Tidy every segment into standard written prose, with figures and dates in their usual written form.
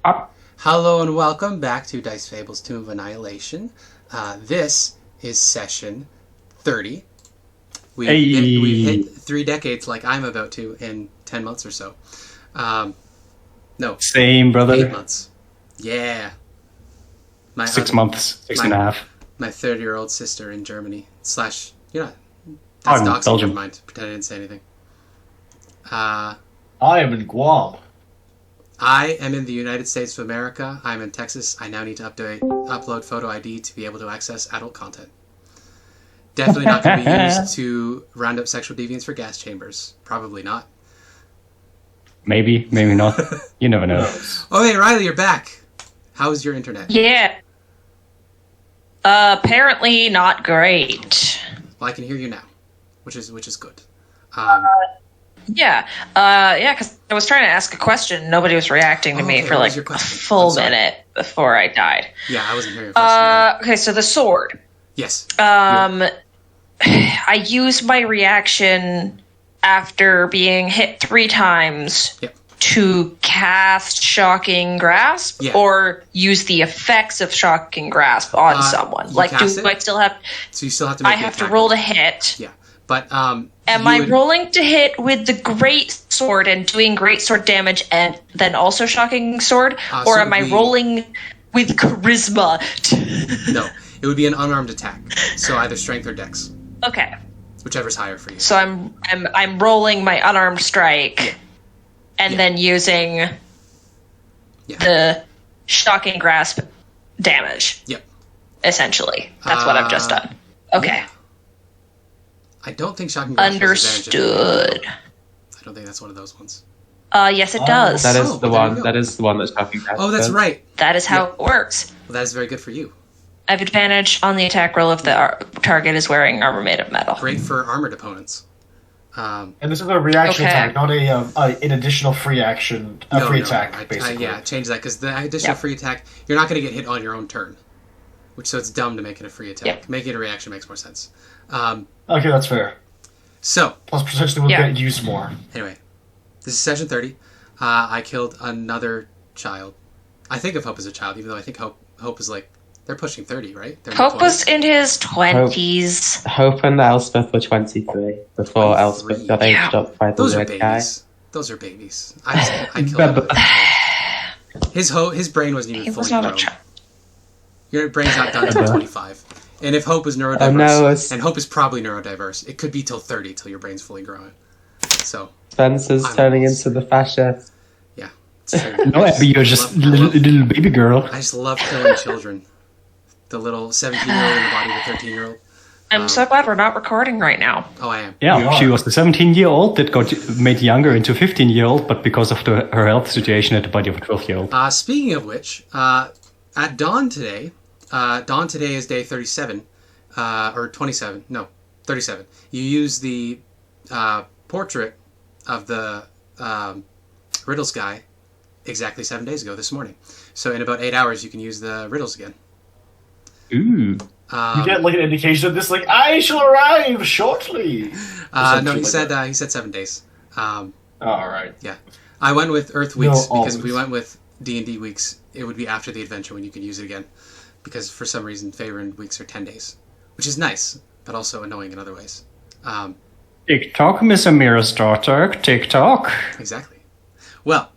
Up. Hello and welcome back to Dice Fables Tomb of Annihilation. This is session 30. We've hit 3 decades like I'm about to in 10 months or so. No. Same, brother. 8 months. Yeah. 6 months. 6.5. My 30-year-old sister in Germany. That's doxing. Never mind. Pretend I didn't say anything. I am in Guam. I am in the United States of America. I'm in Texas. I now need to upload photo ID to be able to access adult content. Definitely not going to be used to round up sexual deviants for gas chambers. Probably not. Maybe not. You never know. Oh, hey, Riley, you're back. How's your internet? Yeah. Apparently not great. Well, I can hear you now, which is good. Yeah, because I was trying to ask a question. Nobody was reacting to me for like a full minute before I died. Yeah, I wasn't hearing your question. Okay, so the sword. Yes. I used my reaction after being hit 3 times to cast Shocking Grasp, or use the effects of Shocking Grasp on someone. Like, I still have? So you still have to. Make I have to roll to hit. Yeah, but am I rolling to hit with the great sword and doing great sword damage and then also shocking sword, or am I rolling with charisma? No, it would be an unarmed attack. So either strength or dex. Okay. Whichever's higher for you. So I'm rolling my unarmed strike, and then using the shocking grasp damage. Yep. Essentially, that's what I've just done. Okay. Yeah. I don't think shocking grasp Understood. I don't think that's one of those ones. Yes, it does. That is the one. That is the one that's shocking grasp. Oh, that's right. That is how it works. Well, that is very good for you. I have advantage on the attack roll if the target is wearing armor made of metal. Great for armored opponents. And this is a reaction attack, not an additional free action, free attack, basically. Change that, because the additional free attack, you're not going to get hit on your own turn. So it's dumb to make it a free attack. Yep. Making it a reaction makes more sense. Okay, that's fair. So. Plus, potentially we'll get used more. Anyway, this is session 30. I killed another child. I think of Hope as a child, even though I think Hope is like, they're pushing 30, right? Hope was in his 20s. Hope and Elspeth were 23 before Elspeth got aged up by the red guy. Those are babies. I killed him. His brain wasn't even fully grown. Your brain's not done until 25. And if Hope is neurodiverse, and Hope is probably neurodiverse, it could be till 30 till your brain's fully grown. So Spencer's turning into the fascist. Yeah. It's true. No, Abby, you're just a little baby girl. I just love killing children. The little 17-year-old in the body of a 13-year-old. I'm so glad we're not recording right now. Oh, I am. Yeah, she was the 17-year-old that got made younger into a 15-year-old, but because of her health situation at the body of a 12-year-old. Speaking of which, at dawn today is day 37, or 27, no, 37. You use the portrait of the Riddles guy exactly 7 days ago this morning. So in about 8 hours, you can use the Riddles again. Ooh. You get like an indication of this, like, I shall arrive shortly. No, he said 7 days. Alright. Yeah. I went with Earth Weeks because if we went with D&D Weeks, it would be after the adventure when you could use it again. Because for some reason, Favorite Weeks are 10 days. Which is nice, but also annoying in other ways. TikTok, Miss Amirasdottir. TikTok. Exactly. Well,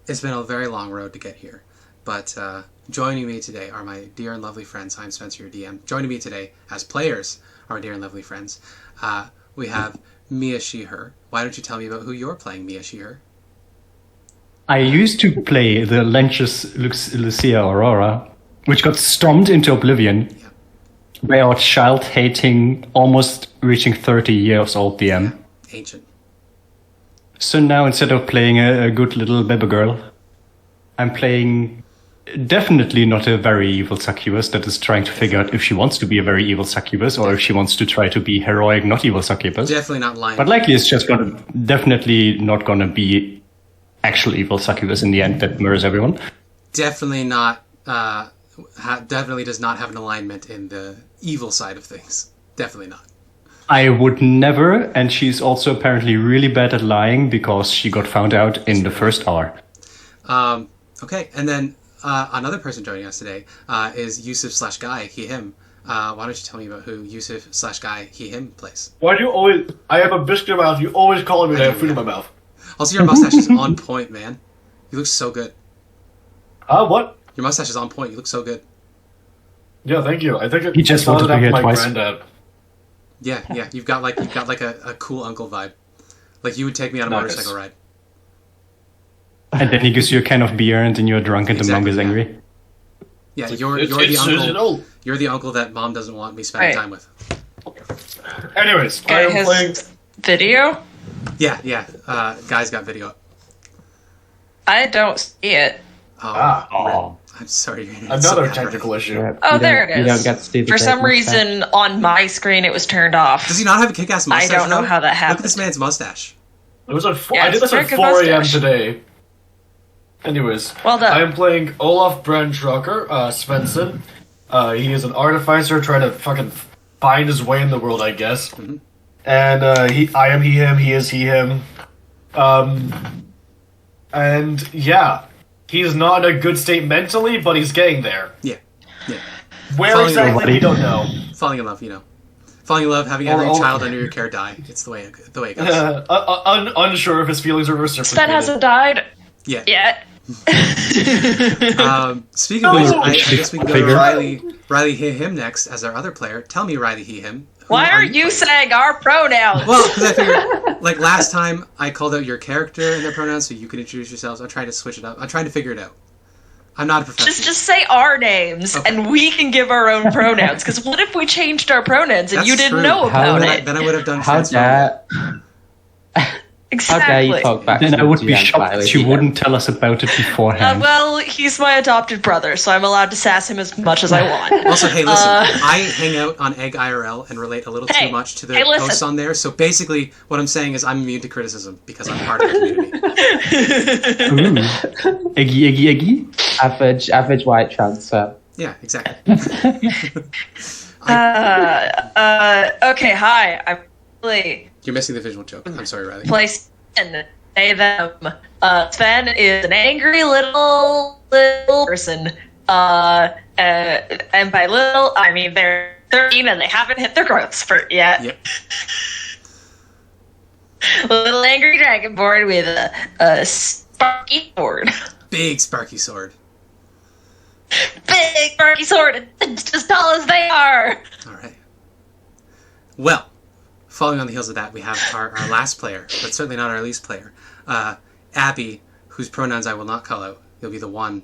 it's been a very long road to get here. But joining me today are my dear and lovely friends. I'm Spencer, your DM. Joining me today as players are my dear and lovely friends. We have Mia, she, her. Why don't you tell me about who you're playing, Mia, she, her? I used to play the Lenchus Lucia Aurora, which got stomped into oblivion by our child-hating, almost reaching 30 years old DM. Ancient. So now, instead of playing a good little baby girl, I'm playing definitely not a very evil succubus that is trying to figure out if she wants to be a very evil succubus or if she wants to try to be heroic, not evil succubus. Definitely not lying. But likely it's just definitely not gonna be actual evil succubus in the end that murders everyone. Definitely not. Definitely does not have an alignment in the evil side of things. Definitely not. I would never, and she's also apparently really bad at lying because she got found out in the first hour. Okay, and then another person joining us today is Yusuf/Guy, he, him. Why don't you tell me about who Yusuf/Guy, he, him plays? Why do you always... I have a biscuit in my mouth. You always call me and I have food in my mouth. Also, your mustache is on point, man. You look so good. What? Your mustache is on point. You look so good. Yeah, thank you. I think He just wanted to hear my twice. granddad. Yeah, you've got like a cool uncle vibe. Like you would take me on a motorcycle ride. And then he gives you a can of beer, and then you're drunk, and the mom is angry. Yeah, you're the uncle. You're the uncle that mom doesn't want me spending time with. Anyways, I am playing video. Yeah. Guy's got video up. I don't see it. Oh. I'm sorry. Another technical issue. Oh, there it is. You don't get to see the For some great reason, on my screen, it was turned off. Does he not have a kick-ass mustache? I don't know how that Look happened. at this man's mustache. It was at Yeah, I did this it's a at very 4 good a.m. mustache. today. Anyways, Well done. I am playing Olaf Brandtrokk, Svensson. He is an artificer trying to fucking find his way in the world, I guess. Mm-hmm. And I am he, him, he is he, him. And yeah, he's not in a good state mentally, but he's getting there. Yeah. Where Falling exactly, in we don't know. Falling in love, Falling in love, having every child under your care die. It's the way it goes. Unsure if his feelings are reciprocated. Sven hasn't died Yeah. yet. Speaking of which, I guess we can go to Riley he, him next as our other player. Tell me, Riley he, him. Why are you saying our pronouns? Well, because I figured, like last time, I called out your character and their pronouns, so you could introduce yourselves. I'm trying to switch it up. I'm trying to figure it out. I'm not a professional. Just say our names, and we can give our own pronouns. Because what if we changed our pronouns and That's you didn't true. know about it? Then I would have done How transfer. How dare you Exactly. talk back Then to I would the be GM, shocked Riley, that you either. wouldn't tell us about it beforehand. Well, he's my adopted brother, so I'm allowed to sass him as much as I want. Also, hey, listen, I hang out on Egg IRL and relate a little too much to the posts on there. So basically, what I'm saying is I'm immune to criticism because I'm part of the community. Ooh. Eggy. Average white transfer. Yeah, exactly. Okay, hi. I'm really You're missing the visual joke. I'm sorry, Riley. play Sven. They, them. Sven is an angry little person. And by little, I mean they're 13 and they haven't hit their growth spurt yet. Yep. Little angry dragonborn with a sparky sword. Big sparky sword. Big sparky sword, just as tall as they are. All right. Well, following on the heels of that, we have our last player, but certainly not our least player, Abby, whose pronouns I will not call out. You'll be the one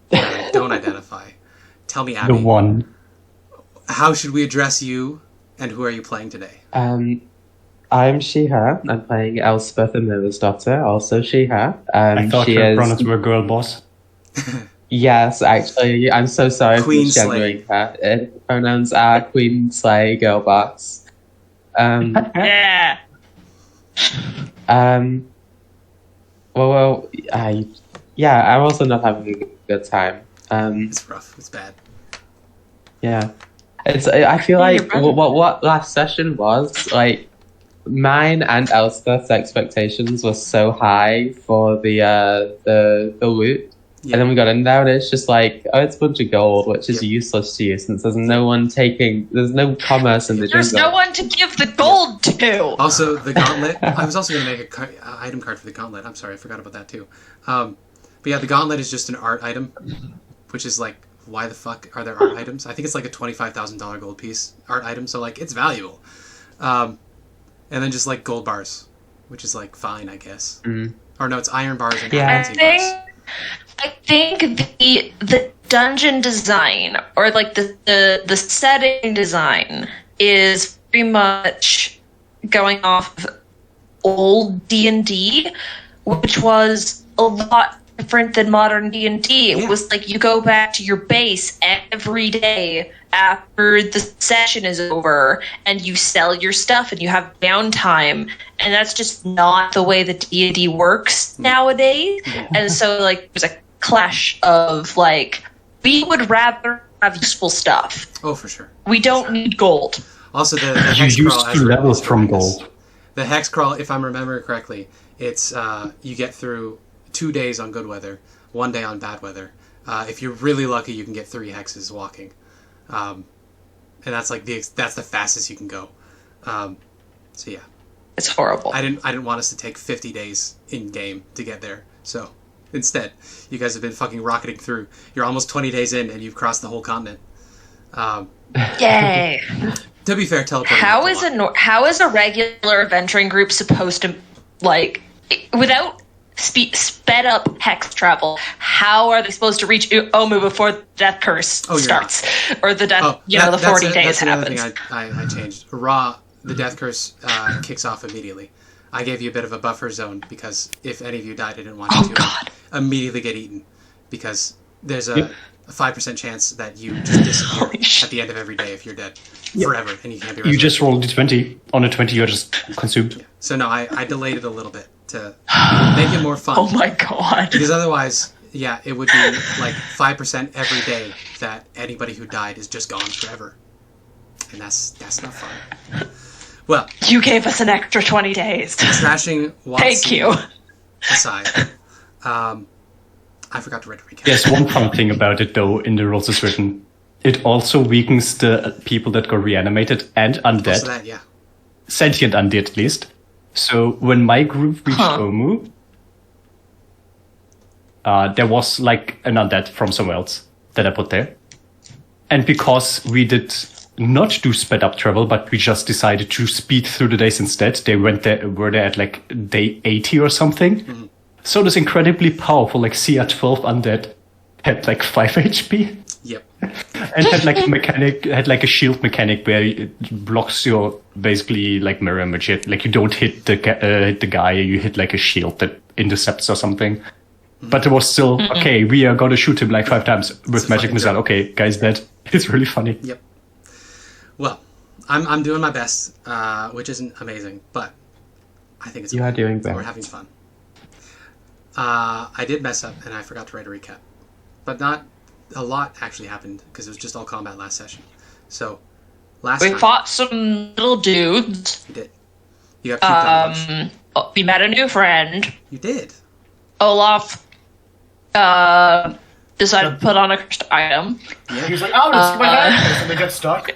that I don't identify. Tell me, Abby. The one. How should we address you, and who are you playing today? I'm she, her. I'm playing Elspeth Amirasdottir, also she, her. I thought she your is... pronouns were girl boss. Yes, actually, I'm so sorry Queen for gendering her. Pronouns are Queen, Slay, Girl Box. Yeah. I'm also not having a good time. It's rough. It's bad. Yeah. I feel like what last session was, like, mine and Elspeth's expectations were so high for the loot. Yeah. And then we got in there and it's just like, oh, it's a bunch of gold, which is useless to you since there's no commerce in the jungle. There's no one to give the gold to. Also, the gauntlet. I was also going to make an item card for the gauntlet. I'm sorry, I forgot about that too. But yeah, the gauntlet is just an art item, which is like, why the fuck are there art items? I think it's like a $25,000 gold piece art item, so like it's valuable. And then just like gold bars, which is like fine, I guess. Or no, it's iron bars and adamantine bars. I think the dungeon design or like the setting design is pretty much going off of old D&D, which was a lot different than modern D&D. It was like you go back to your base every day after the session is over and you sell your stuff and you have downtime, and that's just not the way that D&D works nowadays. And so like there's a clash of like, we would rather have useful stuff. Oh, for sure. We don't need gold. Also, the You hex used crawl, to level from gold. The hex crawl, if I'm remembering correctly, it's you get through 2 days on good weather, one day on bad weather. If you're really lucky, you can get 3 hexes walking, and that's like that's the fastest you can go. So yeah, It's horrible. I didn't want us to take 50 days in game to get there. So instead, you guys have been fucking rocketing through. You're almost 20 days in, and you've crossed the whole continent. Yay! To be fair, teleporting. How is a regular adventuring group supposed to, like, without sped up hex travel? How are they supposed to reach Omu before the death curse starts, or the death? The 40 days happens. That's another thing I changed. Raw, the death curse kicks off immediately. I gave you a bit of a buffer zone because if any of you died, I didn't want you to immediately get eaten, because there's a 5% chance that you just disappear at the end of every day if you're dead forever, and you can't be resurrected. You just roll d20. On a 20, you're just consumed. Yeah. So no, I delayed it a little bit to make it more fun. Oh my god! Because otherwise, it would be like 5% every day that anybody who died is just gone forever, and that's not fun. Well, you gave us an extra 20 days. Trashing Watson Thank you. aside, I forgot to write a recap. There's one fun thing about it, though, in the rules is written. It also weakens the people that got reanimated and undead. Also that, yeah. Sentient undead, at least. So when my group reached Omu, there was like an undead from somewhere else that I put there. And because we did not do sped up travel, but we just decided to speed through the days instead, they were there at like day 80 or something. Mm-hmm. So this incredibly powerful, like CR12 undead had like 5 HP. Yep. And had like a shield mechanic where it blocks your basically like mirror image. Like you don't hit the guy, you hit like a shield that intercepts or something. Mm-hmm. But it was still okay. We are gonna shoot him like 5 times with magic missile. Okay, guy's dead. It's really funny. Yep. Well, I'm doing my best, which isn't amazing, but I think it's. You are doing better. We're having fun. I did mess up and I forgot to write a recap, but not a lot actually happened because it was just all combat last session. So we fought some little dudes. You did. You got puked on a bunch. We met a new friend. You did. Olaf decided to put on a cursed item. Yeah. He was like, "Oh, just my head," and they got stuck.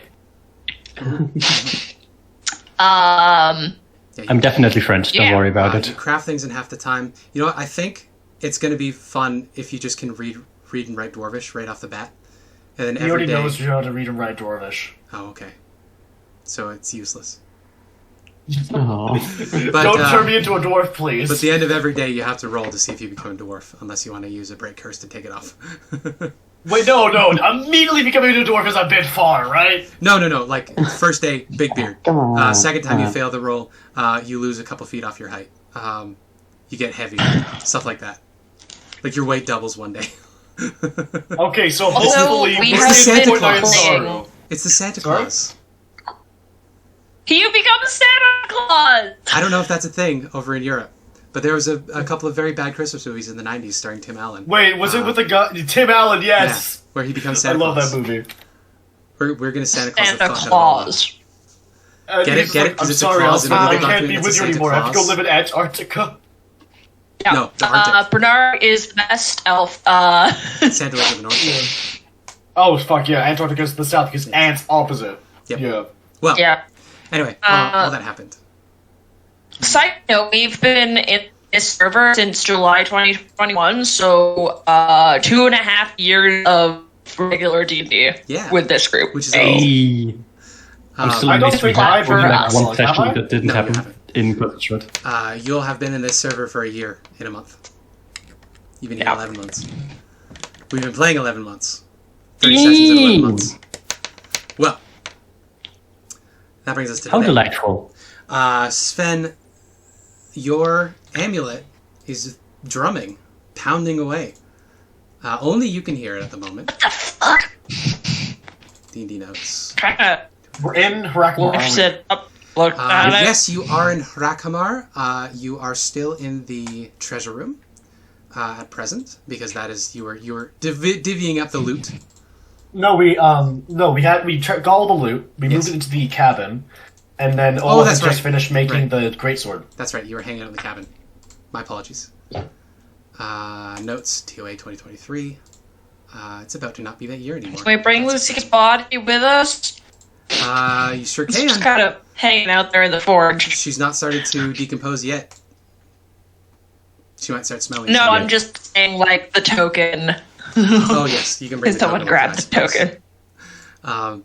I'm definitely French. Don't worry about it. You craft things in half the time. You know what? I think it's going to be fun if you just can read and write Dwarvish right off the bat, and then he already knows how to read and write Dwarvish. Oh, okay. So it's useless. Oh. But, don't turn me into a dwarf, please. But at the end of every day, you have to roll to see if you become a dwarf, unless you want to use a break curse to take it off. Wait, no. Immediately becoming a dwarf is a bit far, right? No. Like, first day, big beard. Second time you fail the roll, you lose a couple feet off your height. You get heavy, stuff like that. Like, your weight doubles one day. Okay, so Also, hopefully we we're have seeing been 2.9 playing- sorrow. It's the Santa Claus. You become Santa Claus! I don't know if that's a thing over in Europe, but there was a couple of very bad Christmas movies in the 90s starring Tim Allen. Wait, was it with the guy? Tim Allen, yes! Yeah, where he becomes I Santa love Claus. that movie. We're going to Santa Claus the Santa fuck out of all Claus. Get it? I'm Because it's a sorry, clause in the I legal can't document, be it's with a you Santa anymore. I have to go Claus. live in Antarctica. Yeah. No, the Arctic. Bernard is the best elf. Santa lives in the north. Oh, fuck yeah, Antarctica's the south, because ants opposite. Yep. Yeah. Well, Yeah. anyway, all that happened. Side note, we've been in this server since July 2021, so 2.5 years of regular D&D with this group. Which is Hey. I'm still I don't amazed we think I've had heard like that one song, session have I? that didn't No, you happen haven't. in Brandtrokk. You'll have been in this server for a year in a month. You've been here 11 months. We've been playing 11 months. 30 sessions in 11 months. Well, that brings us to How today. delightful. Sven, your amulet is drumming, pounding away. Only you can hear it at the moment. What the fuck? D&D notes. Trying to We're in Harakamar. sit up, look at it. Yes, you are in Hrakamar. You are still in the treasure room at present, because that is you were divvying up the loot. No, we got all the loot. We moved it into the cabin, and then Olaf that's has just right. finished making Right. the greatsword. That's right. You were hanging out in the cabin. My apologies. Notes, TOA 2023. It's about to not be that year anymore. Can we bring Lucy's body with us? You sure can. She's kind of hanging out there in the forge. She's not started to decompose yet. She might start smelling. No, I'm just saying, like, the token. Oh, yes, you can bring the token. Someone grab the token.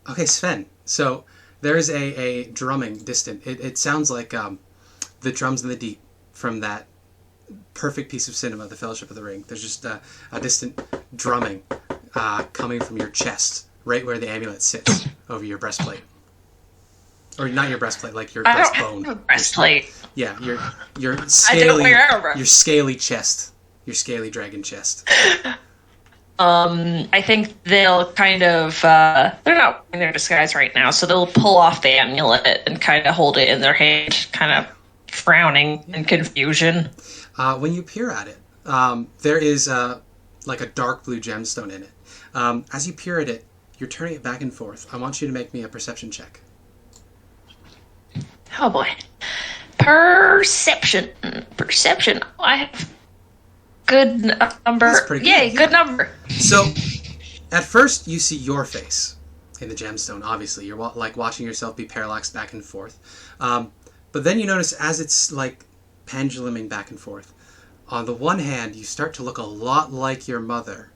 Okay, Sven. So there's a drumming distant. It sounds like the drums in the deep from that perfect piece of cinema, The Fellowship of the Ring. There's just a distant drumming coming from your chest, right where the amulet sits over your breastplate. Or not your breastplate, like your breastbone. I don't have a breastplate. Yeah, your scaly, I don't wear a your scaly chest, your scaly dragon chest. I think they'll kind of, they're not in their disguise right now, so they'll pull off the amulet and kind of hold it in their hand, kind of frowning in confusion. When you peer at it, there is like a dark blue gemstone in it. As you peer at it, you're turning it back and forth. I want you to make me a perception check. Oh boy. Perception. I have good number. That's pretty good. Yay, good number. So, at first, you see your face in the gemstone, obviously. You're like watching yourself be parallaxed back and forth. But then you notice as it's like penduluming back and forth, on the one hand, you start to look a lot like your mother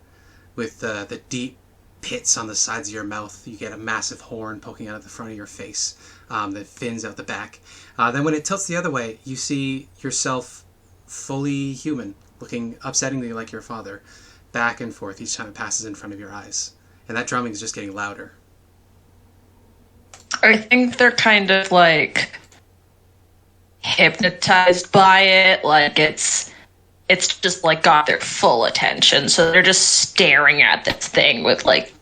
with the deep pits on the sides of your mouth. You get a massive horn poking out of the front of your face that fins out the back. Then when it tilts the other way, you see yourself fully human, looking upsettingly like your father, back and forth each time it passes in front of your eyes. And that drumming is just getting louder. I think they're kind of like hypnotized by it, like it's just like got their full attention, so they're just staring at this thing with like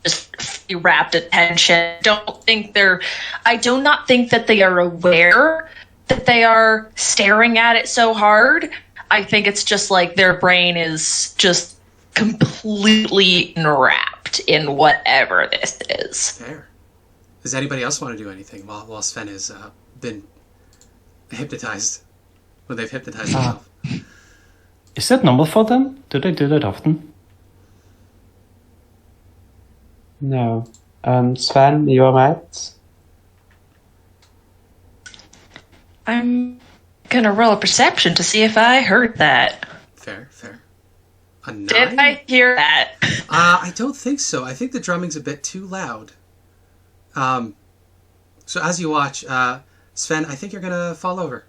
just rapt attention. I do not think that they are aware that they are staring at it so hard. I think it's just like their brain is just completely enwrapped in whatever this is. Fair. Does anybody else want to do anything while Sven has been hypnotized? When they've hypnotized themselves? Is that normal for them? Do they do that often? No. Sven, are you alright? I'm gonna roll a perception to see if I heard that. Fair. A 9? Did I hear that? I don't think so. I think the drumming's a bit too loud. So as you watch, Sven, I think you're gonna fall over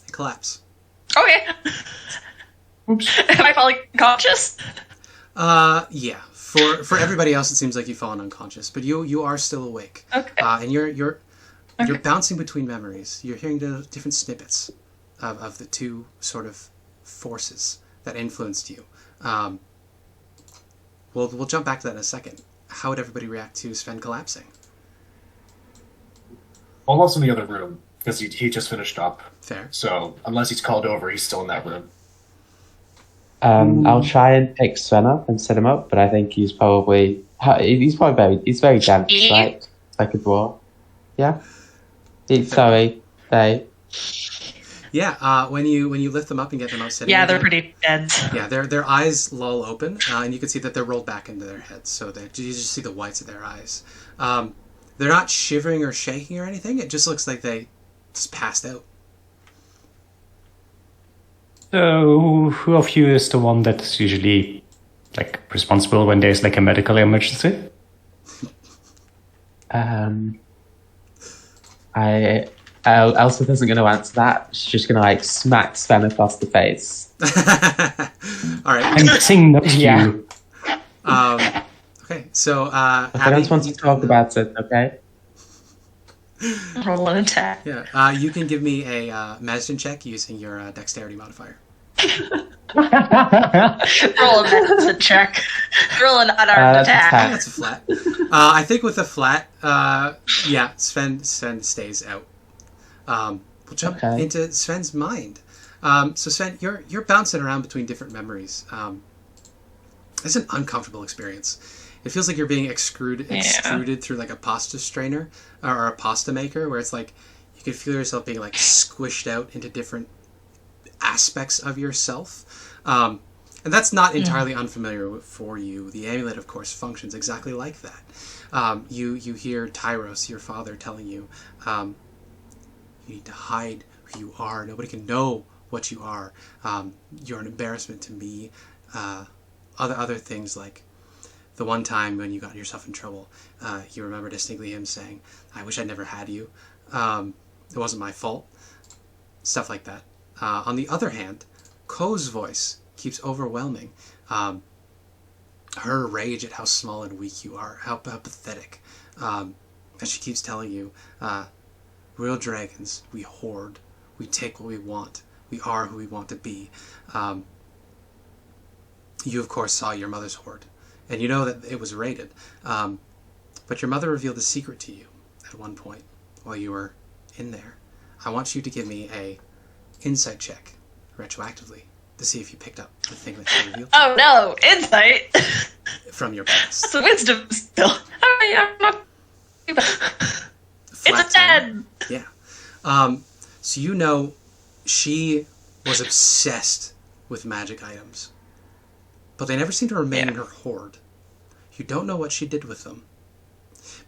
and collapse. Okay. Oops. Am I falling conscious? Yeah. For everybody else, it seems like you've fallen unconscious, but you are still awake. Okay. And you're bouncing between memories. You're hearing the different snippets of the two sort of forces that influenced you. We'll jump back to that in a second. How would everybody react to Sven collapsing? Olaf's in the other room because he just finished up. Fair. So unless he's called over, he's still in that room. I'll try and pick Sven up and set him up, but I think he's very dense, right? Like a dwarf. Yeah. Sorry, they. Yeah. When you lift them up and get them out sitting. Yeah, they're pretty dense. Yeah, their eyes loll open, and you can see that they're rolled back into their heads, so that you just see the whites of their eyes. They're not shivering or shaking or anything. It just looks like they just passed out. So, who of you is the one that's usually like responsible when there's like a medical emergency? Elspeth isn't going to answer that. She's just going to like smack Sven across the face. All right. I'm saying not you. Okay, so I don't want to talk about it. Okay. Roll an attack. Yeah, you can give me a medicine check using your dexterity modifier. Roll a medicine check. Roll an unarmed attack. That's a flat. I think with a flat, yeah, Sven stays out. We'll jump into Sven's mind. So Sven, you're bouncing around between different memories. It's an uncomfortable experience. It feels like you're being extruded through like a pasta strainer or a pasta maker, where it's like you can feel yourself being like squished out into different aspects of yourself. And that's not entirely unfamiliar for you. The amulet, of course, functions exactly like that. You hear Tyros, your father, telling you, you need to hide who you are. Nobody can know what you are. You're an embarrassment to me. Other things like the one time when you got yourself in trouble, you remember distinctly him saying, I wish I'd never had you. It wasn't my fault. Stuff like that. On the other hand, Ko's voice keeps overwhelming. Her rage at how small and weak you are, how pathetic. And she keeps telling you, real dragons, we hoard, we take what we want, we are who we want to be. You, of course, saw your mother's hoard, and you know that it was raided. But your mother revealed a secret to you at one point while you were in there. I want you to give me a insight check, retroactively, to see if you picked up the thing that she revealed. Oh no, insight! From your past. It's a wisdom still. I'm not... It's a 10! Yeah. So you know she was obsessed with magic items. But they never seemed to remain in her hoard. You don't know what she did with them.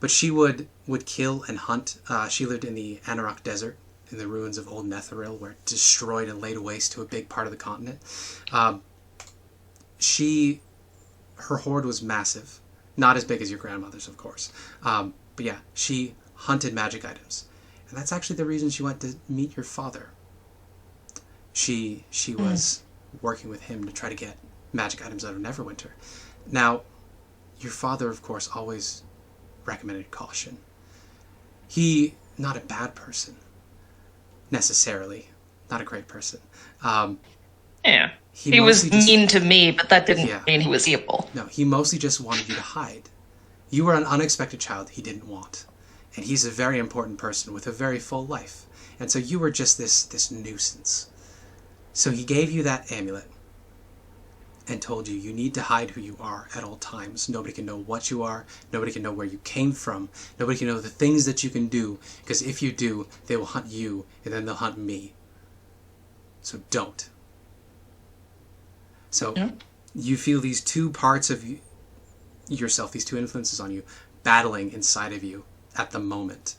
But she would kill and hunt. She lived in the Anarok Desert, in the ruins of Old Netheril, where it destroyed and laid waste to a big part of the continent. Her hoard was massive. Not as big as your grandmother's, of course. But yeah, she hunted magic items. And that's actually the reason she went to meet your father. She was working with him to try to get magic items out of Neverwinter. Now, your father, of course, always recommended caution. He, not a bad person, necessarily. Not a great person. Yeah. He was mean to me, but that didn't mean he was evil. No, he mostly just wanted you to hide. You were an unexpected child he didn't want. And he's a very important person with a very full life. And so you were just this nuisance. So he gave you that amulet and told you you need to hide who you are at all times. Nobody can know what you are. Nobody can know where you came from. Nobody can know the things that you can do, because if you do, they will hunt you, and then they'll hunt me. So don't. So you feel these two parts of yourself, these two influences on you, battling inside of you at the moment.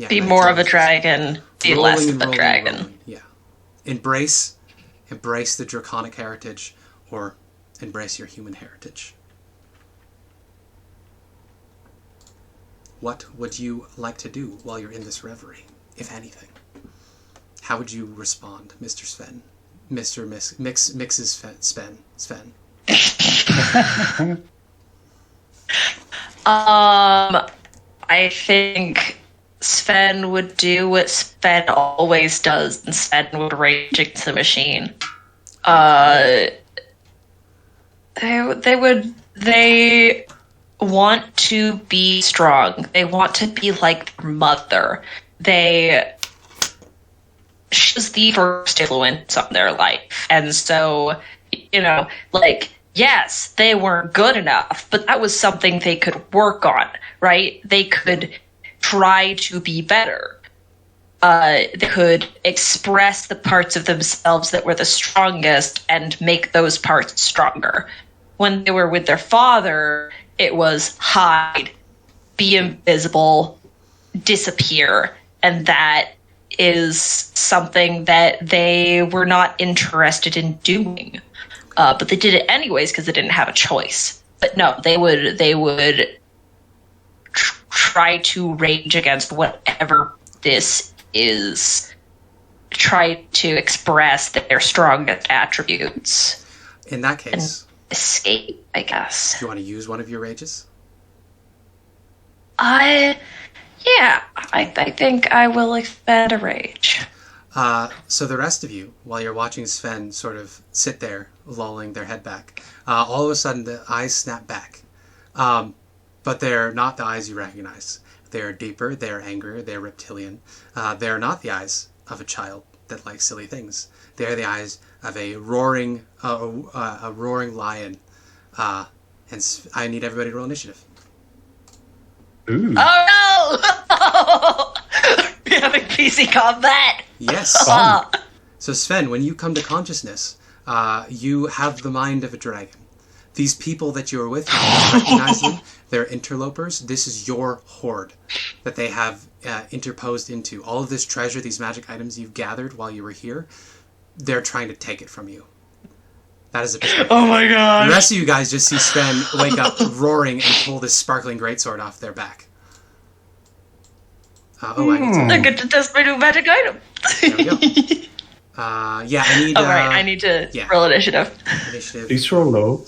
Be more of a dragon, be less of a dragon. Yeah. Embrace the draconic heritage, or embrace your human heritage. What would you like to do while you're in this reverie, if anything? How would you respond, Mr. Sven? Mrs. Sven. I think Sven would do what Sven always does, and Sven would rage against the machine. They want to be strong. They want to be like their mother. She's the first influence on their life. And so, yes, they weren't good enough, but that was something they could work on, right? They could try to be better. They could express the parts of themselves that were the strongest and make those parts stronger. When they were with their father, it was hide, be invisible, disappear, and that is something that they were not interested in doing. But they did it anyways because they didn't have a choice. But no, they would try to rage against whatever this is, try to express their strongest attributes. In that case, escape, I guess. Do you want to use one of your rages? I think I will expend a rage. So the rest of you, while you're watching Sven sort of sit there, lolling their head back, all of a sudden the eyes snap back. But they're not the eyes you recognize. They're deeper, they're angrier, they're reptilian. They're not the eyes of a child that likes silly things. They're the eyes of a roaring lion. And I need everybody to roll initiative. Ooh. Oh no! We're having PC combat. Yes. So Sven, when you come to consciousness, You have the mind of a dragon. These people that you are with, you recognize them. They're interlopers. This is your horde that they have interposed into. All of this treasure, these magic items you've gathered while you were here, they're trying to take it from you. That is a perspective. Oh my god! The rest of you guys just see Sven wake up roaring and pull this sparkling greatsword off their back. I get to test my new magic item. There we go. Yeah, I need... I need to roll initiative. Please roll low.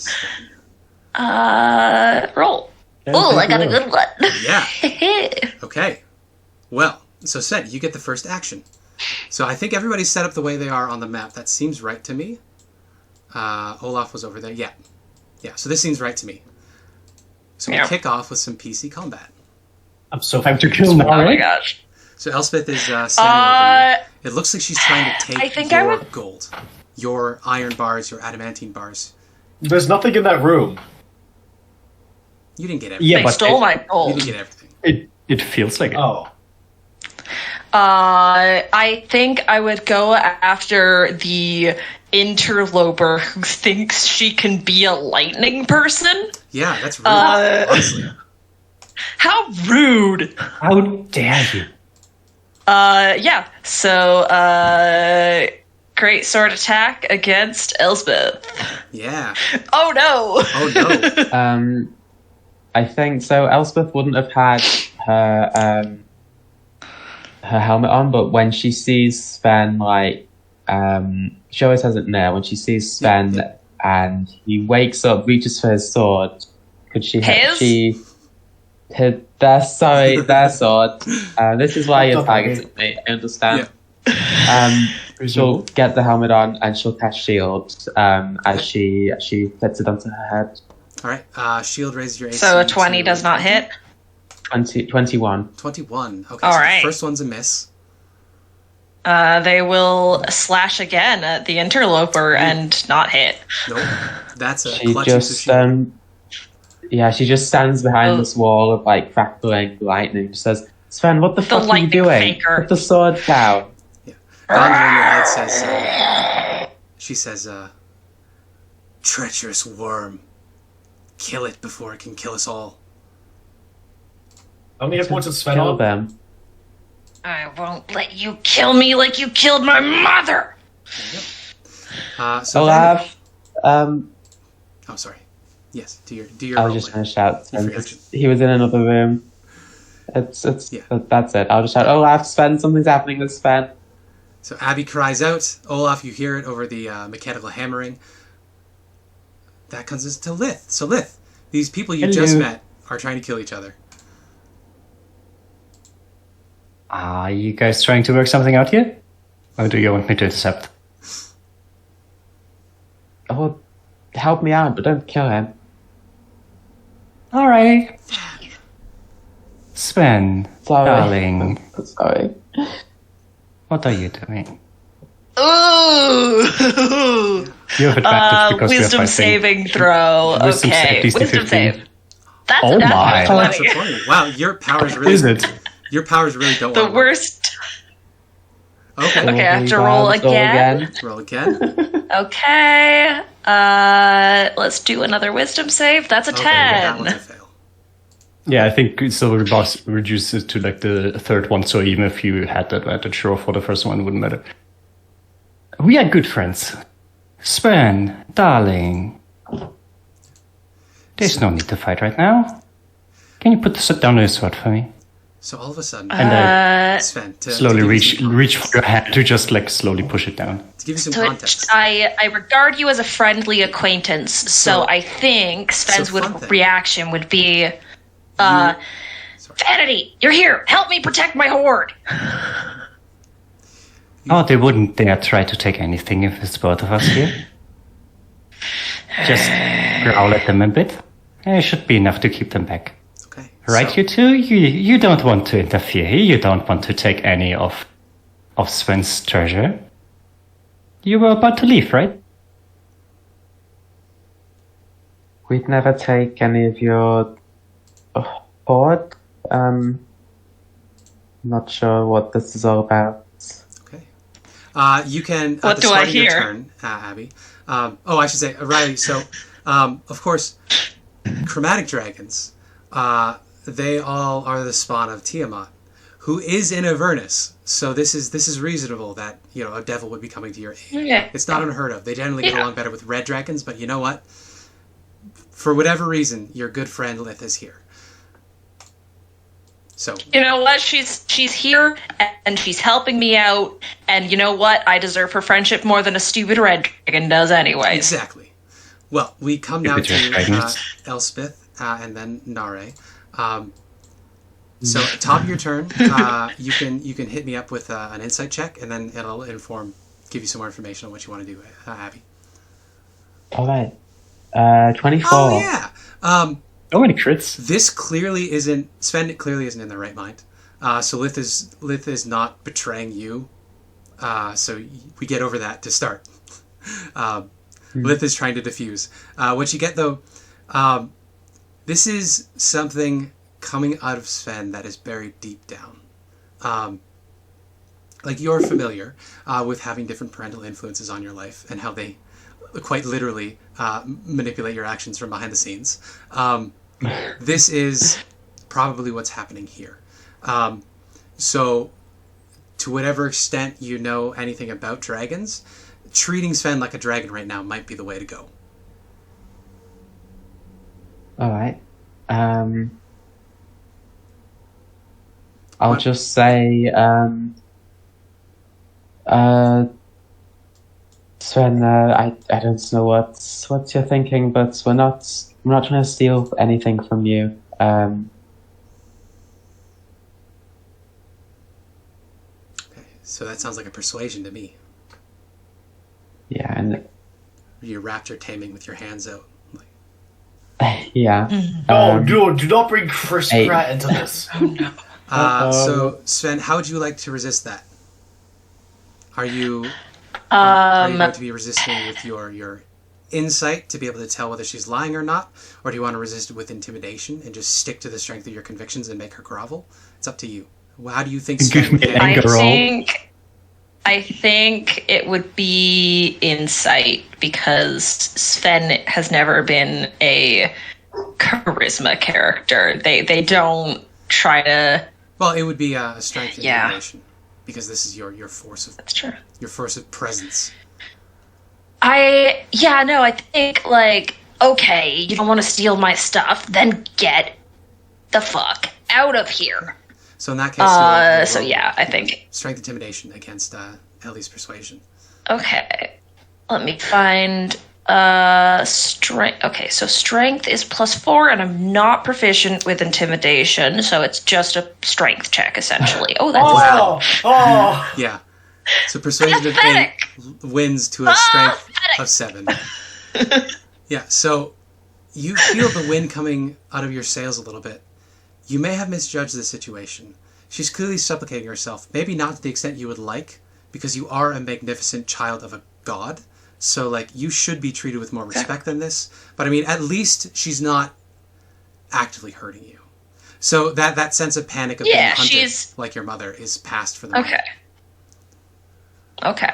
Roll. Oh, I got a good one. Yeah. Okay. Well, so Sven, you get the first action. So I think everybody's set up the way they are on the map. That seems right to me. Olaf was over there. Yeah. Yeah, so this seems right to me. So we'll kick off with some PC combat. I'm so time to kill now, Oh my gosh. So Elspeth is standing over you. It looks like she's trying to take your gold. Your iron bars, your adamantine bars. There's nothing in that room. You didn't get everything. Yeah, They but stole my You gold. didn't get everything. it feels like it. Oh. I think I would go after the interloper who thinks she can be a lightning person. Yeah, that's rude, honestly. How rude! How dare you? Yeah. So, great sword attack against Elspeth. Yeah. Oh no! Oh no. I think so. Elspeth wouldn't have had her helmet on, but when she sees Sven, she always has it there. When she sees Sven and he wakes up, reaches for his sword, could she? Their sword. This is why you're targeting me. I understand. Yeah. She'll get the helmet on and she'll cast shield as she puts it onto her head. All right. Shield raises your AC. So a 20 does not hit? 21. 21. Okay. All so right. The first one's a miss. They will slash again at the interloper and not hit. Nope. That's a She clutch just into shield. she just stands behind this wall of crackling lightning. She says, "Sven, what the fuck are you lightning doing? faker. Put the sword down." Yeah. Gandhi in your head says, she says, treacherous worm. Kill it before it can kill us all. How many hit points is Sven Kill on? them. I won't let you kill me like you killed my mother! So Olaf, oh, sorry. Yes, do your I roll, was just man. going to shout. Your free Sven, action. he was in another room. That's it. I'll just shout, Olaf, Sven, something's happening with Sven. So Abby cries out. Olaf, you hear it over the mechanical hammering. That comes to Lith. So Lith, these people you just met are trying to kill each other. Are you guys trying to work something out here? Or do you want me to intercept? Oh, help me out, but don't kill him. Alright. Sven, Sorry. darling, Sorry. what are you doing? Ooh! You have advantage because you have Wisdom my saving throw. Wisdom Okay, save, DC wisdom 15. save. That's Oh a natural my. Oh, that's 20. a 20. Wow, your powers really Is it? Your powers really don't The want to work. worst. Okay. Okay, I have to Holy roll gods, again. Roll again. Okay. Let's do another wisdom save. That's a Okay, that 10. one's a fail. Yeah, I think Silver Boss reduces to the third one, so even if you had the advantage roll for the first one, it wouldn't matter. We are good friends. Sven, darling. There's no need to fight right now. Can you put the sword down on your sword for me? So all of a sudden, And Sven, to slowly give you reach for your hand to just slowly push it down. To give you some So context. I regard you as a friendly acquaintance, so I think Sven's fun thing. reaction would be, Vanity, you're here. Help me protect my horde. Oh, they wouldn't dare try to take anything if it's both of us here. Just growl at them a bit. It should be enough to keep them back. Okay. Right, so, you two? You don't want to interfere here. You don't want to take any of Sven's treasure. You were about to leave, right? We'd never take any of your hoard. Not sure what this is all about. Okay. You can. What at the do start I of your hear? turn, Abby. I should say, Riley. So, of course, chromatic dragons. They all are the spawn of Tiamat, who is in Avernus. So this is reasonable that a devil would be coming to your aid. Yeah. It's not unheard of. They generally get along better with red dragons, but you know what? For whatever reason, your good friend Lith is here. So You know what? She's here and she's helping me out, and you know what? I deserve her friendship more than a stupid red dragon does, anyways. exactly. Well, we come now Stupid to dragons. Elspeth and then Nare. So top of your turn, you can hit me up with an insight check, and then it'll give you some more information on what you want to do, Abby. All right. 24. Oh yeah. So many crits. This clearly isn't Sven. Clearly isn't in the right mind. So Lith is not betraying you. So we get over that to start. Lith is trying to diffuse. What you get though, this is something coming out of Sven that is buried deep down. Like you're familiar with having different parental influences on your life and how they quite literally manipulate your actions from behind the scenes. This is probably what's happening here. So to whatever extent you know anything about dragons, treating Sven like a dragon right now might be the way to go. All right. I'll just say, Sven, I don't know what you're thinking, but we're not trying to steal anything from you. Okay, so that sounds like a persuasion to me. Yeah, and You raptor taming with your hands out. yeah. Oh, dude, do not bring Chris 8. Pratt into this. So Sven, how would you like to resist that? Are you going to be resisting with your insight to be able to tell whether she's lying or not, or do you want to resist it with intimidation and just stick to the strength of your convictions and make her grovel? It's up to you. How do you think Sven would handle it? I think it would be insight, because Sven has never been a charisma character. They don't try to. Well, it would be a strength and Yeah. intimidation, because this is your force of That's true. your force of presence. I think, like, okay, you don't want to steal my stuff, then get the fuck out of here. So in that case, So yeah, I think. strength intimidation against Ellie's persuasion. Okay. Let me find strength. Okay, so strength is +4, and I'm not proficient with intimidation, so it's just a strength check essentially. Oh, that's Oh, Yeah. So persuasion of Pathetic. 8 wins to a strength of 7. Yeah. So you feel the wind coming out of your sails a little bit. You may have misjudged the situation. She's clearly supplicating herself, maybe not to the extent you would like, because you are a magnificent child of a god. So, like, you should be treated with more respect than this. But, I mean, at least she's not actively hurting you. So that sense of panic of being hunted, she's like your mother, is past for the moment. Okay.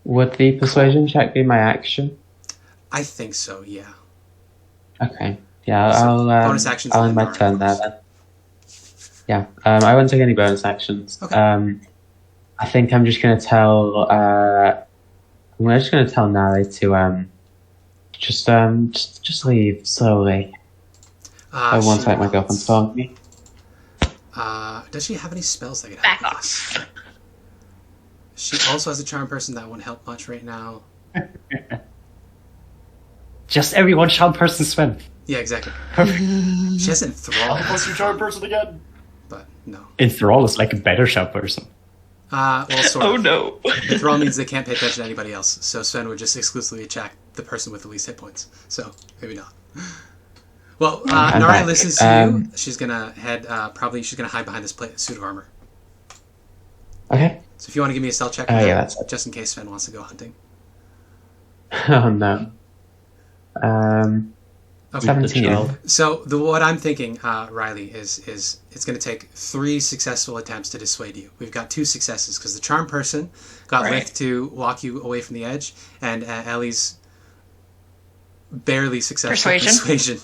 would the persuasion check be my action? I think so, yeah. Okay. Yeah, So, I'll bonus actions I'll and end my then turn there bonus. then. Yeah. I won't take any bonus actions. Okay. I think I'm just gonna tell Nari to just leave slowly. I won't let my girlfriend stalk me. Does she have any spells that could Back help with this? She also has a charm person that won't help much right now. Just everyone charm person Sven. Yeah, exactly. Perfect. She has enthrall, what's your charm person again? but no. Enthrall is like a better charm person. Well, sort of. no. Enthrall means they can't pay attention to anybody else, so Sven would just exclusively attack the person with the least hit points. So maybe not. Well, I'm Nari back. listens to you. She's gonna head. Probably she's gonna hide behind this suit of armor. Okay. So if you want to give me a stealth check, Yeah, that's it. just in case Sven wants to go hunting. Oh no. Okay. 17. So what I'm thinking, Riley, is it's going to take 3 successful attempts to dissuade you. We've got 2 successes because the charm person got Lith to walk you away from the edge, and Ellie's barely successful persuasion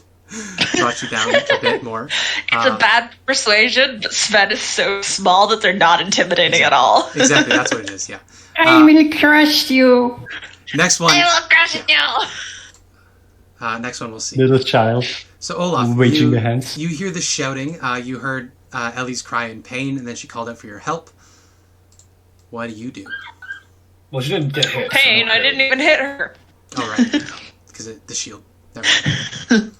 brought you down a bit more. It's a bad persuasion, but Sven is so small that they're not intimidating at all. Exactly, that's what it is. Yeah. I will crush you. Next one. I will crush you. Next one we'll see. Little child. So Olaf, waging the hands. You hear the shouting. You heard Ellie's cry in pain, and then she called out for your help. What do you do? Well, she didn't get hit. Pain, I didn't even hit her. Oh, right. Because the shield. Never mind.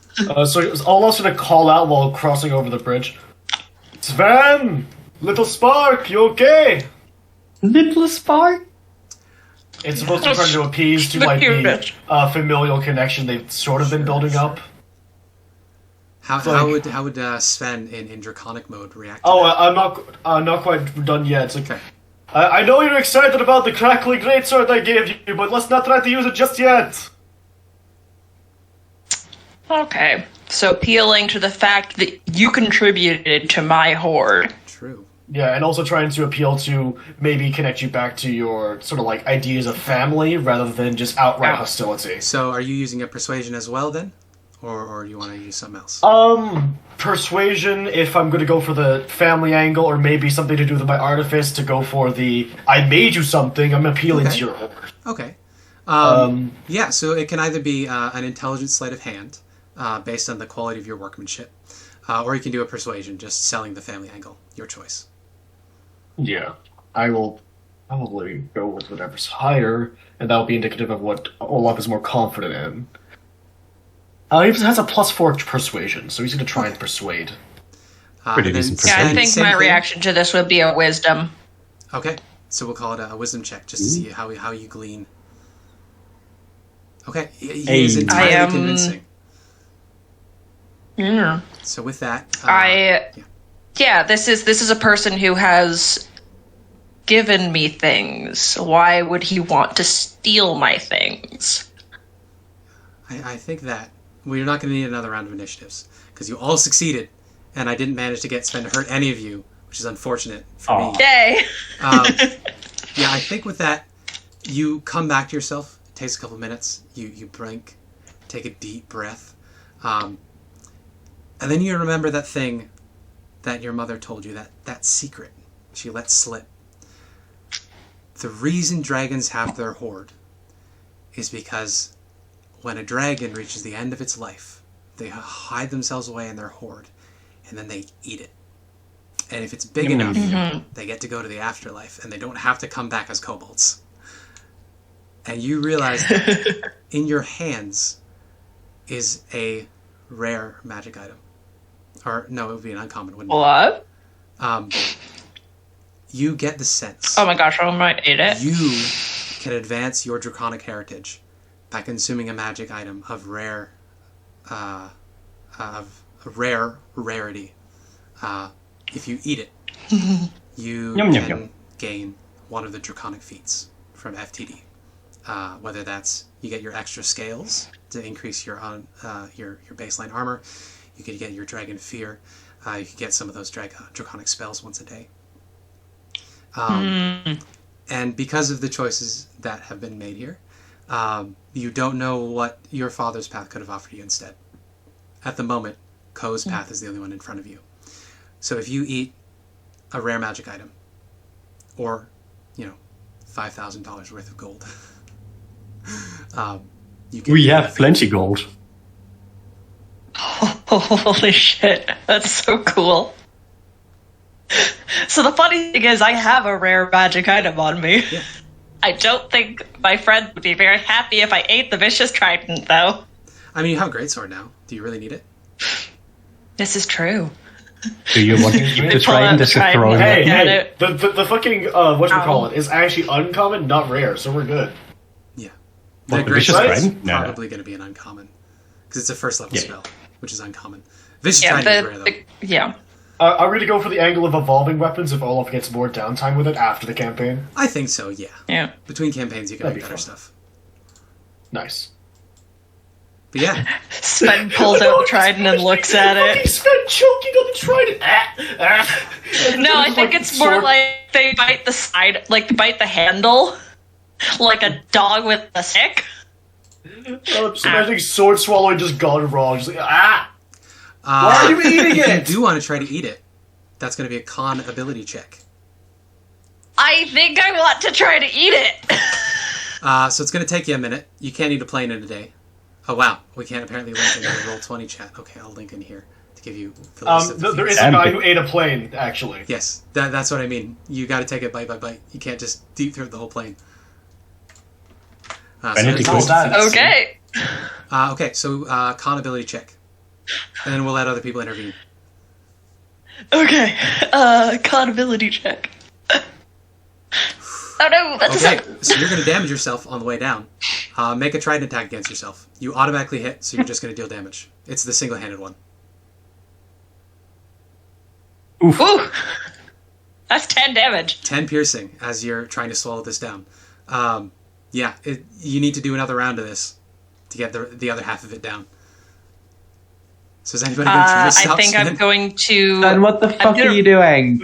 So Olaf's gonna call out while crossing over the bridge. Sven! Little Spark, you okay? Little spark? It's supposed to try to appease to like the familial connection they've sort of been building up. How would Sven in draconic mode react? I'm not quite done yet. Okay. I know you're excited about the crackly greatsword I gave you, but let's not try to use it just yet. Okay, so appealing to the fact that you contributed to my horde. True. Yeah, and also trying to appeal to maybe connect you back to your sort of like ideas of family rather than just outright hostility. So are you using a persuasion as well then? Or do you want to use something else? Persuasion if I'm going to go for the family angle, or maybe something to do with my artifice to go for the I made you something, I'm appealing to your horde. Okay. Yeah, so it can either be an intelligence sleight of hand, based on the quality of your workmanship, or you can do a persuasion, just selling the family angle. Your choice. Yeah, I will probably go with whatever's higher, and that'll be indicative of what Olaf is more confident in. He has a +4 persuasion, so he's going to try and persuade. Pretty decent Yeah, I think same my thing. reaction to this would be a wisdom. Okay, so we'll call it a wisdom check, just to see how you glean. Okay, he is entirely convincing. Yeah. So with that, this is a person who has given me things. Why would he want to steal my things? I think that we're not going to need another round of initiatives because you all succeeded, and I didn't manage to get Sven to hurt any of you, which is unfortunate for me. Yay! Yeah, I think with that, you come back to yourself. It takes a couple minutes. You blink, take a deep breath, and then you remember that thing that your mother told you, that secret she let slip. The reason dragons have their horde is because when a dragon reaches the end of its life, they hide themselves away in their horde, and then they eat it. And if it's big enough, they get to go to the afterlife, and they don't have to come back as kobolds. And you realize that in your hands is a rare magic item. Or, no, it would be an uncommon, wouldn't it? What? You get the sense. Oh my gosh, I might eat it. You can advance your draconic heritage by consuming a magic item of rarity. If you eat it, you can gain one of the draconic feats from FTD. Whether that's you get your extra scales to increase your baseline armor, you could get your dragon fear, you could get some of those draconic spells once a day. And because of the choices that have been made here, you don't know what your father's path could have offered you instead. At the moment, Ko's path is the only one in front of you. So if you eat a rare magic item, or, $5,000 worth of gold, we have plenty gold. Holy shit, that's so cool. So the funny thing is, I have a rare magic item on me. Yeah. I don't think my friend would be very happy if I ate the Vicious Trident, though. I mean, you have a greatsword now. Do you really need it? This is true. Do you want to keep the trident as a throwing weapon? Hey, the fucking, whatchamacallit, is actually uncommon, not rare, so we're good. Yeah. What, The the Vicious greatsword's Trident? No. probably going to be an uncommon. Because it's a first level Yeah. spell, which is uncommon. Vicious Trident is rare, though. Yeah. I'm going to go for the angle of evolving weapons if Olaf gets more downtime with it after the campaign. I think so, yeah. Yeah. Between campaigns, you can That'd make be better fun. stuff. Nice. But yeah. Sven pulls out the trident and looks at it. Sven choking on the trident. No, I think it's more like they bite the side, like they bite the handle, like a dog with a stick. I'm just imagining sword swallowing just gone wrong. Just like, why are you eating it? If you do want to try to eat it, that's going to be a con ability check. I think I want to try to eat it. So it's going to take you a minute. You can't eat a plane in a day. Oh, wow. We can't apparently link in the Roll20 chat. Okay, I'll link in here to give you the list of the there feats. is a guy who ate a plane, actually. Yes, that's what I mean. You got to take it bite by bite. You can't just deep throat the whole plane. Vanity so Okay. Okay, so con ability check. And then we'll let other people intervene. Okay. Con ability check. Oh no, that's Okay, a 7. so you're going to damage yourself on the way down. Make a trident attack against yourself. You automatically hit, so you're just going to deal damage. It's the single-handed one. Oof. Ooh. That's 10 damage. 10 piercing as you're trying to swallow this down. You need to do another round of this to get the other half of it down. So is anybody going to try to stop I think Sven? I'm going to... Then what the fuck are you doing?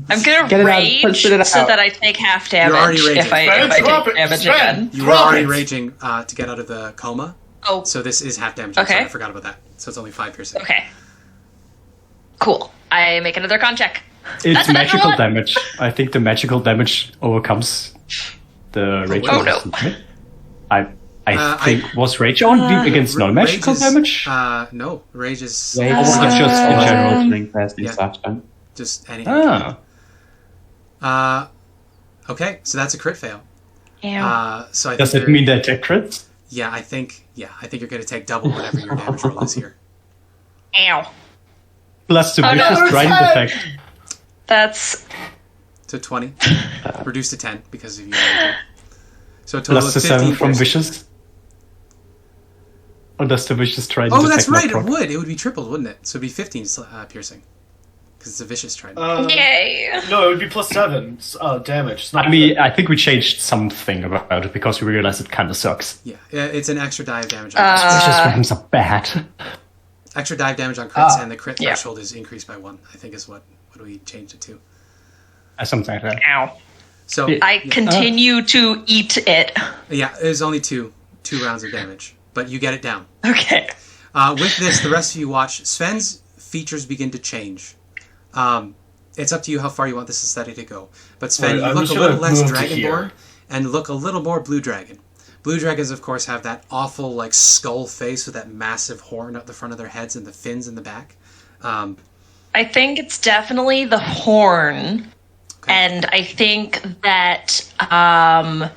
I'm gonna Get it out, rage punch it so out. that I take half You're already damage raging. if I Sven, take drop it. damage Sven. again. You were Drop already it. raging to get out of the coma. Oh, So this is half damage. Okay. Sorry, I forgot about that. So it's only 5 piercing. okay. Cool. I make another con check. It's That's a natural magical one. damage. I think the magical damage overcomes the rage. Oh, no. I think was rage on against non-magical Rage is, damage? No, rage is Rage Or was it just in general? Killing person Yeah. slash them. just anything. Ah, Okay, so that's a crit fail. Ew. So I does think it mean that it crits? Yeah, I think you're going to take double whatever your damage roll is here. Ow. Plus the Oh, no. vicious trident effect. That's... To 20, reduced to 10 because of your raging. So a total Plus of the 15 7 from piercing. vicious. Or does the vicious trident Oh, that's effect not right. It proc? would. It would be tripled, wouldn't it? So it'd be 15 piercing because it's a vicious trident. Yay. No, it would be +7 damage. It's not I mean, I think we changed something about it because we realized it kind of sucks. Yeah, it's an extra die of damage on crits. Vicious weapons are bad. Extra die of damage on crits, and the crit Yeah. threshold is increased by 1. I think is what we changed it to. Something like that. Ow. So I continue to eat it. yeah, it was only two rounds of damage, but you get it down. Okay. With this, the rest of you watch. Sven's features begin to change. It's up to you how far you want this aesthetic to go. But Sven, Right, you I'm look just a little gonna less move to Dragonborn here. and look a little more Blue Dragon. Blue Dragons, of course, have that awful like skull face with that massive horn up the front of their heads and the fins in the back. I think it's definitely the horn. Okay. And I think that I'm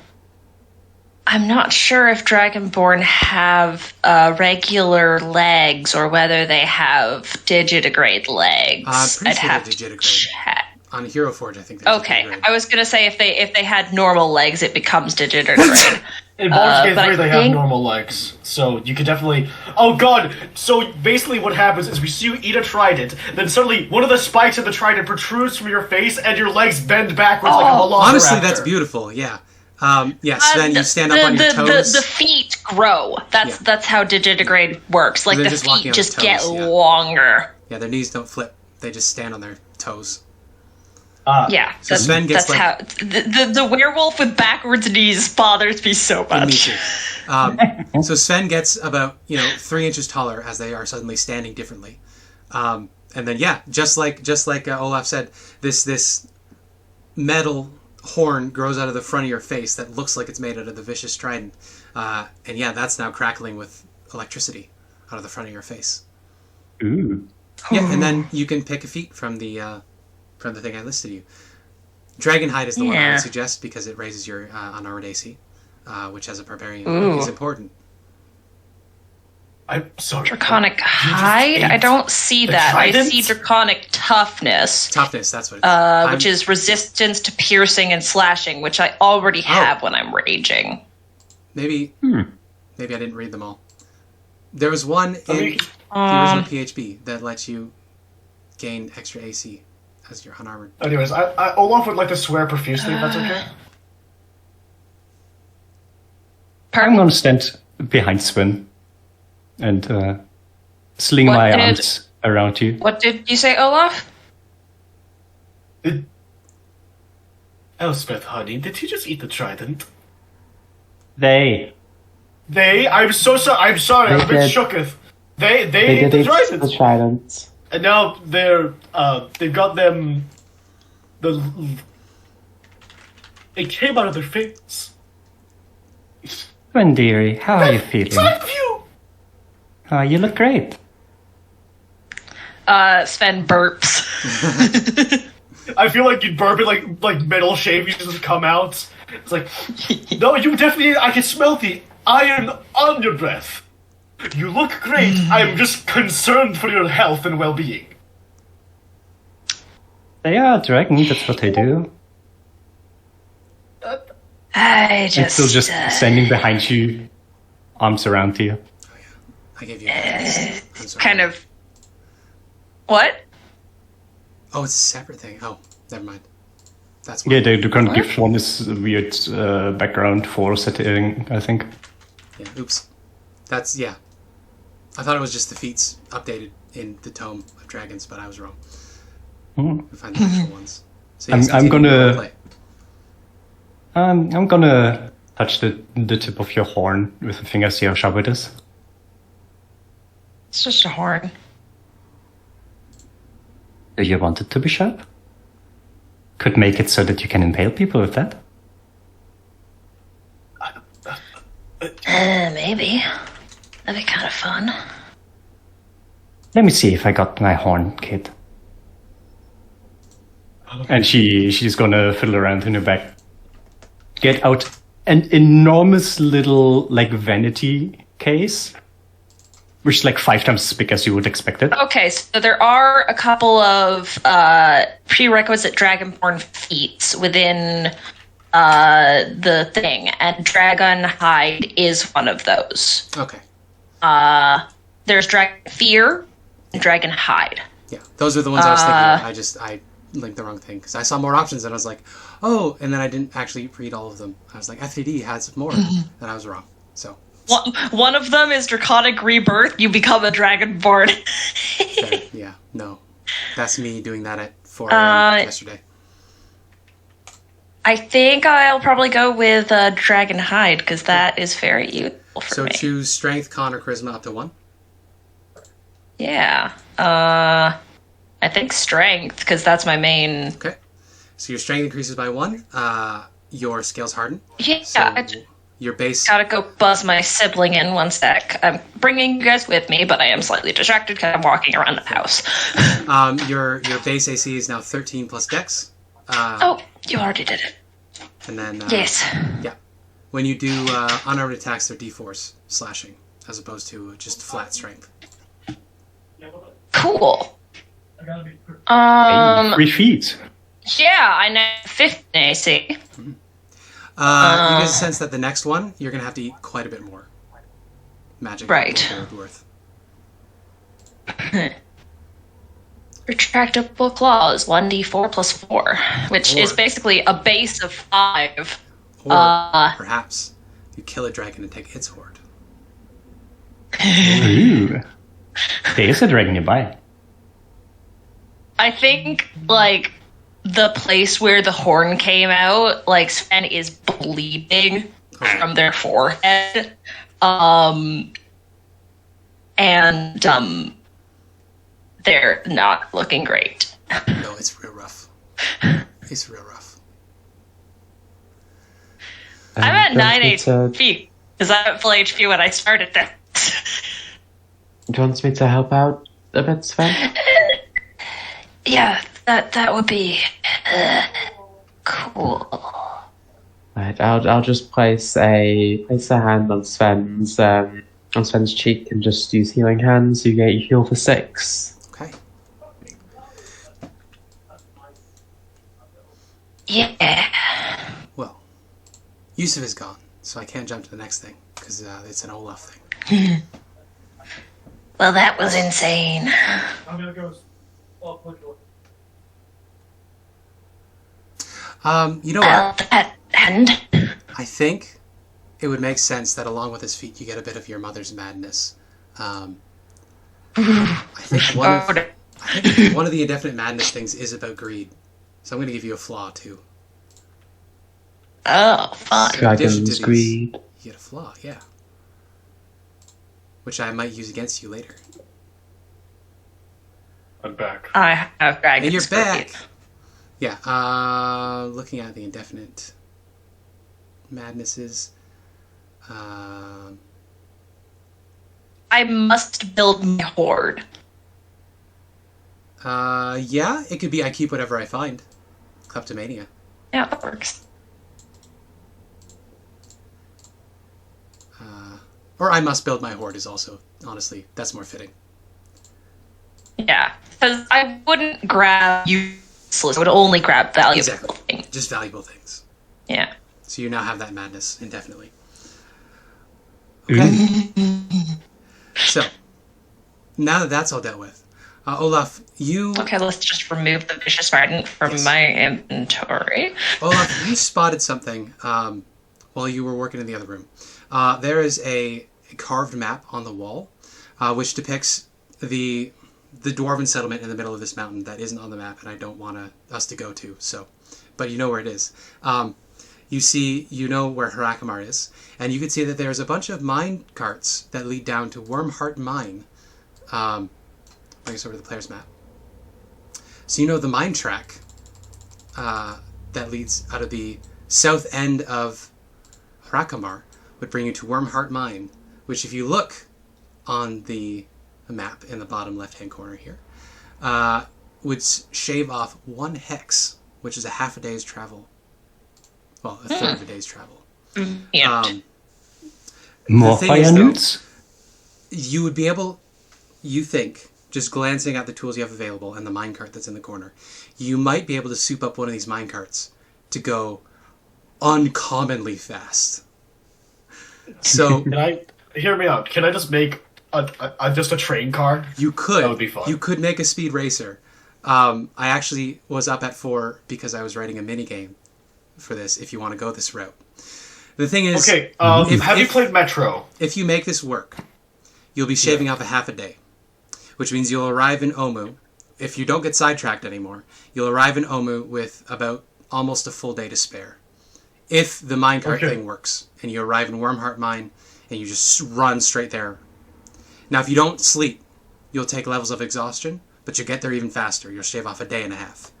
not sure if Dragonborn have regular legs or whether they have digitigrade legs. Pretty sure have they to digitigrade. check. On Hero Forge, I think they Okay, digitigrade. I was gonna say if they had normal legs, it becomes digitigrade. In Baldur's Gate but 3, I they have think- normal legs, so you could definitely... Oh god! So basically what happens is we see you eat a trident, then suddenly one of the spikes of the trident protrudes from your face, and your legs bend backwards like a velociraptor. Honestly, that's beautiful. Yeah. Yeah, Sven, you stand up on your toes. The feet grow. That's how digitigrade works. Like They're the just walking feet on just toes, get yeah. longer. Yeah, their knees don't flip. They just stand on their toes. Yeah, So Sven gets that's how the werewolf with backwards knees bothers me so Me much. too. So Sven gets about 3 inches taller as they are suddenly standing differently, and then just like Olaf said, this metal horn grows out of the front of your face that looks like it's made out of the vicious trident, and that's now crackling with electricity out of the front of your face. Ooh. Yeah, and then you can pick a feat from the thing I listed you. Dragonhide is the one I Yeah. would suggest because it raises your unarmored AC, which as a barbarian Ooh. is important. I'm sorry. Draconic hide? I don't see that. trident? I see draconic toughness, Toughness, that's what it is. which is resistance to piercing and slashing, which I already have when I'm raging. Maybe I didn't read them all. There was one in the original PHB that lets you gain extra AC as you're unarmored. Anyways, Olaf would like to swear profusely if that's okay. I'm gonna stand behind Sven. and sling What my did- arms around you. What did you say, Olaf? Elspeth, honey, did he just eat the trident? They. I'm so sorry. I'm sorry. I'm a bit did. shooketh. They They ate did the eat trident, the trident. and now they've got them. It came out of their face. Sven, dearie, how are you feeling? Side view. You look great. Sven burps. I feel like you'd burp it like metal shape. You just come out. It's like, no, you definitely. I can smell the iron on your breath. You look great. I'm just concerned for your health and well-being. They are dragons, that's what they do. I And still just standing behind you, arms around you. I gave you. I'm sorry. kind of. What? Oh, it's a separate thing. Oh, never mind. That's Yeah, why. the current gift one is a weird background for setting, I think. Yeah. Oops. That's yeah. I thought it was just the feats updated in the Tome of Dragons, but I was wrong. Hmm. We find the actual ones. So I'm continue gonna- to play. I'm gonna touch the tip of your horn with a finger, see how sharp it is. It's just a horn. Do you want it to be sharp? Could make it so that you can impale people with that. Maybe. That'd be kind of fun. Let me see if I got my horn kit. And she's gonna fiddle around in her bag. Get out an enormous little vanity case, which is 5 times as big as you would expect it. Okay, so there are a couple of prerequisite Dragonborn feats within the thing, and Dragon Hide is one of those. Okay. There's Dragon Fear and Dragon Hide. Yeah, those are the ones I was thinking of. I linked the wrong thing because I saw more options and I was like, oh, and then I didn't actually read all of them. I was like, F3D has more, and I was wrong. So One of them is Draconic Rebirth. You become a Dragonborn. fair. Yeah, no, that's me doing that at 4 a.m. yesterday. I think I'll probably go with Dragon Hide because that is very useful for So me. choose Strength, Con, or Charisma up to 1. Yeah. I think Strength because that's my main. Okay. So your Strength increases by 1. Your scales harden. Yeah, So I your base. gotta go buzz my sibling in one sec. I'm bringing you guys with me, but I am slightly distracted because I'm walking around the house. Your base AC is now 13 plus Dex. Oh, you already did it. And then Yes. yeah, when you do unarmed attacks, they're D4s slashing as opposed to just flat strength. Cool. 3 feet. Yeah, I know 15 AC. You get a sense that the next one you're gonna have to eat quite a bit more magic. Right. Worth. Retractable claws, 1d4 plus 4, which is basically a base of 5. Or perhaps you kill a dragon and take its horde. Ooh. There is a dragon nearby. I think, the place where the horn came out, Sven is bleeding from their forehead. They're not looking great. No, it's real rough. It's real rough. I'm at 9 me to- HP, because I'm at full HP when I started this. Do you want me to help out a bit, Sven? Yeah, that would be cool. Right, I'll just place a hand on Sven's cheek and just use healing hands. You get your heal for 6. Okay. Yeah. Well, Yusuf is gone, so I can't jump to the next thing because it's an Olaf thing. Well, that was insane. I'm gonna go. You know what? That and I think it would make sense that along with his feet, you get a bit of your mother's madness. I think one of the indefinite madness things is about greed. So I'm going to give you a flaw, too. Oh, fun. So in addition to Dragon's these, greed. you get a flaw, yeah. Which I might use against you later. I'm back. I have dragon's And you're greed. back! Yeah, looking at the indefinite madnesses. I must build my horde. Yeah, it could be I keep whatever I find. Kleptomania. Yeah, that works. Or I must build my horde is also, honestly, that's more fitting. Yeah, because I wouldn't grab useless. I would only grab valuable Exactly. things. Just valuable things. Yeah. So you now have that madness indefinitely. Okay. So, now that that's all dealt with, Olaf, you... Okay, let's just remove the vicious trident from Yes. my inventory. Olaf, you spotted something while you were working in the other room. There is a carved map on the wall, which depicts the dwarven settlement in the middle of this mountain that isn't on the map, and I don't want us to go to. So, but you know where it is. You know where Aasimar is, and you can see that there's a bunch of mine carts that lead down to Wormheart Mine. I guess over the player's map. So you know the mine track that leads out of the south end of Aasimar would bring you to Wormheart Mine, which if you look on the map in the bottom left-hand corner here, would shave off 1 hex, which is a half a day's travel. Well, a third of a day's travel. Yeah. More thing fire is, though, newts? You would be able, you think, just glancing at the tools you have available and the minecart that's in the corner, you might be able to soup up one of these minecarts to go uncommonly fast. So Can I hear me out? Can I just make just a train car? you could. That would be fun. You could make a speed racer. I actually was up at 4 because I was writing a mini game for this. If you want to go this route, the thing is, Okay, have you played Metro? if you make this work, you'll be shaving off a half a day, which means you'll arrive in Omu. If you don't get sidetracked anymore, you'll arrive in Omu with about almost a full day to spare. If the minecart thing works, and you arrive in Wormheart Mine, and you just run straight there. Now, if you don't sleep, you'll take levels of exhaustion, but you'll get there even faster. You'll shave off a day and a half.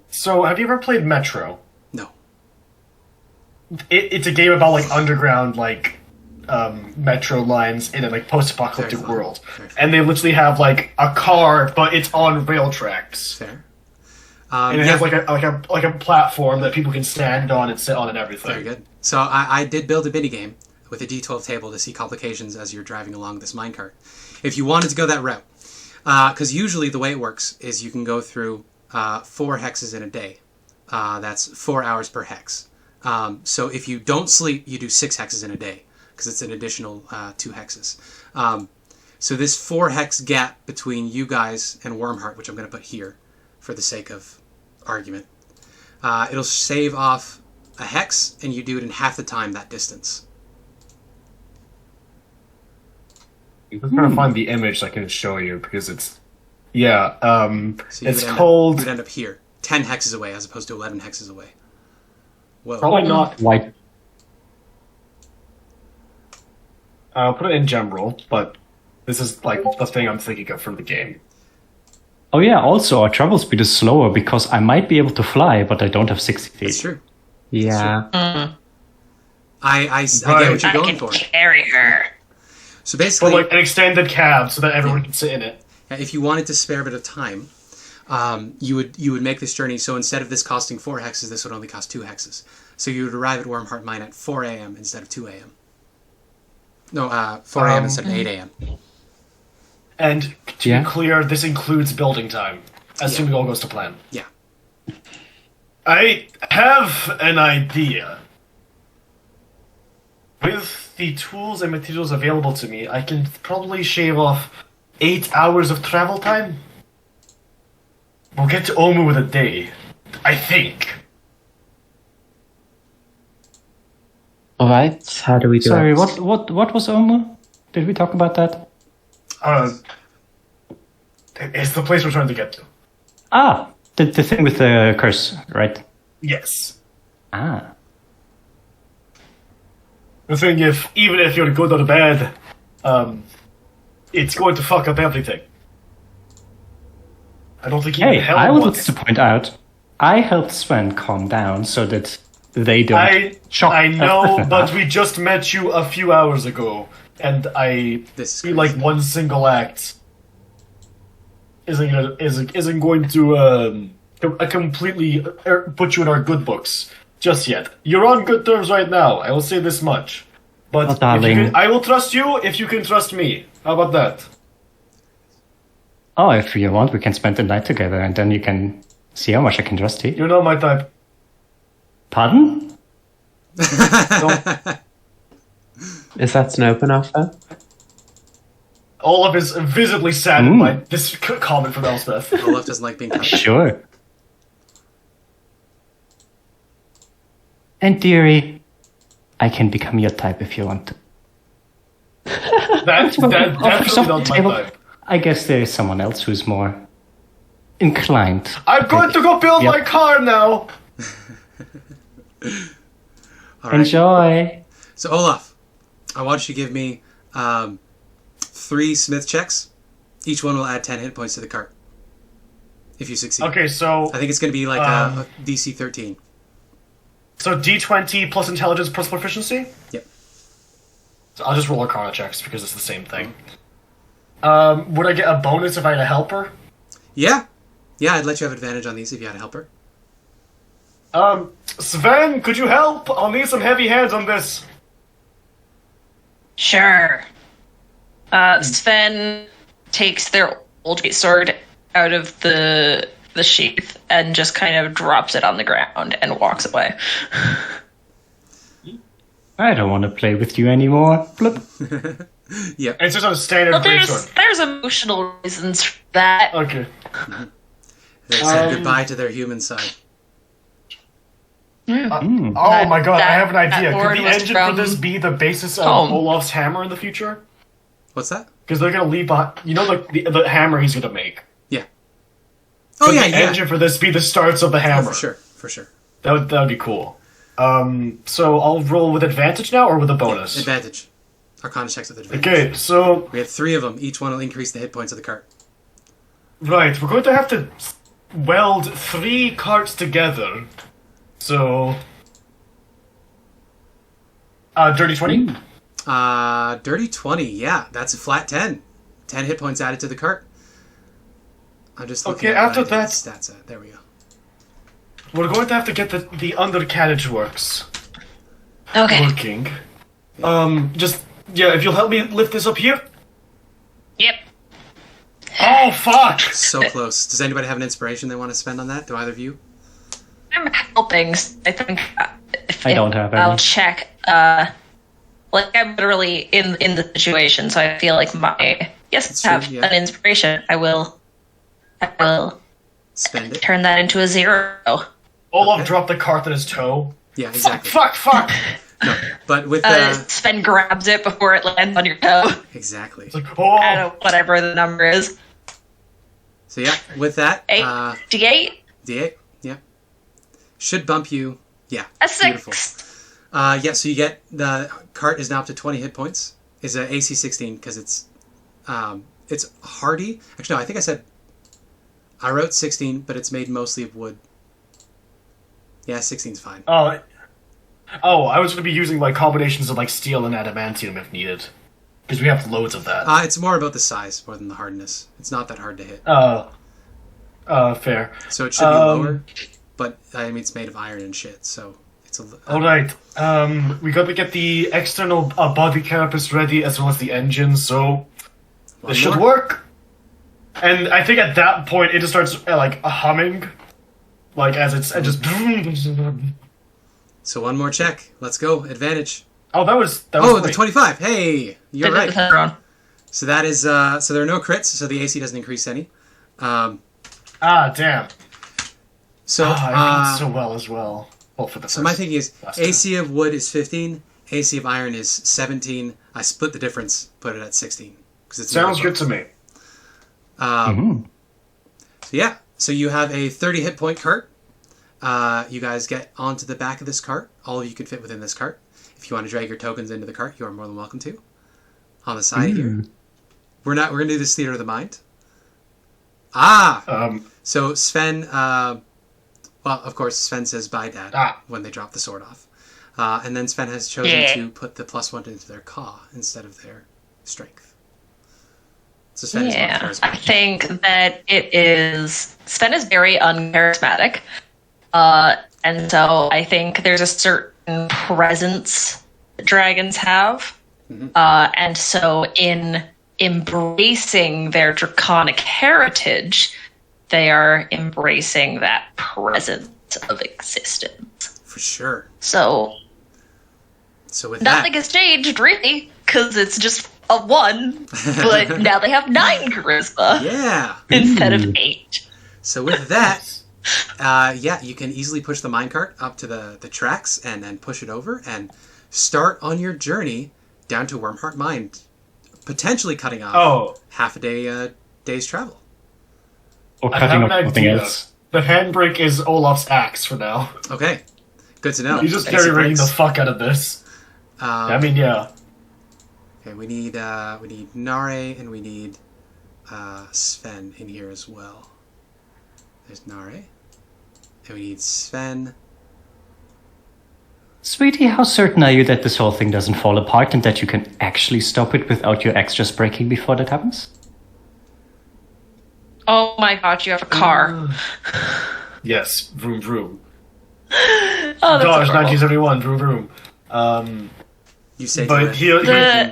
So have you ever played Metro? No. It's a game about like underground metro lines in a post-apocalyptic Very fun. world, Very fun. and they literally have a car, but it's on rail tracks, Fair. and it has a platform that people can stand on and sit on and everything. Very good. So I did build a minigame with a D12 table to see complications as you're driving along this minecart. If you wanted to go that route, because usually the way it works is you can go through 4 hexes in a day. That's 4 hours per hex. So if you don't sleep, you do 6 hexes in a day, because it's an additional 2 hexes. So this 4 hex gap between you guys and Wormheart, which I'm going to put here for the sake of argument, it'll save off a hex, and you do it in half the time that distance. I'm just trying to find the image I can show you because it's So you it's would called. you'd end up here, 10 hexes away as opposed to 11 hexes away. Whoa. Probably not. White. I'll put it in general, but this is the thing I'm thinking of for the game. Oh yeah, also our travel speed is slower because I might be able to fly, but I don't have 60 feet. That's true. Yeah. I get what you're I going can for. carry her. So basically, But an extended cab so that everyone can sit in it. if you wanted to spare a bit of time, you would make this journey. So instead of this costing 4 hexes, this would only cost 2 hexes. So you would arrive at Wormheart Mine at 4 a.m. instead of 2 a.m. No, 4 a.m. instead of 8 a.m. And to be clear, this includes building time, assuming all goes to plan. Yeah. I have an idea. With the tools and materials available to me, I can probably shave off 8 hours of travel time. We'll get to Omu with a day. I think. All right. How do we do Sorry, it? what was Omu? Did we talk about that? It's the place we're trying to get to. Ah, the thing with the curse, right? Yes. Ah. The thing, even if you're good or bad, it's going to fuck up everything. I don't think Hey, hell I would wants. like to point out, I helped Sven calm down so that they don't shock. I know, but we just met you a few hours ago, and I feel like one single act isn't going to completely put you in our good books just yet. You're on good terms right now. I will say this much. But Oh, darling. I will trust you if you can trust me. How about that? Oh, if you want, we can spend the night together, and then you can see how much I can trust you. You're not my type. Pardon? Is that an open offer? Olaf is visibly saddened by this comment from Elspeth. Olaf doesn't like being touched. Sure. And dearie, I can become your type if you want to. That's definitely not my type. I guess there is someone else who's more inclined. I'm going to go build my car now! All right. Enjoy. So Olaf, I want you to give me 3 Smith checks. Each one will add 10 hit points to the cart. If you succeed. Okay, so... I think it's going to be like a DC 13. So D20 plus intelligence plus proficiency? Yep. So I'll just roll Arcana checks because it's the same thing. Would I get a bonus if I had a helper? Yeah. Yeah, I'd let you have advantage on these if you had a helper. Sven, could you help? I'll need some heavy hands on this. Sure. Sven takes their old great sword out of the sheath and just kind of drops it on the ground and walks away. I don't want to play with you anymore. Bloop. Yep. It's just a standard Well, greatsword. there's emotional reasons for that. Okay. They said goodbye to their human side. Oh my god, I have an idea. that Could word the was engine for from this be the basis of home. Olaf's hammer in the future? What's that? Because they're gonna leave behind, you know, like the hammer he's gonna make. Yeah. Oh Could yeah, the yeah. engine for this be the starts of the Oh, hammer? for sure. That would be cool. So I'll roll with advantage now or with a bonus? Advantage. Arcana checks with advantage. Okay, so We have 3 of them. Each one will increase the hit points of the cart. right, we're going to have to weld 3 carts together. So dirty 20. Dirty 20. Yeah, that's a flat 10. 10 hit points added to the cart. I'm just looking Okay, at after what I did that- stats at. There we go. We're going to have to get the under carriage works Okay. working. If you'll help me lift this up here. Yep. Oh fuck! So close. Does anybody have an inspiration they want to spend on that? Do either of you? I'm helping. I think. I don't have I'll any. check. Like I'm literally in the situation, so I feel like That's I have true, yeah. an inspiration. I will Spend it. turn that into a 0. Olaf dropped the cart on his toe. Yeah, exactly. Fuck! But with Sven grabs it before it lands on your toe. exactly. It's like, oh! I don't know, whatever the number is. So yeah, with that, 8 D8. D8. Yeah, should bump you. Yeah, A 6. beautiful. Yeah, so you get the cart is now up to 20 hit points. Is a AC 16 because it's hardy. Actually, no, I think I wrote 16, but it's made mostly of wood. Yeah, 16's fine. Oh, I was going to be using like combinations of like steel and adamantium if needed, because we have loads of that. It's more about the size more than the hardness. It's not that hard to hit. Fair. So it should be lower, but I mean it's made of iron and shit, so it's a. All right. We got to get the external body carapace ready as well as the engine, so this should work. And I think at that point it just starts like humming, like as it just. So one more check. Let's go. Advantage. Oh, that was Oh, the great. 25. Hey, you're Did it right. wrong. So that is so there are no crits, so the AC doesn't increase any. Damn. So I did so well as well. Well, for the so my thinking is AC of wood is 15, AC of Iron is 17. I split the difference, put it at 16. It sounds good to me. So yeah, so you have a 30 hit point cart. You guys get onto the back of this cart. All of you can fit within this cart. If you want to drag your tokens into the cart, you are more than welcome to. On the side here, we're gonna do this Theater of the Mind. So Sven. Well, of course, Sven says bye, Dad, when they drop the sword off. And then Sven has chosen to put the +1 into their Caw instead of their strength. So Sven is not charismatic. I think that it is... Sven is very uncharismatic. And so I think there's a certain presence that dragons have. Mm-hmm. And so in embracing their draconic heritage, they are embracing that presence of existence. For sure. So with nothing has changed, really, because it's just a 1, but now they have 9 charisma. Yeah. Instead of 8. So with that, you can easily push the minecart up to the tracks and then push it over and start on your journey down to Wormheart Mine, potentially cutting off half a day's travel. Or cutting off something else. The handbrake is Olaf's axe for now. Okay. Good to know. You just carry rigging the fuck out of this. Okay, we need Nare and we need Sven in here as well. There's Nare. And we need Sven. Sweetie, how certain are you that this whole thing doesn't fall apart and that you can actually stop it without your axe just breaking before that happens? Oh my god, you have a car. Yes, vroom vroom. Oh, that's Gosh, adorable. 1971, vroom vroom. You say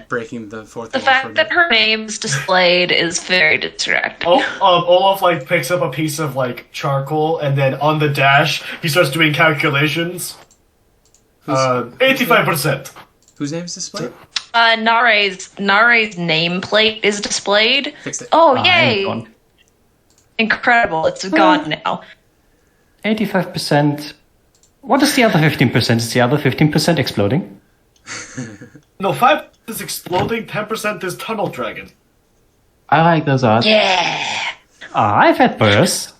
breaking the fourth the wall. fact that her name's displayed is very distracting. Olaf picks up a piece of charcoal and then on the dash he starts doing calculations. 85%. Whose name is displayed? Nare's nameplate is displayed. Fixed it. Oh, yay! Incredible, it's gone now. 85%. What is the other 15%? Is the other 15% exploding? No, 5% is exploding, 10% is tunnel dragon. I like those odds. Yeah! I've had worse.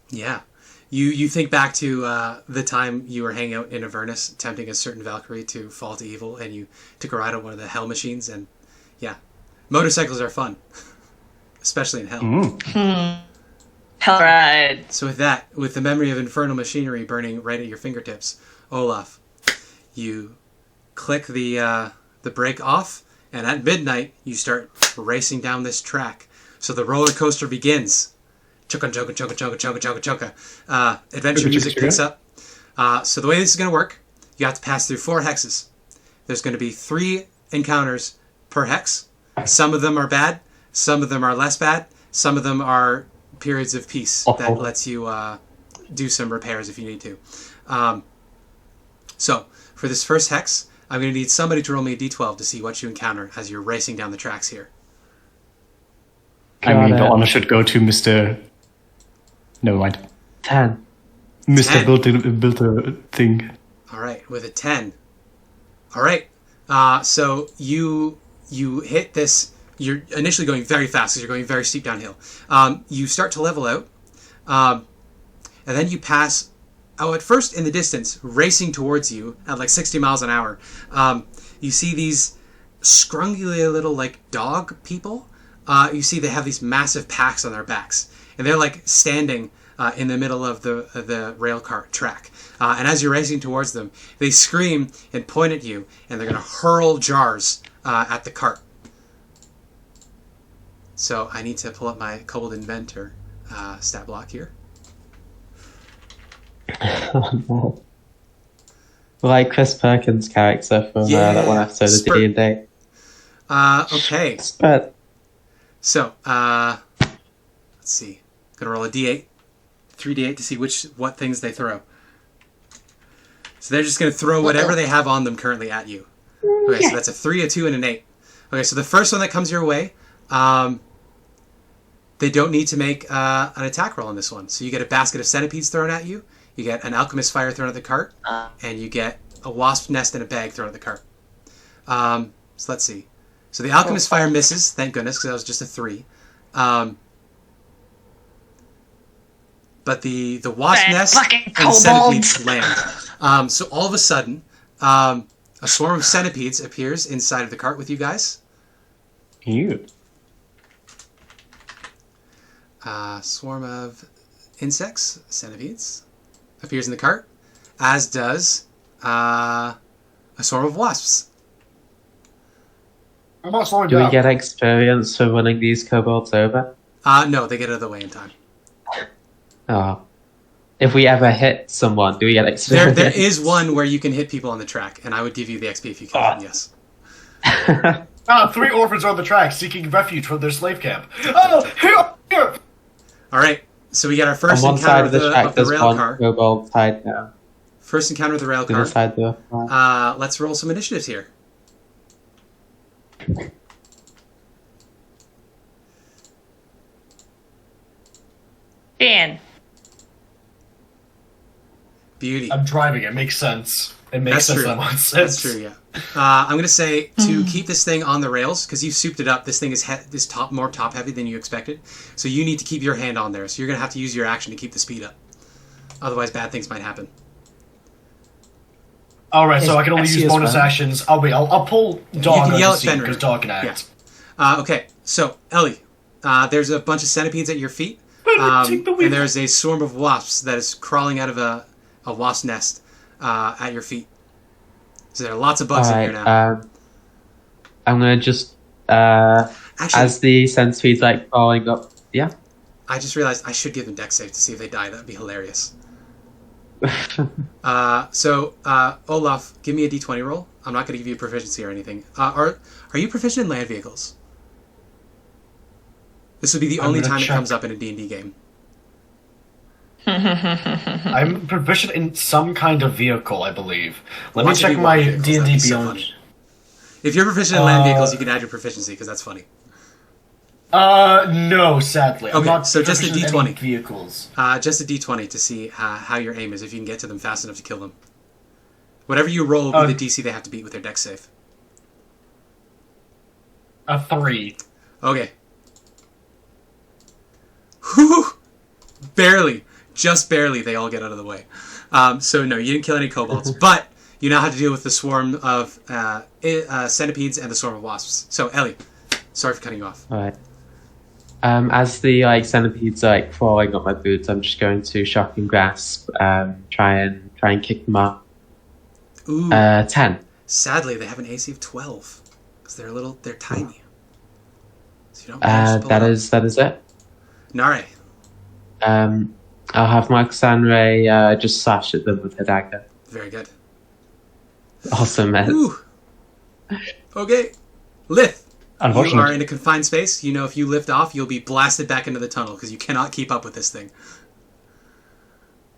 Yeah. You think back to the time you were hanging out in Avernus, tempting a certain Valkyrie to fall to evil, and you took a ride on one of the hell machines, and yeah. Motorcycles are fun. Especially in hell. Hell ride. So with the memory of infernal machinery burning right at your fingertips, Olaf, you click the brake off, and at midnight you start racing down this track. So the roller coaster begins. Chugga chugga chugga chugga chugga chugga chugga. Adventure music picks up. So the way this is going to work, you have to pass through 4 hexes. There's going to be 3 encounters per hex. Some of them are bad. Some of them are less bad. Some of them are periods of peace that lets you do some repairs if you need to. So for this first hex, I'm going to need somebody to roll me a d12 to see what you encounter as you're racing down the tracks here. I mean, the honor should go to Mr. Never mind. 10. Mr. Built a thing. All right, with a 10. All right. So you hit this. You're initially going very fast because you're going very steep downhill. You start to level out, and then you pass. At first in the distance, racing towards you at like 60 miles an hour. You see these scrungly little dog people. You see they have these massive packs on their backs, and they're standing in the middle of the rail car track. And as you're racing towards them, they scream and point at you, and they're going to hurl jars at the cart. So I need to pull up my Kobold Inventor stat block here. Like Chris Perkins' character from that one episode of D&D. Okay. Spurt. So, let's see. Gonna roll a d8. 3d8 to see what things they throw. So they're just gonna throw whatever they have on them currently at you. Okay, so that's a 3, a 2, and an 8. Okay, so the first one that comes your way, they don't need to make an attack roll on this one. So you get a basket of centipedes thrown at you, you get an alchemist fire thrown at the cart, and you get a wasp nest in a bag thrown at the cart. So let's see. So the Alchemist Fire misses, thank goodness, because that was just a 3. But the wasp nest and centipedes land. So all of a sudden, a swarm of centipedes appears inside of the cart with you guys. Ew. Swarm of insects, centipedes, appears in the cart, as does a swarm of wasps. Do we get experience for running these kobolds over? No, they get out of the way in time. Oh. If we ever hit someone, do we get experience? There is one where you can hit people on the track, and I would give you the XP if you kill them, yes. 3 orphans are on the track seeking refuge from their slave camp. Oh, here! Alright, so we got our first on one encounter side of the track, of the there's rail one car. kobold tied down. First encounter with the rail To car. the side of the Let's roll some initiatives here. Dan. Beauty. I'm driving. It makes sense. It makes That's sense. true. That makes That's sense. true, yeah. I'm going to say to keep this thing on the rails, because you've souped it up, this thing is more top-heavy than you expected. So you need to keep your hand on there. So you're going to have to use your action to keep the speed up. Otherwise, bad things might happen. All right, so I can only see use as bonus well. actions. I'll pull dog can yell on at the Fenrir. because dog can act. Okay, so, Ellie, there's a bunch of centipedes at your feet. Take the wheel. And there's a swarm of wasps that is crawling out of a wasp nest at your feet. So there are lots of bugs in here now. I'm gonna just Actually, as the centipede's like crawling up. Yeah. I just realized I should give them dex save to see if they die. That'd be hilarious. So Olaf, give me a d20 roll. I'm not going to give you proficiency or anything. Are you proficient in land vehicles? This would be the only time it comes up in a D&D game. I'm proficient in some kind of vehicle, I believe. Let me Watch it check be my land vehicles, D&D that'd be so Beyond. funny. If you're proficient in land vehicles, you can add your proficiency because that's funny. No, sadly. I'm Okay, not so just a proficient in any D20. vehicles. Just a d20 to see how your aim is, if you can get to them fast enough to kill them. Whatever you roll will be the DC they have to beat with their dex save. A 3. Okay. Whew! Barely. Just barely they all get out of the way. So no, you didn't kill any kobolds, but you now have to deal with the swarm of centipedes and the swarm of wasps. So Ellie, sorry for cutting you off. All right. As the centipedes are crawling up my boots, I'm just going to shock and grasp, try and kick them up. Ooh. 10. Sadly, they have an AC of 12 because they're tiny. So you don't manage to pull That it is it. Nare. I'll have my Xanray just slash at them with her dagger. Very good. Awesome, man. Ooh. Okay. Lith. You Unfortunately. are in a confined space. You know if you lift off, you'll be blasted back into the tunnel because you cannot keep up with this thing.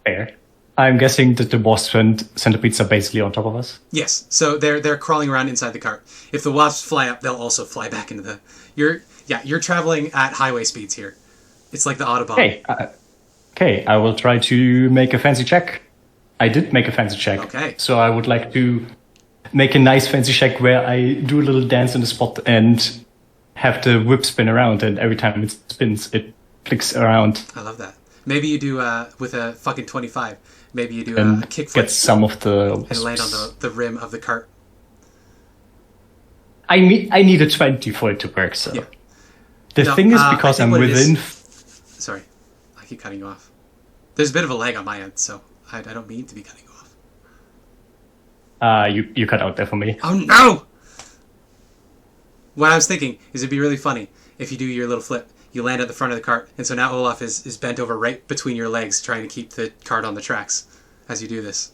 Fair. I'm guessing that the wasps and centipedes are basically on top of us. Yes. So they're crawling around inside the cart. If the wasps fly up, they'll also fly back into the... You're traveling at highway speeds here. It's like the Autobahn. Okay, I will try to make a fancy check. I did make a fancy check. Okay. So I would like to make a nice fancy check where I do a little dance in the spot and have the whip spin around, and every time it spins, it flicks around. I love that. Maybe you do, with a fucking 25, maybe you do And a kickflip get some of the and land on the rim of the cart. I need a 20 for it to work, so. Yeah. The No, thing is, I because think I'm what it is- within... Sorry. I keep cutting you off. There's a bit of a lag on my end, so I don't mean to be cutting you off. You cut out there for me. Oh no! What I was thinking is it'd be really funny if you do your little flip, you land at the front of the cart, and so now Olaf is bent over right between your legs trying to keep the cart on the tracks as you do this.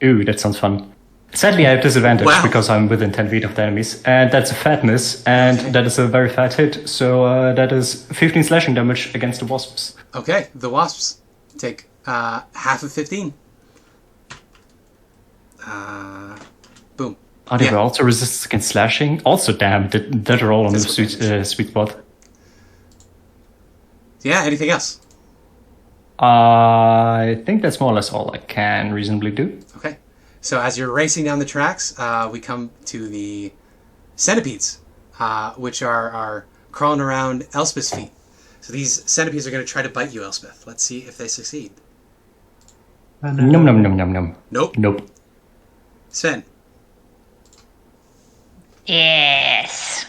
Ooh, that sounds fun. Sadly, I have disadvantage Wow. because I'm within 10 feet of the enemies, and that's a fat miss, and that is a very fat hit, so that is 15 slashing damage against the wasps. Okay, the wasps take half of 15. Boom. Are they Yeah. also resist against slashing? Also, damn, that roll on the That's what sweet spot. Yeah, anything else? I think that's more or less all I can reasonably do. Okay. So as you're racing down the tracks, we come to the centipedes, which are crawling around Elspeth's feet. So these centipedes are going to try to bite you, Elspeth. Let's see if they succeed. Num num num num num. Nope. Nope. Sven. Yes.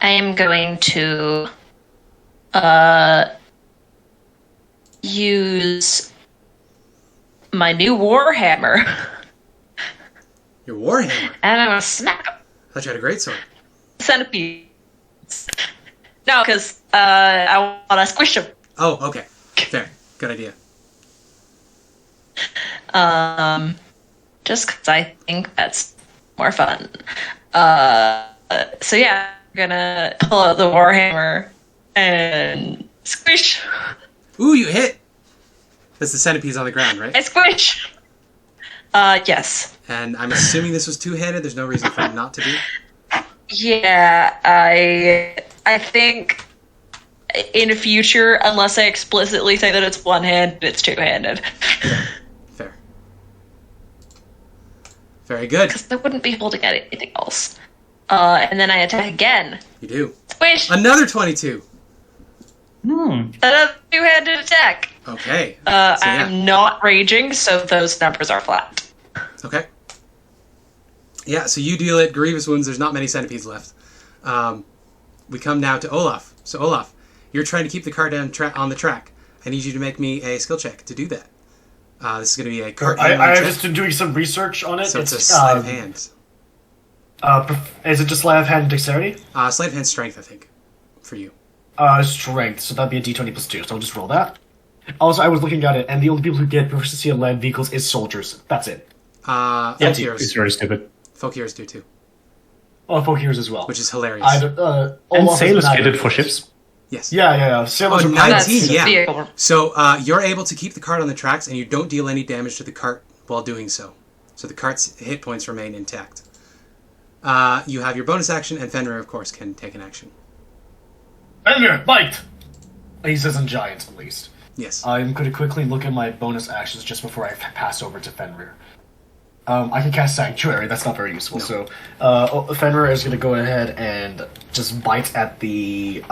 I am going to use my new Warhammer. Your Warhammer? And I'm going to smack I thought you had a great sword. centipedes. No, because I want to squish them. Oh, okay. Fair. Good idea. Just because I think that's more fun. So yeah, I'm gonna pull out the Warhammer and squish. Ooh, you hit! That's the centipedes on the ground, right? I squish. Yes. And I'm assuming this was two-handed. There's no reason for it not to be. Yeah, I think in the future, unless I explicitly say that it's one-handed, it's two-handed. Fair. Very good. Because I wouldn't be holding anything else. And then I attack again. You do. Squish! Another 22. Another two-handed attack. Okay. I'm not raging, so those numbers are flat. Okay. Yeah, so you deal it grievous wounds. There's not many centipedes left. We come now to Olaf. So Olaf, you're trying to keep the cart on the track. I need you to make me a skill check to do that. This is going to be a cart. I just been doing some research on it. So it's a sleight of hand. Is it just sleight of hand and dexterity? Sleight of hand strength, I think, for you. Strength. So that'd be a d20 plus 2. So I'll just roll that. Also, I was looking at it, and the only people who get proficiency in land vehicles is soldiers. That's it. Folk It's heroes. very stupid. Folk heroes do too, Oh, folk heroes as well. which is hilarious. And Olaf sailors is get it for ships. Yes. Yeah. Sailors Oh, are 19, yeah. Vehicle. So you're able to keep the cart on the tracks, and you don't deal any damage to the cart while doing so. So the cart's hit points remain intact. You have your bonus action, and Fenrir, of course, can take an action. Fenrir, bite! He says in giants, at least. Yes. I'm going to quickly look at my bonus actions just before I pass over to Fenrir. I can cast Sanctuary, that's not very useful, No. so Fenrir is going to go ahead and just bite at the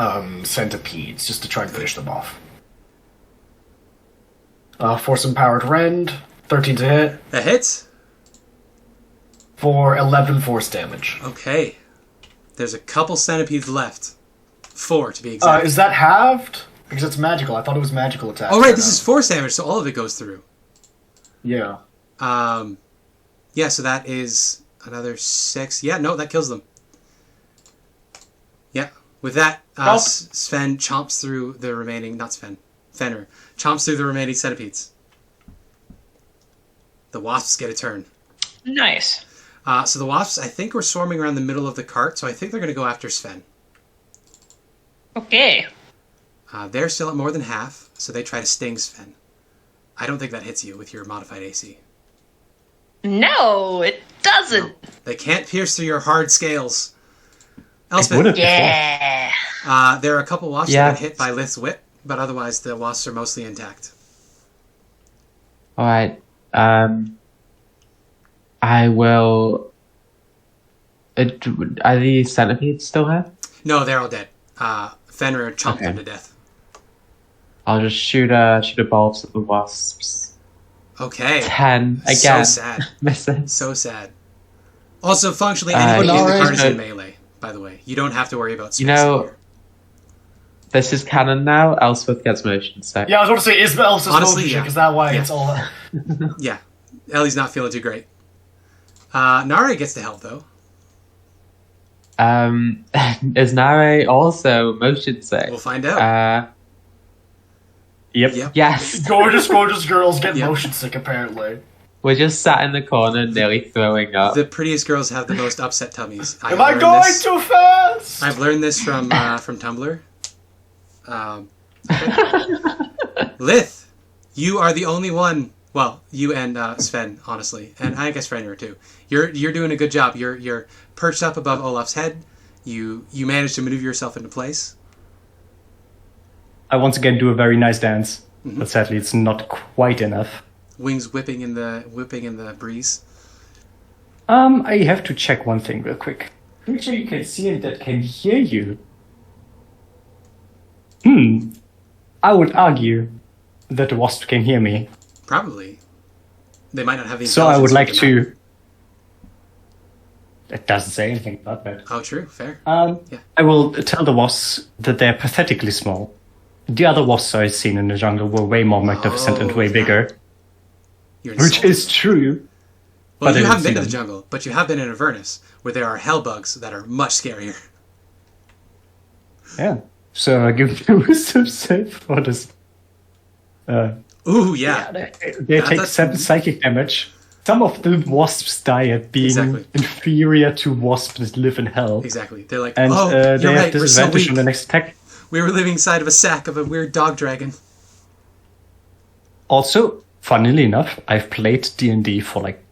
centipedes, just to try and finish them off. Force Empowered Rend, 13 to hit, That hits. for 11 force damage. Okay. There's a couple centipedes left. 4, to be exact. Is that halved? Because it's magical, I thought it was magical attack. Oh, right, this is force damage, so all of it goes through. Yeah. Yeah, so that is another 6. Yeah, no, that kills them. Yeah. With that, Sven chomps through the remaining... Not Sven. Fenrir. Chomps through the remaining centipedes. The wasps get a turn. Nice. So the wasps, I think, were swarming around the middle of the cart, so I think they're going to go after Sven. Okay. They're still at more than half, so they try to sting Sven. I don't think that hits you with your modified AC. No, it doesn't. No, they can't pierce through your hard scales. It would Elspeth, have Yeah. there are a couple wasps that get hit by Lith's whip, but otherwise the wasps are mostly intact. Alright. I will... are the centipedes still here? No, they're all dead. Fenrir chomped them to death. I'll just shoot a bolt at the wasps. Okay. 10 again. So sad. Misses. So sad. Also, functionally, anybody in the Alright. cart is in melee, by the way. You don't have to worry about space You know- here. This is canon now. Elspeth gets motion sick. Yeah, I was going to say, is Elspeth's Honestly, motion yeah. check? Is that why Yeah. it's all... Yeah. Ellie's not feeling too great. Nara gets to help, though. Is Nare also motion sick? We'll find out. Yep. Yep. Yes. gorgeous girls get Yep. motion sick, apparently. We're just sat in the corner nearly throwing up. The prettiest girls have the most upset tummies. Am I going too fast? I've learned this from Tumblr. Lith, you are the only one. Well, you and Sven, honestly, and I guess Fenrir too. You're doing a good job. You're perched up above Olaf's head. You managed to maneuver yourself into place. I once again do a very nice dance, but sadly it's not quite enough. Wings whipping in the breeze. I have to check one thing real quick. Creature you can see and that can hear you. I would argue that the wasp can hear me. Probably. They might not have the So I would like intelligence to... It doesn't say anything about that. Oh, true. Fair. I will tell the wasps that they're pathetically small. The other wasps I've seen in the jungle were way more magnificent and way bigger. You're Which insulting. is true. Well, but you I haven't didn't been to see the them. jungle, but you have been in Avernus, where there are hellbugs that are much scarier. Yeah. So I give you wisdom save for this. Ooh, yeah. They take that's- 7 psychic damage. Some of the wasps die at being Exactly. inferior to wasps that live in hell. Exactly. They're like, And oh, they you're have right, we're so disadvantage weak. on the next attack. We were living inside of a sack of a weird dog dragon. Also, funnily enough, I've played D&D for like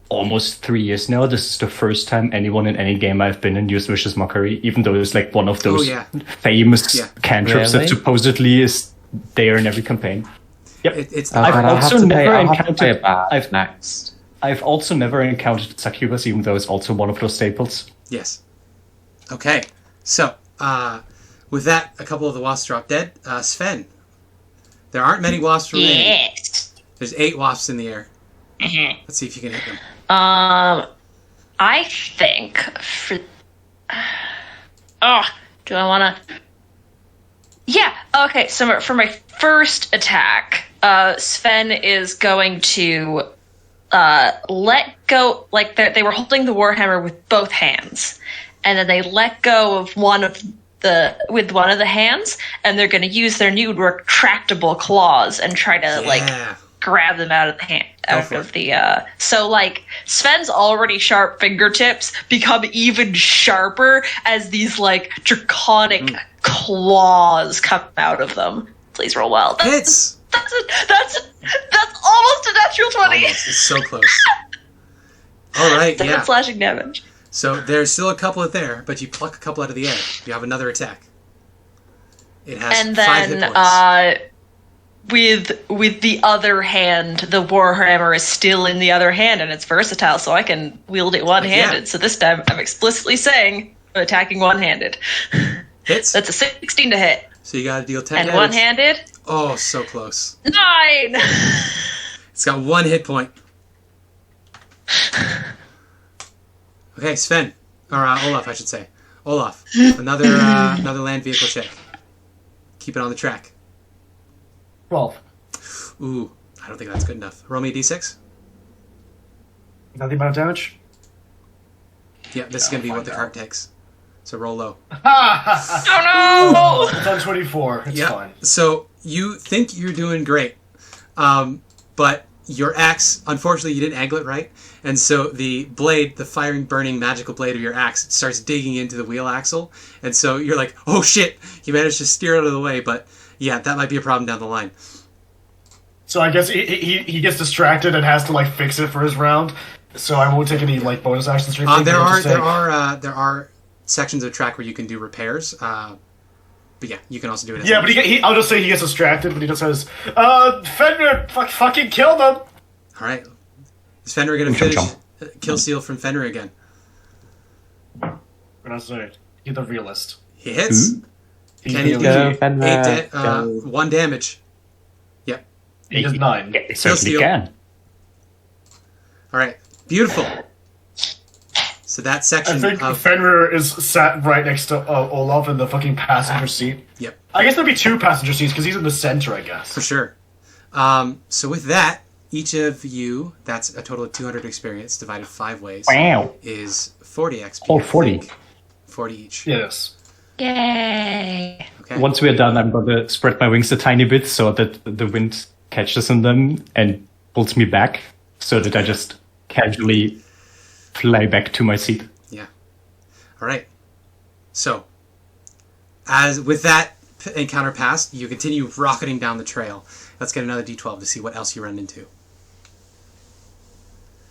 almost 3 years now. This is the first time anyone in any game I've been in used Vicious Mockery, even though it's like one of those yeah. famous Yeah. cantrips Really? that supposedly is there in every campaign. Yep. It's I've God, I'll also have to never I'll have to play encountered- it back I've- next. I've also never encountered Succubus, even though it's also one of those staples. Yes. Okay. So, with that, a couple of the wasps drop dead. Sven, there aren't many wasps remaining. Yes. There's 8 wasps in the air. Let's see if you can hit them. I think for. Oh, do I want to? Yeah. Okay. So for my first attack, Sven is going to let go. Like they were holding the warhammer with both hands, and then they let go of one of the hands, and they're going to use their new retractable claws and try to Yeah. grab them out of the hand, for out of the so like Sven's already sharp fingertips become even sharper as these like draconic claws come out of them. Please roll well. Hits! That's almost a natural 20. Almost. It's so close. All right, Seven yeah. slashing damage. So there's still a couple out there, but you pluck a couple out of the air. You have another attack. It has And 5 hit then points. with the other hand, the warhammer is still in the other hand and it's versatile, so I can wield it one-handed. Yeah. So this time I'm explicitly saying I'm attacking one-handed. Hits. That's a 16 to hit. So you gotta deal 10 And damage. one-handed, Oh, so close. 9! It's got 1 hit point. Okay, Sven. Or Olaf, I should say. Olaf. Another land vehicle check. Keep it on the track. 12. Ooh, I don't think that's good enough. Roll me a d6. Is that the amount of damage? Yeah, this is gonna be what the cart takes. So roll low. Oh no! It's on 24. It's Yeah. fine. So you think you're doing great, but your axe, unfortunately, you didn't angle it right, and so the blade, the firing, burning, magical blade of your axe, starts digging into the wheel axle, and so you're like, "Oh shit!" You managed to steer it out of the way, but yeah, that might be a problem down the line. So I guess he gets distracted and has to like fix it for his round. So I won't take any like bonus actions or anything. There I'll are just there are sections of track where you can do repairs. But yeah, you can also do it. As Yeah, but I'll just say he gets distracted, but he just says, Fenrir, fucking kill them! all right. Is Fenrir going to Jump, finish jump. kill seal from Fenrir again? We're not saying. He's the realist. He hits. He Can he really- do Fenrir, 1 damage? Yep. He does 9. It certainly steal. can. All right. Beautiful. So that I section think of Fenrir is sat right next to Olaf in the fucking passenger seat. yep, I guess there'd be 2 passenger seats because he's in the center, I guess. for sure. So with that, each of you, that's a total of 200 experience divided 5 ways, Wow. is 40 XP. Oh, I 40. think. 40 each. Yes. Yay! Okay. Once we're done, I'm gonna spread my wings a tiny bit so that the wind catches in them and pulls me back, so that I just casually fly back to my seat. Yeah. All right. So, as with that encounter passed, you continue rocketing down the trail. Let's get another D12 to see what else you run into.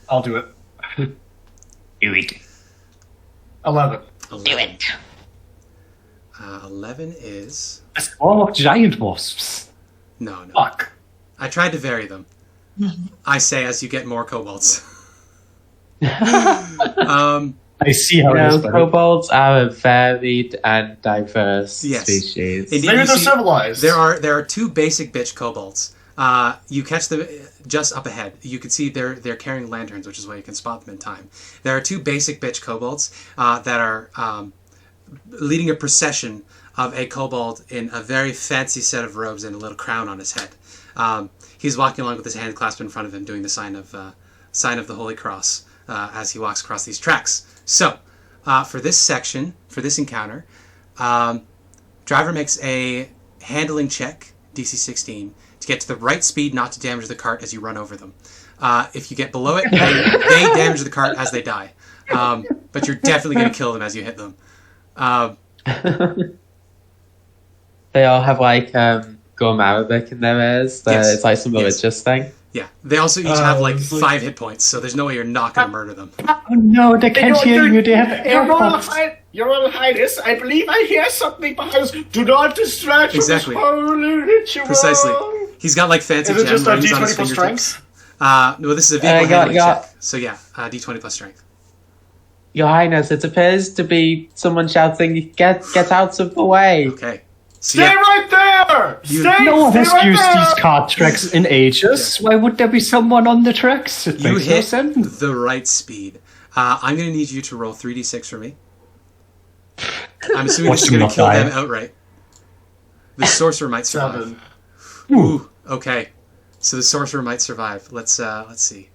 I'll do it. Do it. 11. Do it. 11 is... A swarm of giant wasps. No. Fuck. I tried to vary them. I say as you get more kobolds. I see how it is. Kobolds are a varied and diverse species. Indeed, Maybe they're civilized. There are two basic bitch kobolds. You catch them just up ahead. You can see they're carrying lanterns, which is why you can spot them in time. There are two basic bitch kobolds that are leading a procession of a kobold in a very fancy set of robes and a little crown on his head. He's walking along with his hand clasped in front of him, doing the sign of the Holy Cross as he walks across these tracks. So, for this section, for this encounter, driver makes a handling check, DC 16, to get to the right speed, not to damage the cart as you run over them. If you get below it, they damage the cart as they die. But you're definitely going to kill them as you hit them. They all have like gum Arabic in their ears. Yes. It's like some religious thing. Yeah. They also each have like 5 hit points, so there's no way you're not going to murder them. Oh no, they can't hear you. They have AirPods. Your Royal Highness, I believe I hear something behind us. Do not distract Exactly. from this holy ritual. Precisely. He's got like fancy Is it gem just a rings on his D20 plus fingertips. strength? No, this is a vehicle handling got- check. So yeah, D20 plus strength. Your Highness, it appears to be someone shouting, "Get out of the way!" Okay. So, Stay right there! No one stay has right used there! these cart tracks in ages. Why would there be someone on the tracks? It You makes no hit sense. the right speed. I'm going to need you to roll 3d6 for me. I'm assuming this is going to kill them outright. The sorcerer might survive. 7. Ooh, okay. So the sorcerer might survive. Let's see.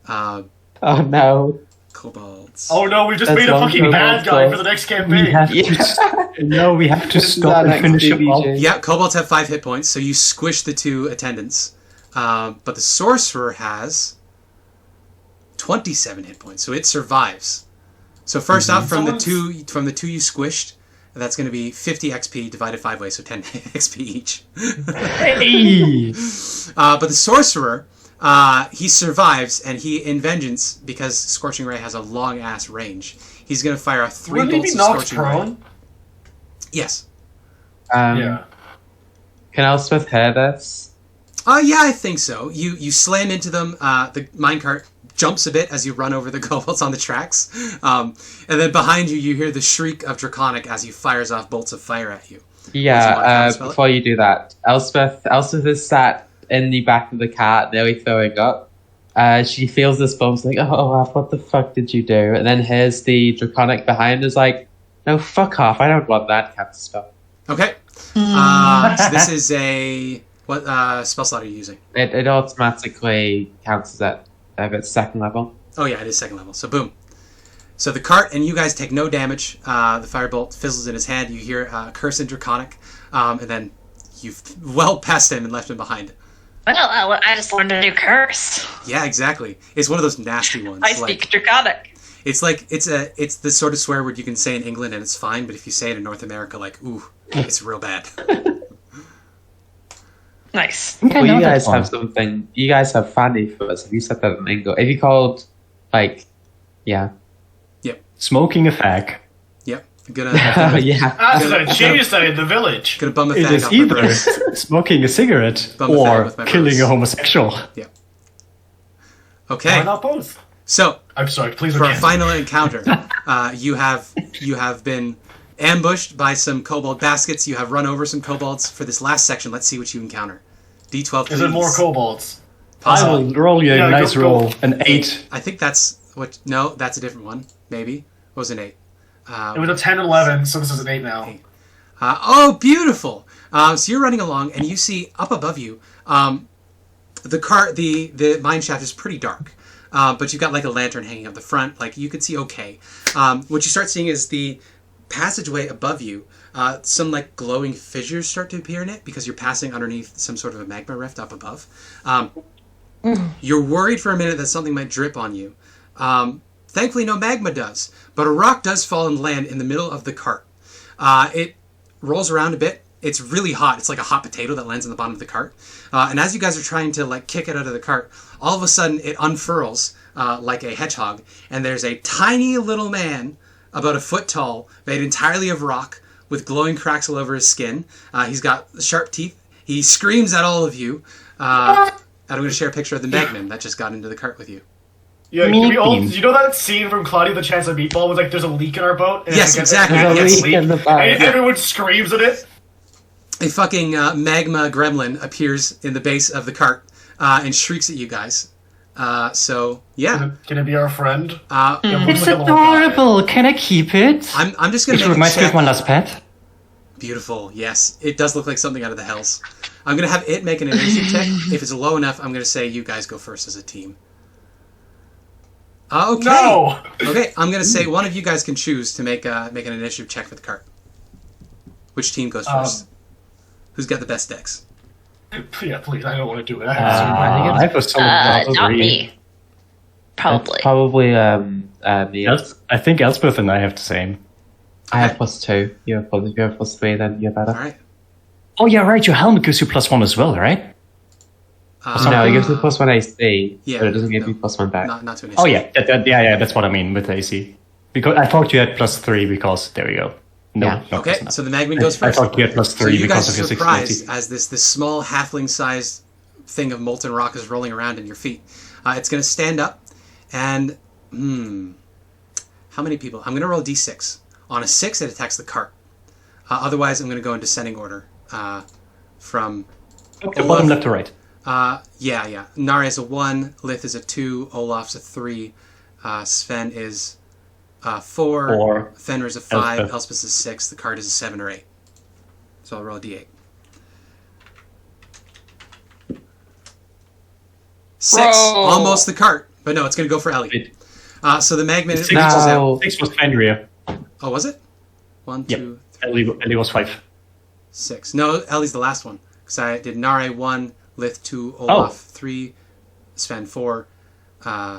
Oh no. Kobolds. Oh no, we just That's made a one fucking bad kobold guy for the next We campaign. have to, no, we have to stop That and finish him off. XBBJ. Yeah, kobolds have 5 hit points, so you squish the 2 attendants. But the sorcerer has 27 hit points, so it survives. So first off, from the two you squished, that's going to be 50 XP divided 5 ways, so 10 XP each. Hey! But the sorcerer, he survives, and he, in vengeance, because Scorching Ray has a long-ass range, he's going to fire off 3 Wouldn't he bolts be of knocked Scorching Ray. prone? Yes. Yeah. Can Elspeth hear this? Yeah, I think so. You slam into them. The minecart jumps a bit as you run over the kobolds on the tracks. And then behind you, you hear the shriek of Draconic as he fires off bolts of fire at you. Yeah, before you do that, Elspeth is sat in the back of the cart, nearly throwing up. She feels this bump, like, oh, Olaf, what the fuck did you do? And then here's the Draconic behind, is like, no, fuck off, I don't want that cast spell. Okay. So this is a... What spell slot are you using? It automatically counts as that if it's 2nd level. Oh yeah, it is 2nd level. So boom. So the cart and you guys take no damage. The firebolt fizzles in his hand. You hear curse in Draconic. And then you've well past him and left him behind. Well, I just learned a new curse. Yeah, exactly. It's one of those nasty ones. I speak Draconic. It's like it's the sort of swear word you can say in England and it's fine, but if you say it in North America, like, ooh, it's real bad. Nice. Well, you guys have something. You guys have fanny for us. Have you said that in English? If you called, like, yeah. Yep. Smoking a fag. Yep. Gonna Yeah. That's a genius that in the village. gonna bum a It fag is off my either bros. smoking a cigarette Bum a fag or with my killing bros. a homosexual. Yep. Why Okay. not both? So I'm sorry, please for our again. final encounter, you have been ambushed by some kobold baskets. You have run over some kobolds. For this last section, let's see what you encounter. D12, please. Is it more kobolds? I will roll you a Yeah, nice go. roll. An 8. I think that's what. No, that's a different one. Maybe. What was an 8? It was a 10 and 11, so this is an 8 now. Oh, beautiful! So you're running along, and you see up above you, the mine shaft is pretty dark, but you've got like a lantern hanging up the front. Like you can see okay. What you start seeing is the passageway above you. Some like glowing fissures start to appear in it because you're passing underneath some sort of a magma rift up above. You're worried for a minute that something might drip on you. Thankfully, no magma does, but a rock does fall and land in the middle of the cart. It rolls around a bit. It's really hot. It's like a hot potato that lands on the bottom of the cart. And as you guys are trying to like kick it out of the cart, all of a sudden it unfurls like a hedgehog, and there's a tiny little man, about a foot tall, made entirely of rock, with glowing cracks all over his skin. He's got sharp teeth. He screams at all of you. And I'm going to share a picture of the Magman that just got into the cart with you. Yeah, you know that scene from Cloudy the Chance of Meatball was like, there's a leak in our boat? And Yes, exactly. There's a leak in the boat. And everyone screams at it. A fucking magma gremlin appears in the base of the cart and shrieks at you guys. So, yeah. Can it be our friend? It's adorable. Can I keep it? I'm just going to It make a reminds me check. of my last pet. Beautiful, yes. It does look like something out of the Hells. I'm going to have it make an initiative check. If it's low enough, I'm going to say you guys go first as a team. Okay. No! Okay, I'm going to say one of you guys can choose to make an initiative check for the cart. Which team goes first? Who's got the best decks? Yeah, please, I don't want to do it. I have a solid Not three. me. Probably. It's probably me. I think Elspeth and I have the same. I have +2. You have +3, then you're better. All right. Oh yeah, right. Your helmet gives you +1 as well, right? No, it gives me +1 AC, Yeah, but it doesn't give no. me +1 back. Not to initiative. Oh yeah, yeah. That's what I mean with AC. Because I thought you had +3 because there we go. No, Yeah. no, Okay, that's not. so the Magman goes I first. thought you had +3 So you because guys of your are 60 surprised as this small halfling-sized thing of molten rock is rolling around in your feet. It's going to stand up, and how many people? I'm going to roll d6. On a 6, it attacks the cart. Otherwise, I'm going to go in descending order from Okay, bottom left to right. yeah. Nara is a 1, Lith is a 2, Olaf's a 3, Sven is 4, Four. Fenrir's a 5, Elspeth. Elspeth is 6, the card is a 7 or 8. So I'll roll a d8. 6, Roll. almost the cart, but no, it's going to go for Ellie. Wait. So the Magman reaches Six out. No. 6 was Fenrir. Oh, was it? 1, Yep. 2, Ellie was 5. 6. No, Ellie's the last one. Because I did Nare 1, Lith 2, Olaf 3, Sven 4,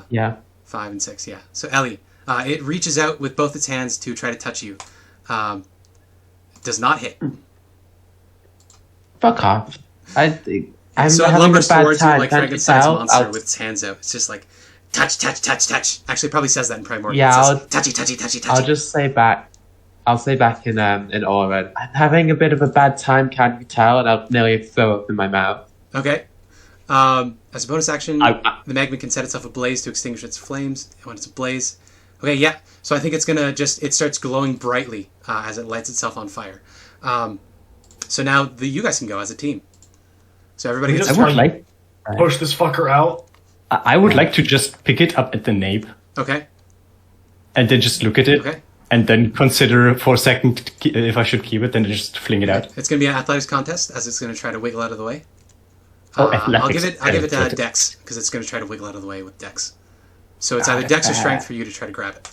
Yeah. 5, and 6. Yeah. So Ellie, it reaches out with both its hands to try to touch you. Does not hit. Fuck off. I'm So it having a lumbers bad towards you time. like Can't you Frankenstein's tell? monster I'll- with its hands out. It's just like, touch, touch, touch, touch. Actually, it probably says that in Primordial. Yeah, It I'll- says, touchy, touchy, touchy, touchy. I'll just say back. I'll say back in Aura. I'm having a bit of a bad time, can't you tell? And I'll nearly throw up in my mouth. Okay. As a bonus action, I- the Magma can set itself ablaze to extinguish its flames when it's ablaze. Okay, yeah. So I think it's gonna it starts glowing brightly as it lights itself on fire. So now you guys can go as a team. So everybody gets I would like. Push this fucker out. I would like to just pick it up at the nape Okay. and then just look at it. Okay. And then consider for a second if I should keep it, then just fling it out. It's gonna be an athletics contest as it's gonna try to wiggle out of the way. Oh, I'll athletics. give it Athletics. Dex because it's gonna try to wiggle out of the way with Dex. So it's either Dex or Strength for you to try to grab it.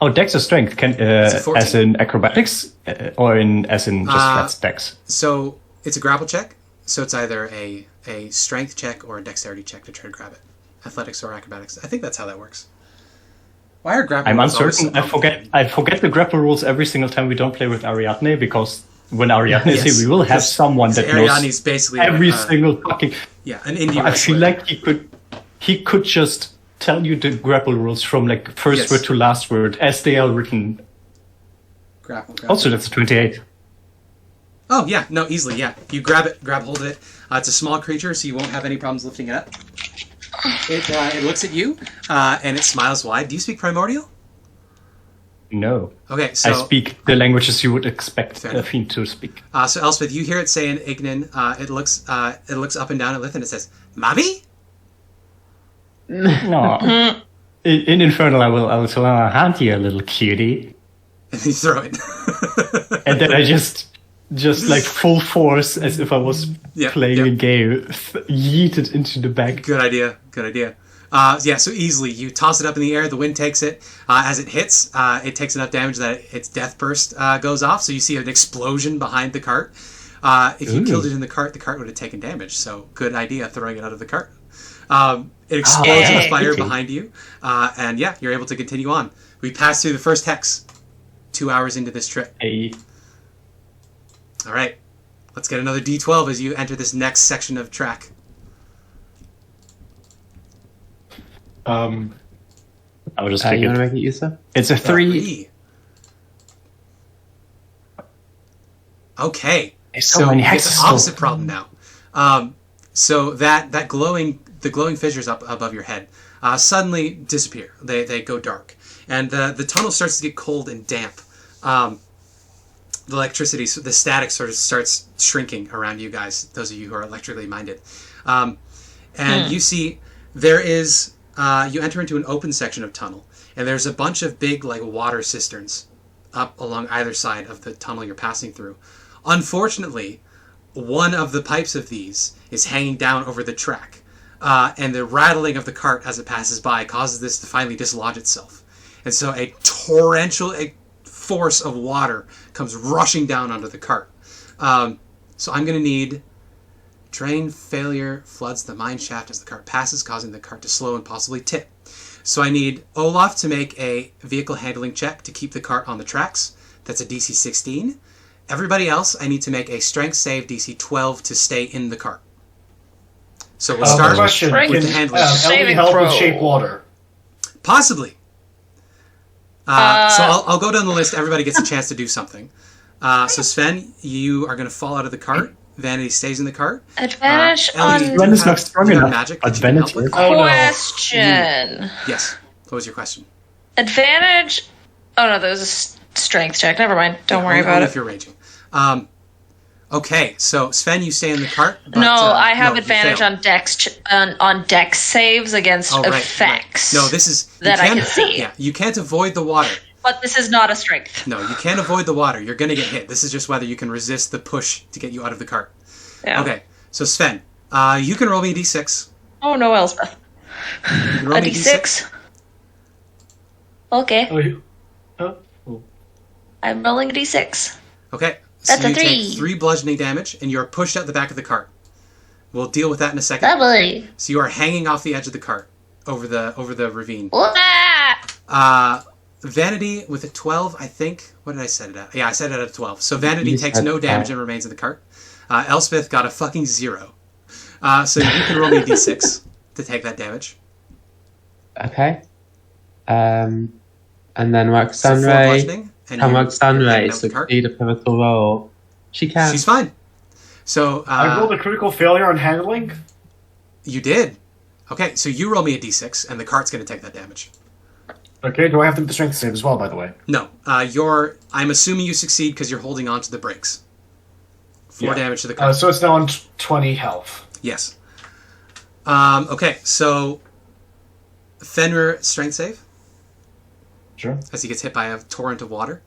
Oh, Dex or Strength? Can a 14. as in acrobatics or as in just flat Dex? So it's a grapple check. So it's either a Strength check or a Dexterity check to try to grab it. Athletics or acrobatics. I think that's how that works. Why are grapple I'm rules always so uncertain. I forget the grapple rules every single time we don't play with Ariadne because when Ariadne is Yes. here, we will have someone that Ariadne's knows basically every single fucking. yeah, an indie I feel wrestler. like he could just tell you the grapple rules from like first Yes. word to last word as they are written. grapple. Also, that's 28. Oh yeah, no, easily, yeah. You grab hold of it. It's a small creature, so you won't have any problems lifting it up. It looks at you, and it smiles wide. Do you speak Primordial? No. Okay, so I speak the languages you would expect Fair a enough. fiend to speak. So Elspeth, you hear it say in Ignan. It looks up and down at Lith, and it says, "Mavi." No. In Infernal, I will tell him, hand here, little cutie. And you throw it. And then I just like full force, as if I was Yeah, playing yeah. a game, yeet it into the bag. Good idea. Yeah, so easily you toss it up in the air. The wind takes it. As it hits, it takes enough damage that its death burst goes off. So you see an explosion behind the cart. If you killed it in the cart would have taken damage. So good idea throwing it out of the cart. It explodes with fire behind you, and yeah, you're able to continue on. We passed through the first hex. 2 hours into this trip. Hey. All right, let's get another D12 as you enter this next section of track. I will just You pick want to it. make it, Yusa? It's a 3. 3. Okay. So many you get the hexes opposite problem now. So the glowing fissures up above your head suddenly disappear. They go dark, and the tunnel starts to get cold and damp. The electricity, the static sort of starts shrinking around you guys. Those of you who are electrically minded, and you see there is you enter into an open section of tunnel, and there's a bunch of big like water cisterns up along either side of the tunnel you're passing through. Unfortunately, one of the pipes of these is hanging down over the track, and the rattling of the cart as it passes by causes this to finally dislodge itself. And so a torrential force of water comes rushing down onto the cart. So I'm going to need drain failure floods the mine shaft as the cart passes, causing the cart to slow and possibly tip. So I need Olaf to make a vehicle handling check to keep the cart on the tracks. That's a DC 16. Everybody else, I need to make a strength save DC 12 to stay in the cart. So we'll start with the handling. Ellie help with shape water. Possibly. So I'll go down the list. Everybody gets a chance to do something. So Sven, you are going to fall out of the cart. Vanity stays in the cart. Advantage on... Sven is not strong enough. Magic But Vanity is. Question. Yes. What was your question? Advantage... Oh, no, that was a strength check. Never mind. Don't worry about if it. you're raging. Okay, so Sven, you stay in the cart. But, no, I have you advantage fail. on dex saves against effects. No, this is that I can see. Yeah, you can't avoid the water. But this is not a strength. No, you can't avoid the water. You're going to get hit. This is just whether you can resist the push to get you out of the cart. Yeah. Okay, so Sven, you can roll me a d6. Oh no, Elspeth. You can roll A me d6. Okay. Oh. I'm rolling a d6. Okay, That's so a you 3. take 3 bludgeoning damage, and you're pushed out the back of the cart. We'll deal with that in a second. Lovely. So you are hanging off the edge of the cart over the ravine. Ah! Vanity with a 12, I think. What did I set it at? Yeah, I set it at a 12. So Vanity takes no damage and remains in the cart. Elspeth got a fucking 0. So you can roll me a d6 to take that damage. Okay. And then So 4 Roxanne bludgeoning. And Can you Roxanne hang out the succeed cart. a pivotal role? She can. She's fine. So I rolled a critical failure on handling. you did. Okay, so you roll me a d6, and the cart's going to take that damage. Okay, do I have to make the strength save as well, by the way? No, I'm assuming you succeed because you're holding on to the brakes. 4 damage to the cart. So it's now on 20 health. Yes. Okay, so Fenrir strength save Sure. as he gets hit by a torrent of water.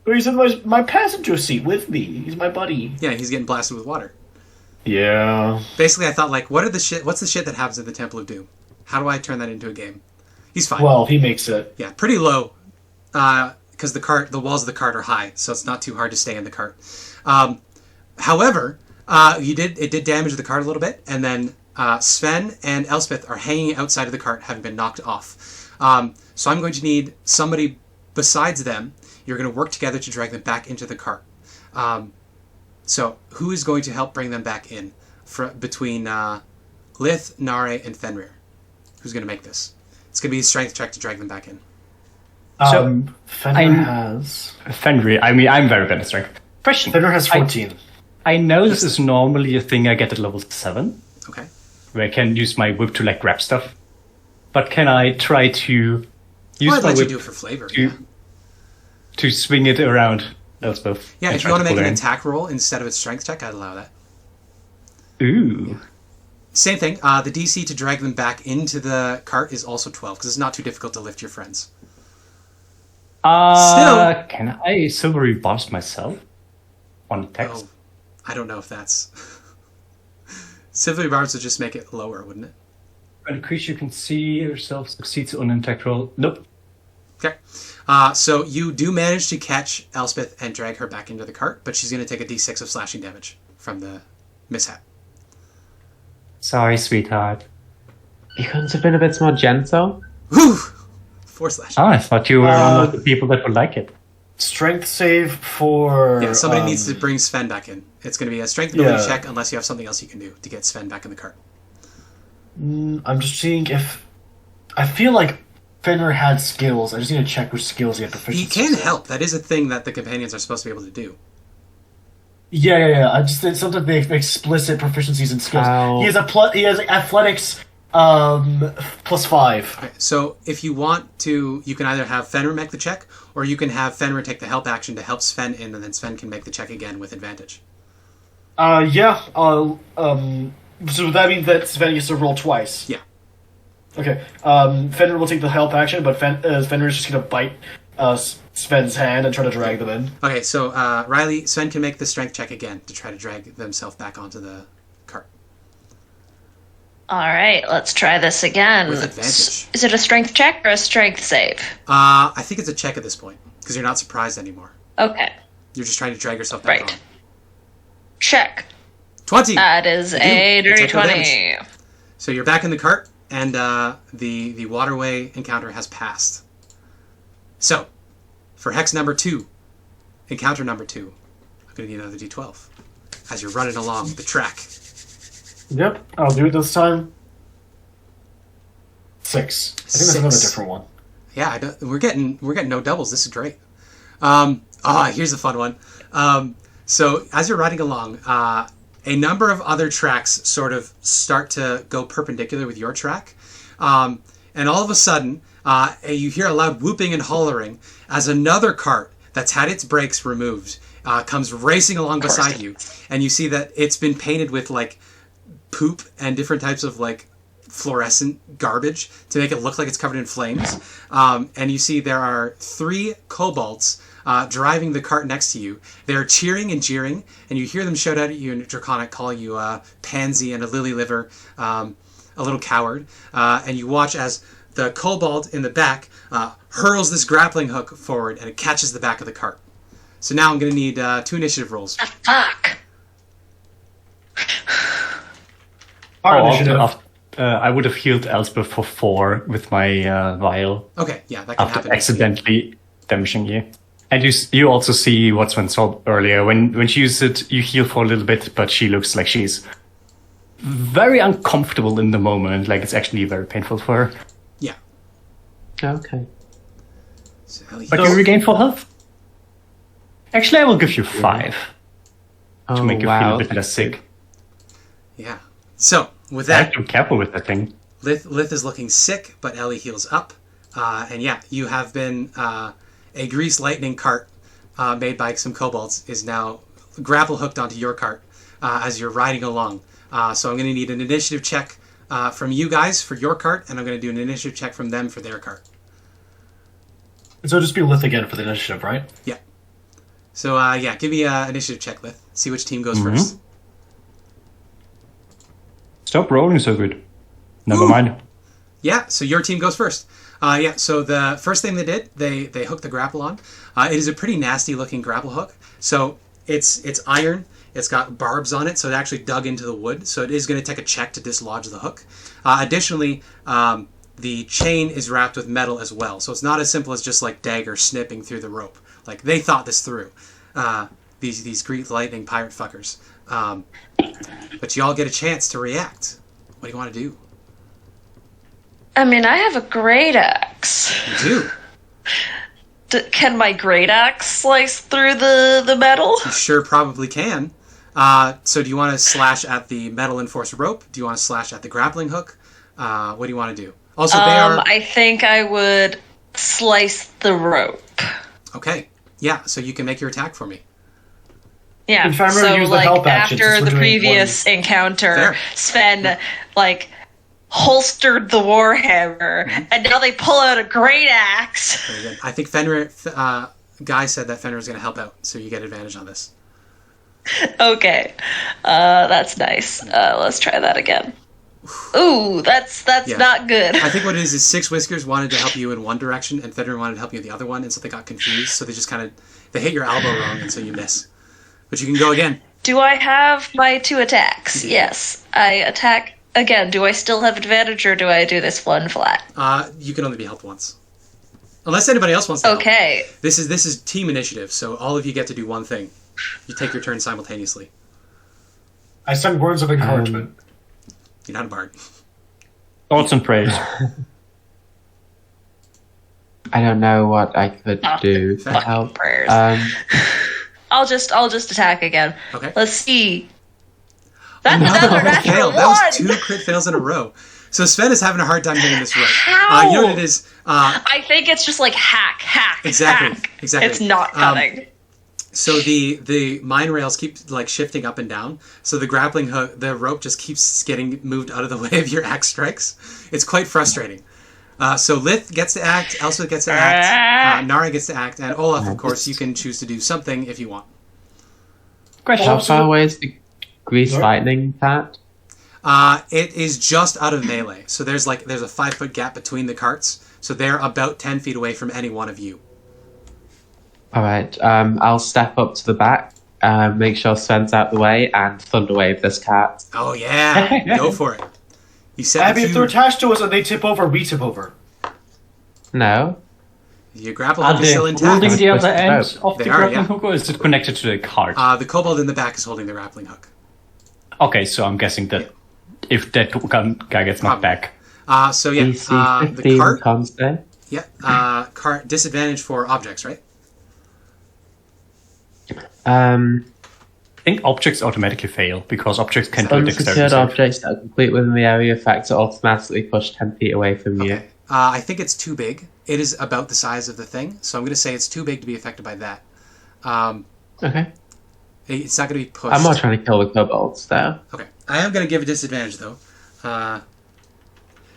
But he's in my passenger seat with me. He's my buddy. Yeah, he's getting blasted with water. Yeah. Basically, I thought like, what's the shit that happens at the Temple of Doom? How do I turn that into a game? He's fine. Well, he makes it. Yeah, pretty low, because the walls of the cart are high, so it's not too hard to stay in the cart. However, it did damage the cart a little bit, and then Sven and Elspeth are hanging outside of the cart, having been knocked off. So I'm going to need somebody besides them. You're going to work together to drag them back into the cart. So who is going to help bring them back in between Lith, Nare, and Fenrir? Who's going to make this? It's going to be a strength check to drag them back in. Fenrir has... Fenrir, I mean, I'm very good at strength. Question. Fenrir has 14. I know this is normally a thing I get at level 7. Okay. Where I can use my whip to, like, grab stuff. But can I try to use I'd my let you whip do it for flavor. to swing it around Elspeth? Yeah, and if you try want to pull make her an in? attack roll instead of a strength check, I'd allow that. Ooh. Same thing. The DC to drag them back into the cart is also 12, because it's not too difficult to lift your friends. Still- Can I silvery boss myself on text? Oh, I don't know if that's... Silvery Barbs would just make it lower, wouldn't it? When a creature can see herself succeeds on an attack roll. Nope. Okay. So you do manage to catch Elspeth and drag her back into the cart, but she's going to take a d6 of slashing damage from the mishap. Sorry, sweetheart. You couldn't have been a bit more gentle? Whew! 4 slash. Oh, I thought you were one of the people that would like it. Strength save for... Yeah, somebody needs to bring Sven back in. It's going to be a strength ability check unless you have something else you can do to get Sven back in the cart. I'm just seeing if... I feel like Fenrir had skills. I just need to check which skills he had proficiency. He can help. That is a thing that the companions are supposed to be able to do. Yeah. I just sometimes they have explicit proficiencies in skills. Ow. He has athletics +5. Okay, so if you want to, you can either have Fenrir make the check, or you can have Fenrir take the help action to help Sven in, and then Sven can make the check again with advantage. Yeah. So that means that Sven gets to roll twice. Yeah. Okay. Fenrir will take the help action, but Fenrir is just gonna bite Sven's hand and try to drag them in. Okay, so Riley, Sven can make the strength check again to try to drag themselves back onto the cart. All right, let's try this again. With advantage. Is it a strength check or a strength save? I think it's a check at this point, because you're not surprised anymore. Okay. You're just trying to drag yourself back Right. on. Check. 20! That is a dirty 20. So you're back in the cart, and the waterway encounter has passed. So, for hex number 2, encounter number 2, I'm going to need another d12 as you're running along the track. Yep, I'll do it this time. 6. I think that's another different one. Yeah, we're getting no doubles. This is great. Here's a fun one. So as you're riding along, a number of other tracks sort of start to go perpendicular with your track, and all of a sudden, you hear a loud whooping and hollering as another cart that's had its brakes removed comes racing along beside you, and you see that it's been painted with like poop and different types of like fluorescent garbage to make it look like it's covered in flames. And you see there are 3 kobolds driving the cart next to you. They're cheering and jeering, and you hear them shout out at you in Draconic, calling you a pansy and a lily liver, a little coward. And you watch as the kobold in the back hurls this grappling hook forward, and it catches the back of the cart. So now I'm going to need 2 initiative rolls. Fuck. I would have healed Elspeth for 4 with my vial Okay, yeah, that can after happen. accidentally damaging you. And you also see what Sven saw earlier. When she uses it, you heal for a little bit, but she looks like she's very uncomfortable in the moment. Like it's actually very painful for her. Yeah. Okay. So, But you regain full health. Actually, I will give you 5 to make you feel a bit less sick. Yeah. So, with I have that, to be careful with that thing. Lith is looking sick, but Ellie heals up. And yeah, you have been... a grease lightning cart made by some kobolds is now grapple hooked onto your cart as you're riding along. So I'm going to need an initiative check from you guys for your cart, and I'm going to do an initiative check from them for their cart. So it'll just be Lith again for the initiative, right? Yeah. So give me an initiative check, Lith. See which team goes first. Stop rolling so good. Never mind. Yeah, so your team goes first. So the first thing they did, they hooked the grapple on. It is a pretty nasty looking grapple hook. So it's iron. It's got barbs on it, so it actually dug into the wood. So it is going to take a check to dislodge the hook. Additionally, the chain is wrapped with metal as well. So it's not as simple as just like dagger snipping through the rope. Like they thought this through. These Greek lightning pirate fuckers. But y'all get a chance to react. What do you want to do? I mean, I have a great axe. You do. Can my great axe slice through the metal? You sure probably can. So do you want to slash at the metal enforced rope? Do you want to slash at the grappling hook? What do you want to do? Also, they are... I think I would slice the rope. Okay. Yeah, so you can make your attack for me. Yeah, If I remember, so use the like help action, after since we're the doing previous encounter, Fair. Sven holstered the warhammer, and now they pull out a great axe. Very good. I think Fenrir... Guy said that Fenrir is going to help out, so you get advantage on this. Okay, that's nice. Let's try that again. Ooh, that's Yeah. not good. I think what it is 6 Whiskers wanted to help you in one direction, and Fenrir wanted to help you in the other one, and so they got confused, so they just kind of... They hit your elbow wrong, and so you miss. But you can go again. Do I have my 2 attacks? Yes, I attack again. Do I still have advantage, or do I do this one flat? You can only be helped once. Unless anybody else wants to help. Okay. This is team initiative, so all of you get to do one thing. You take your turn simultaneously. I send words of encouragement. You're not a bard. Thoughts and praise. I don't know what I could do to help. Prayers. I'll just attack again. Okay. Let's see. That's another natural fail. one. That was 2 crit fails in a row. So Sven is having a hard time getting this right. How? You know what it is? I think it's just like hack. Exactly. Hack. Exactly. It's not cutting. So the mine rails keep like shifting up and down. So the grappling hook, the rope just keeps getting moved out of the way of your axe strikes. It's quite frustrating. So Lith gets to act, Elspeth gets to act, Nara gets to act, and Olaf, of course, you can choose to do something if you want. Question. How far away is the grease lightning part? It is just out of melee. So there's a 5-foot gap between the carts. So they're about 10 feet away from any one of you. Alright, I'll step up to the back, make sure Sven's out the way, and thunderwave this cart. Oh yeah, go for it. You said Abby, if they're attached to us and they tip over, we tip over. No. Your grapple Are hook is they still intact. holding the other They end of the are, grappling yeah. hook, or is it connected to the cart? The kobold in the back is holding the grappling hook. Okay, so I'm guessing that if that guy gets knocked back. So yeah, DC the 15 cart. cons there. Yeah, cart disadvantage for objects, right? I think objects automatically fail because objects can do dexterity. Unsecured save. objects that are complete within the area effect are automatically pushed 10 feet away from you. Okay. I think it's too big. It is about the size of the thing, so I'm going to say it's too big to be affected by that. Okay. It's not going to be pushed. I'm not trying to kill the kobolds, though. Okay. I am going to give a disadvantage, though.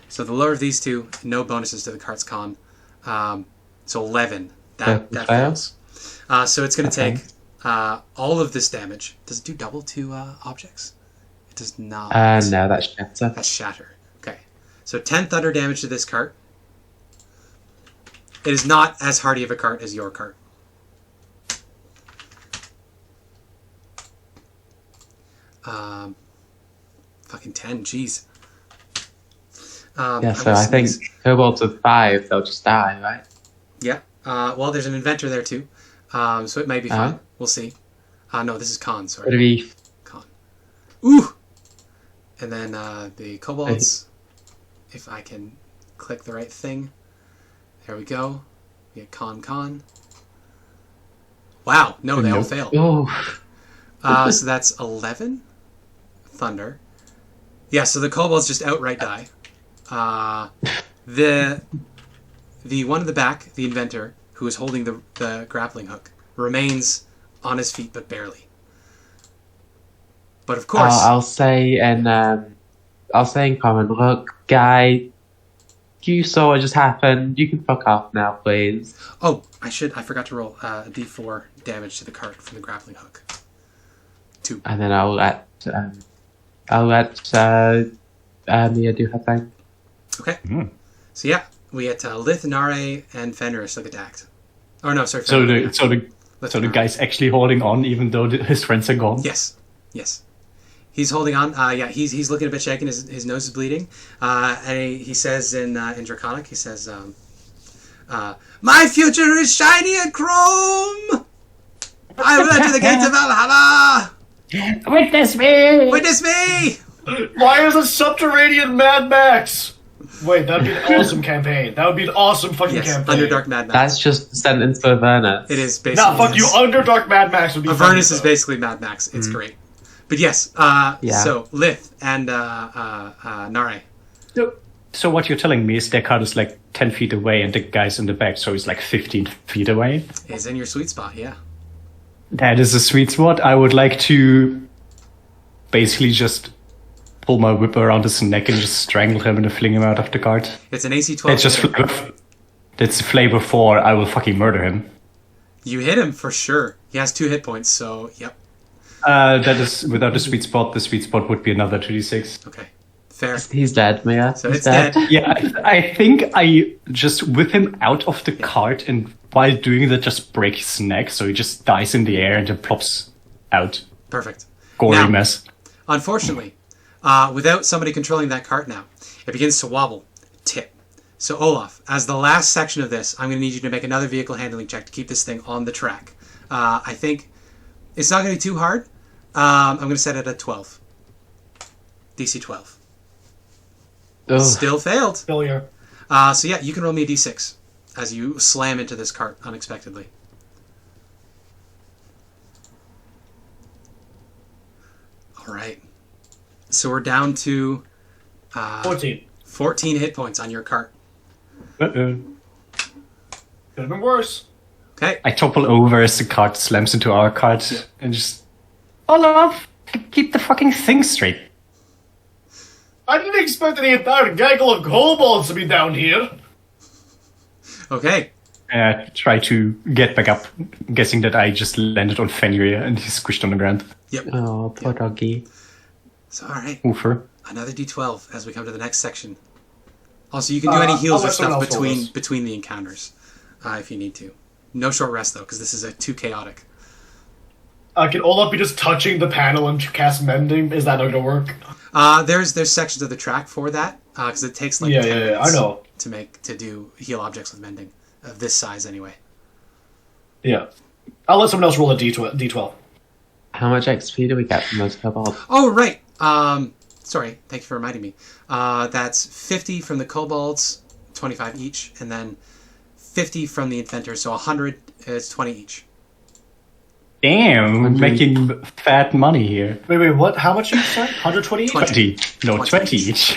So the lower of these two, no bonuses to the cart's con. So 11. That fails. So it's going to take all of this damage. Does it do double to objects? It does not. No, that's shatter. That's shatter. Okay. So 10 thunder damage to this cart. It is not as hardy of a cart as your cart. Fucking 10, jeez. Yeah, so I think kobolds with 5, they'll just die, right? Yeah. Well, there's an inventor there too. So it may be fine. We'll see. No, this is con, sorry. Would it be... Con. Ooh! And then the kobolds. If I can click the right thing. There we go. We get con. Wow, no, they all fail. Oh. So that's 11 thunder. Yeah, so the kobolds just outright die. The one in the back, the inventor, who is holding the grappling hook, remains on his feet, but barely. But of course, I'll say in common, look, guy, you saw what just happened. You can fuck off now, please. Oh, I forgot to roll a d4 damage to the cart from the grappling hook. 2. And then I'll let Mia do her thing. Okay. So yeah, we get Lith, Nare, and Fenrir still get attacked. Oh no, sorry. So the guy's actually holding on even though his friends are gone? Yes. He's holding on. Yeah, he's looking a bit shaken. His nose is bleeding. And he says in Draconic, he says, "My future is shiny and chrome. I will enter the gates of Valhalla. Witness me! Witness me!" Why is a subterranean Mad Max? Wait, that'd be an awesome campaign. That would be an awesome fucking campaign. Underdark Mad Max. That's just a sentence for Avernus. It is basically. Nah, fuck you. Underdark Mad Max would be. Avernus is basically Mad Max. It's great. But yes, so Lith and Nare. So what you're telling me is their cart is like 10 feet away and the guy's in the back, so he's like 15 feet away? Is in your sweet spot, yeah. That is a sweet spot. I would like to basically just pull my whip around his neck and just strangle him and fling him out of the cart. It's an AC 12. That's flavor 4. I will fucking murder him. You hit him for sure. He has 2 hit points, so yep. That is without the sweet spot. The sweet spot would be another 2d6. Okay, fair. He's dead, Mia. So He's it's dead. Yeah, I think I just whip him out of the cart, and while doing that, just break his neck, so he just dies in the air and then plops out. Perfect. Gory Now, mess. Unfortunately, without somebody controlling that cart now, it begins to wobble, tip. So Olaf, as the last section of this, I'm going to need you to make another vehicle handling check to keep this thing on the track. I think it's not going to be too hard. I'm going to set it at 12. DC 12. Ugh. Still failed. Failure. So yeah, you can roll me a D6. as you slam into this cart unexpectedly. All right. So we're down to 14 hit points on your cart. Uh-oh. Could have been worse. Okay. I topple over as the cart slams into our cart and just... Olaf, keep the fucking thing straight. I didn't expect any entire gaggle of kobolds to be down here. Okay. Try to get back up, guessing that I just landed on Fenrir and he's squished on the ground. Yep. Oh, poor doggy. So, all right. Oofer. Another d12 as we come to the next section. Also, you can do any heals or stuff between the encounters if you need to. No short rest, though, because this is too chaotic. Can Olaf be just touching the panel and cast Mending? Is that not going to work? There's sections of the track for that, because it takes 10 minutes I know. to do heal objects with Mending. Of this size, anyway. Yeah. I'll let someone else roll a D12. How much XP do we get from those kobolds? Oh, right. Sorry, thank you for reminding me. That's 50 from the kobolds, 25 each, and then 50 from the inventors, so 100 is 20 each. Damn, we're making fat money here. Wait, what? How much each, sorry? 120 each? 20. No, 20 each.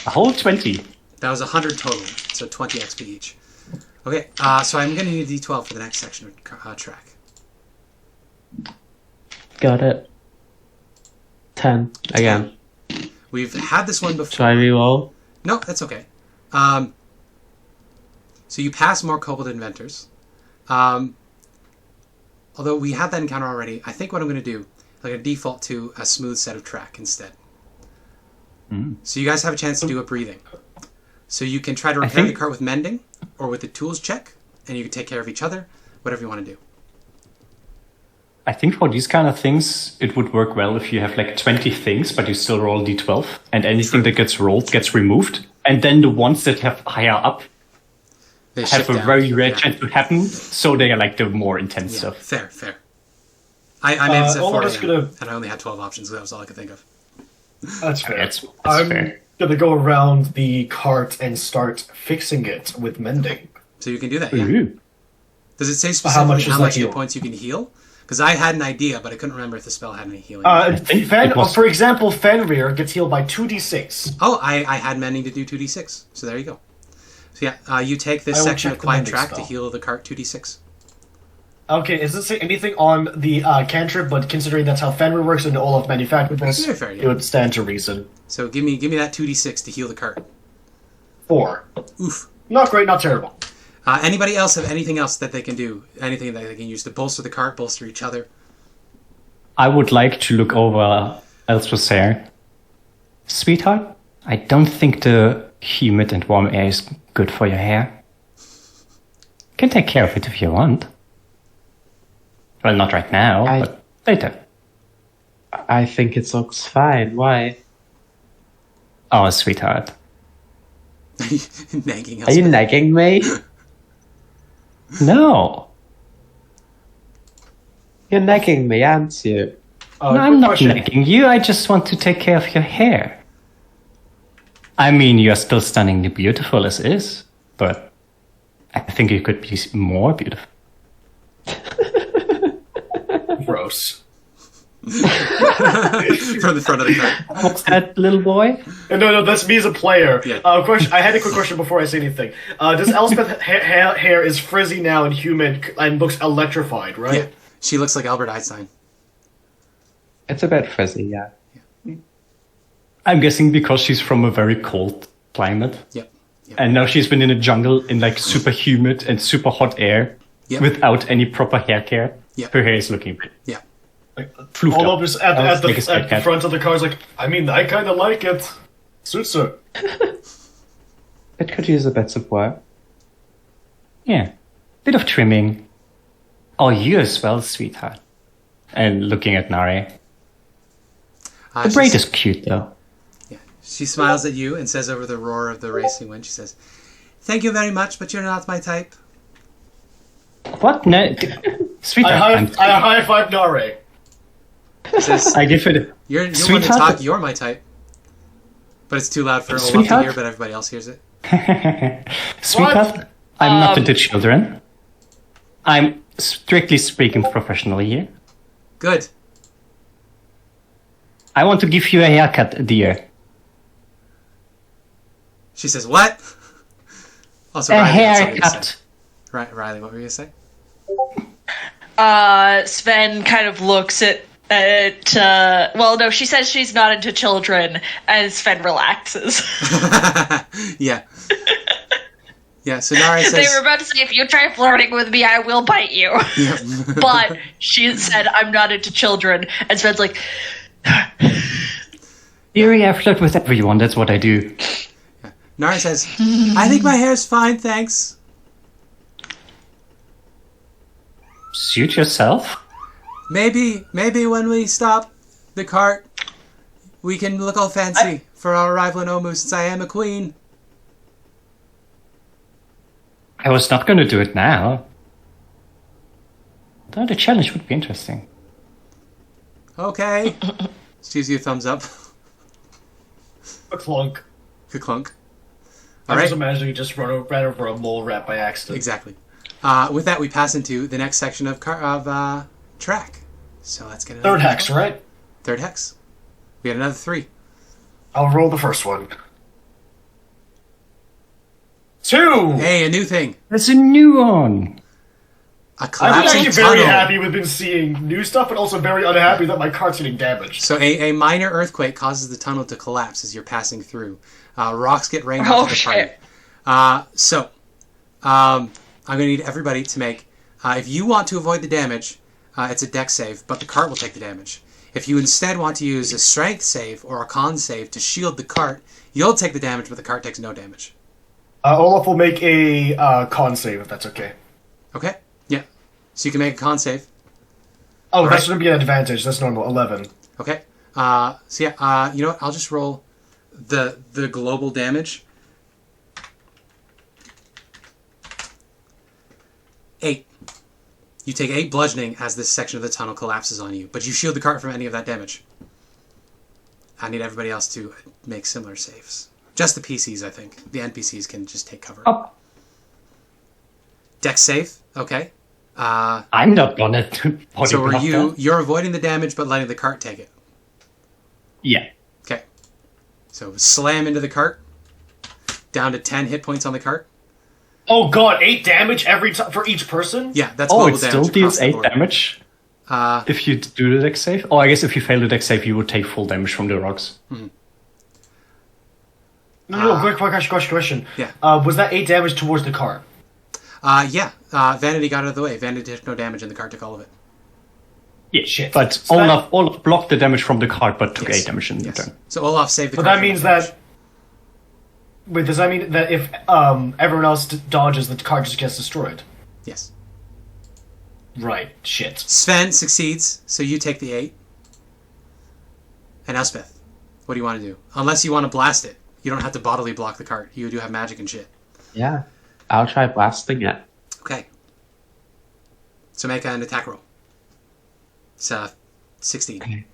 A whole 20. That was 100 total, so 20 XP each. Okay, so I'm going to need a D12 for the next section of track. Got it. 10 again. We've had this one before. Should I reroll? No, that's okay. So you pass more kobold inventors. Although we had that encounter already, I think what I'm going to do is I'm going to default to a smooth set of track instead. So you guys have a chance to do a breathing. So you can try to repair the cart with Mending or with the tools check, and you can take care of each other, whatever you want to do. I think for these kind of things, it would work well if you have like 20 things, but you still roll D12, and anything that gets rolled gets removed. And then the ones that have higher up have a very rare chance to happen, so they are like the more intense stuff. Fair. I made this at 4 a.m., and I only had 12 options, so that was all I could think of. That's fair. That's I'm fair. gonna go around the cart and start fixing it with Mending. So you can do that, yeah. Ooh. Does it say specifically how much heal? hit points you can heal? Because I had an idea, but I couldn't remember if the spell had any healing. For example, Fenrir gets healed by 2d6. Oh, I had Mending to do 2d6, so there you go. So yeah, you take this section of Quiet Track to heal the cart 2d6. Okay, it doesn't say anything on the cantrip, but considering that's how Fenrir works and Olaf manufactured this, it would stand to reason. So give me that 2d6 to heal the cart. 4. Oof. Not great, not terrible. Anybody else have anything else that they can do? Anything that they can use to bolster the cart, bolster each other? I would like to look over Elspeth's hair. Sweetheart, I don't think the humid and warm air is good for your hair. You can take care of it if you want. Well, not right now, but later. I think it looks fine. Why? Oh, sweetheart. Nagging us. Are you nagging me? No. You're nagging me, aren't you? No, I'm not nagging you. I just want to take care of your hair. I mean, you're still stunningly beautiful as is, but I think you could be more beautiful. Gross. From the front of the cart. What's that, little boy? No, that's me as a player. Yeah. I had a quick question before I say anything. Does Elspeth hair is frizzy now and humid and looks electrified, right? Yeah, she looks like Albert Einstein. It's a bit frizzy, yeah. I'm guessing because she's from a very cold climate. Yep. And now she's been in a jungle in like super humid and super hot air without any proper hair care. Yep. Her hair is looking All of us at the front of the car is like, I mean, I kind of like it. Suits her. It could use a bit of work. Yeah. Bit of trimming. Oh, you as well, sweetheart. And looking at Nare. The braid is cute, though. Yeah. She smiles at you and says over the roar of the racing wind, she says, "Thank you very much, but you're not my type." What? No. Sweetheart. I high five Nare. Says, I give it. You want to talk? You're my type, but it's too loud for Olaf to hear. But everybody else hears it. Sweetheart, I'm not into children. I'm strictly speaking professionally here. Good. I want to give you a haircut, dear. She says, what? Also, A Riley had something to haircut. say. Right, Riley, what were you going to say? Sven kind of looks at well, no, she says she's not into children, and Sven relaxes. Yeah. Yeah, so Nari says... They were about to say, if you try flirting with me, I will bite you. Yeah. But she said, I'm not into children, and Sven's like... Dearie, I flirt with everyone, that's what I do. Yeah. Nari says, I think my hair's fine, thanks. Suit yourself? Maybe when we stop the cart, we can look all fancy for our arrival in Omu, since I am a queen. I was not going to do it now. Though the challenge would be interesting. Okay. She gives you a thumbs up. A clunk. Ka-clunk. I'm Alright. just imagining you just ran over a mole rat by accident. Exactly. With that, we pass into the next section of track. So let's get Third hex, right? Third hex. We had another 3. I'll roll the first one. 2! Hey, a new thing. There's a new one. A I'm collapsing actually very tunnel. happy we've been seeing new stuff, but also very unhappy that my cart's getting damaged. So a minor earthquake causes the tunnel to collapse as you're passing through. Rocks get rained Oh, onto the shit. party. I'm going to need everybody to make... if you want to avoid the damage, it's a dex save, but the cart will take the damage. If you instead want to use a strength save or a con save to shield the cart, you'll take the damage, but the cart takes no damage. Olaf will make a con save, if that's okay. Okay? Yeah. So you can make a con save. Oh, Right. that shouldn't be an advantage. That's normal. 11. Okay. So yeah, you know what? I'll just roll the global damage. 8. You take 8 bludgeoning as this section of the tunnel collapses on you, but you shield the cart from any of that damage. I need everybody else to make similar saves. Just the PCs, I think. The NPCs can just take cover. Up. Dex save. Okay. I'm not gonna body So are block you? that. You're avoiding the damage, but letting the cart take it. Yeah. Okay. So slam into the cart. Down to 10 hit points on the cart. Oh god, 8 damage every time for each person? Yeah, that's Oh, global it still damage deals across the 8 board. damage? If you do the dex save? Oh, I guess if you fail the dex save, you would take full damage from the rocks. No, quick question. Yeah. Was that 8 damage towards the cart? Yeah. Vanity got out of the way. Vanity took no damage, and the cart took all of it. Yeah, Shit. but So that- Olaf blocked the damage from the cart, but took Yes. 8 damage in Yes. return. So Olaf saved the But cart. that from means damage. that... Wait, does that mean that if everyone else dodges, the cart just gets destroyed? Yes. Right. Shit. Sven succeeds, so you take the 8. And Elspeth, what do you want to do? Unless you want to blast it. You don't have to bodily block the cart. You do have magic and shit. Yeah. I'll try blasting it. Okay. So make an attack roll. It's 16.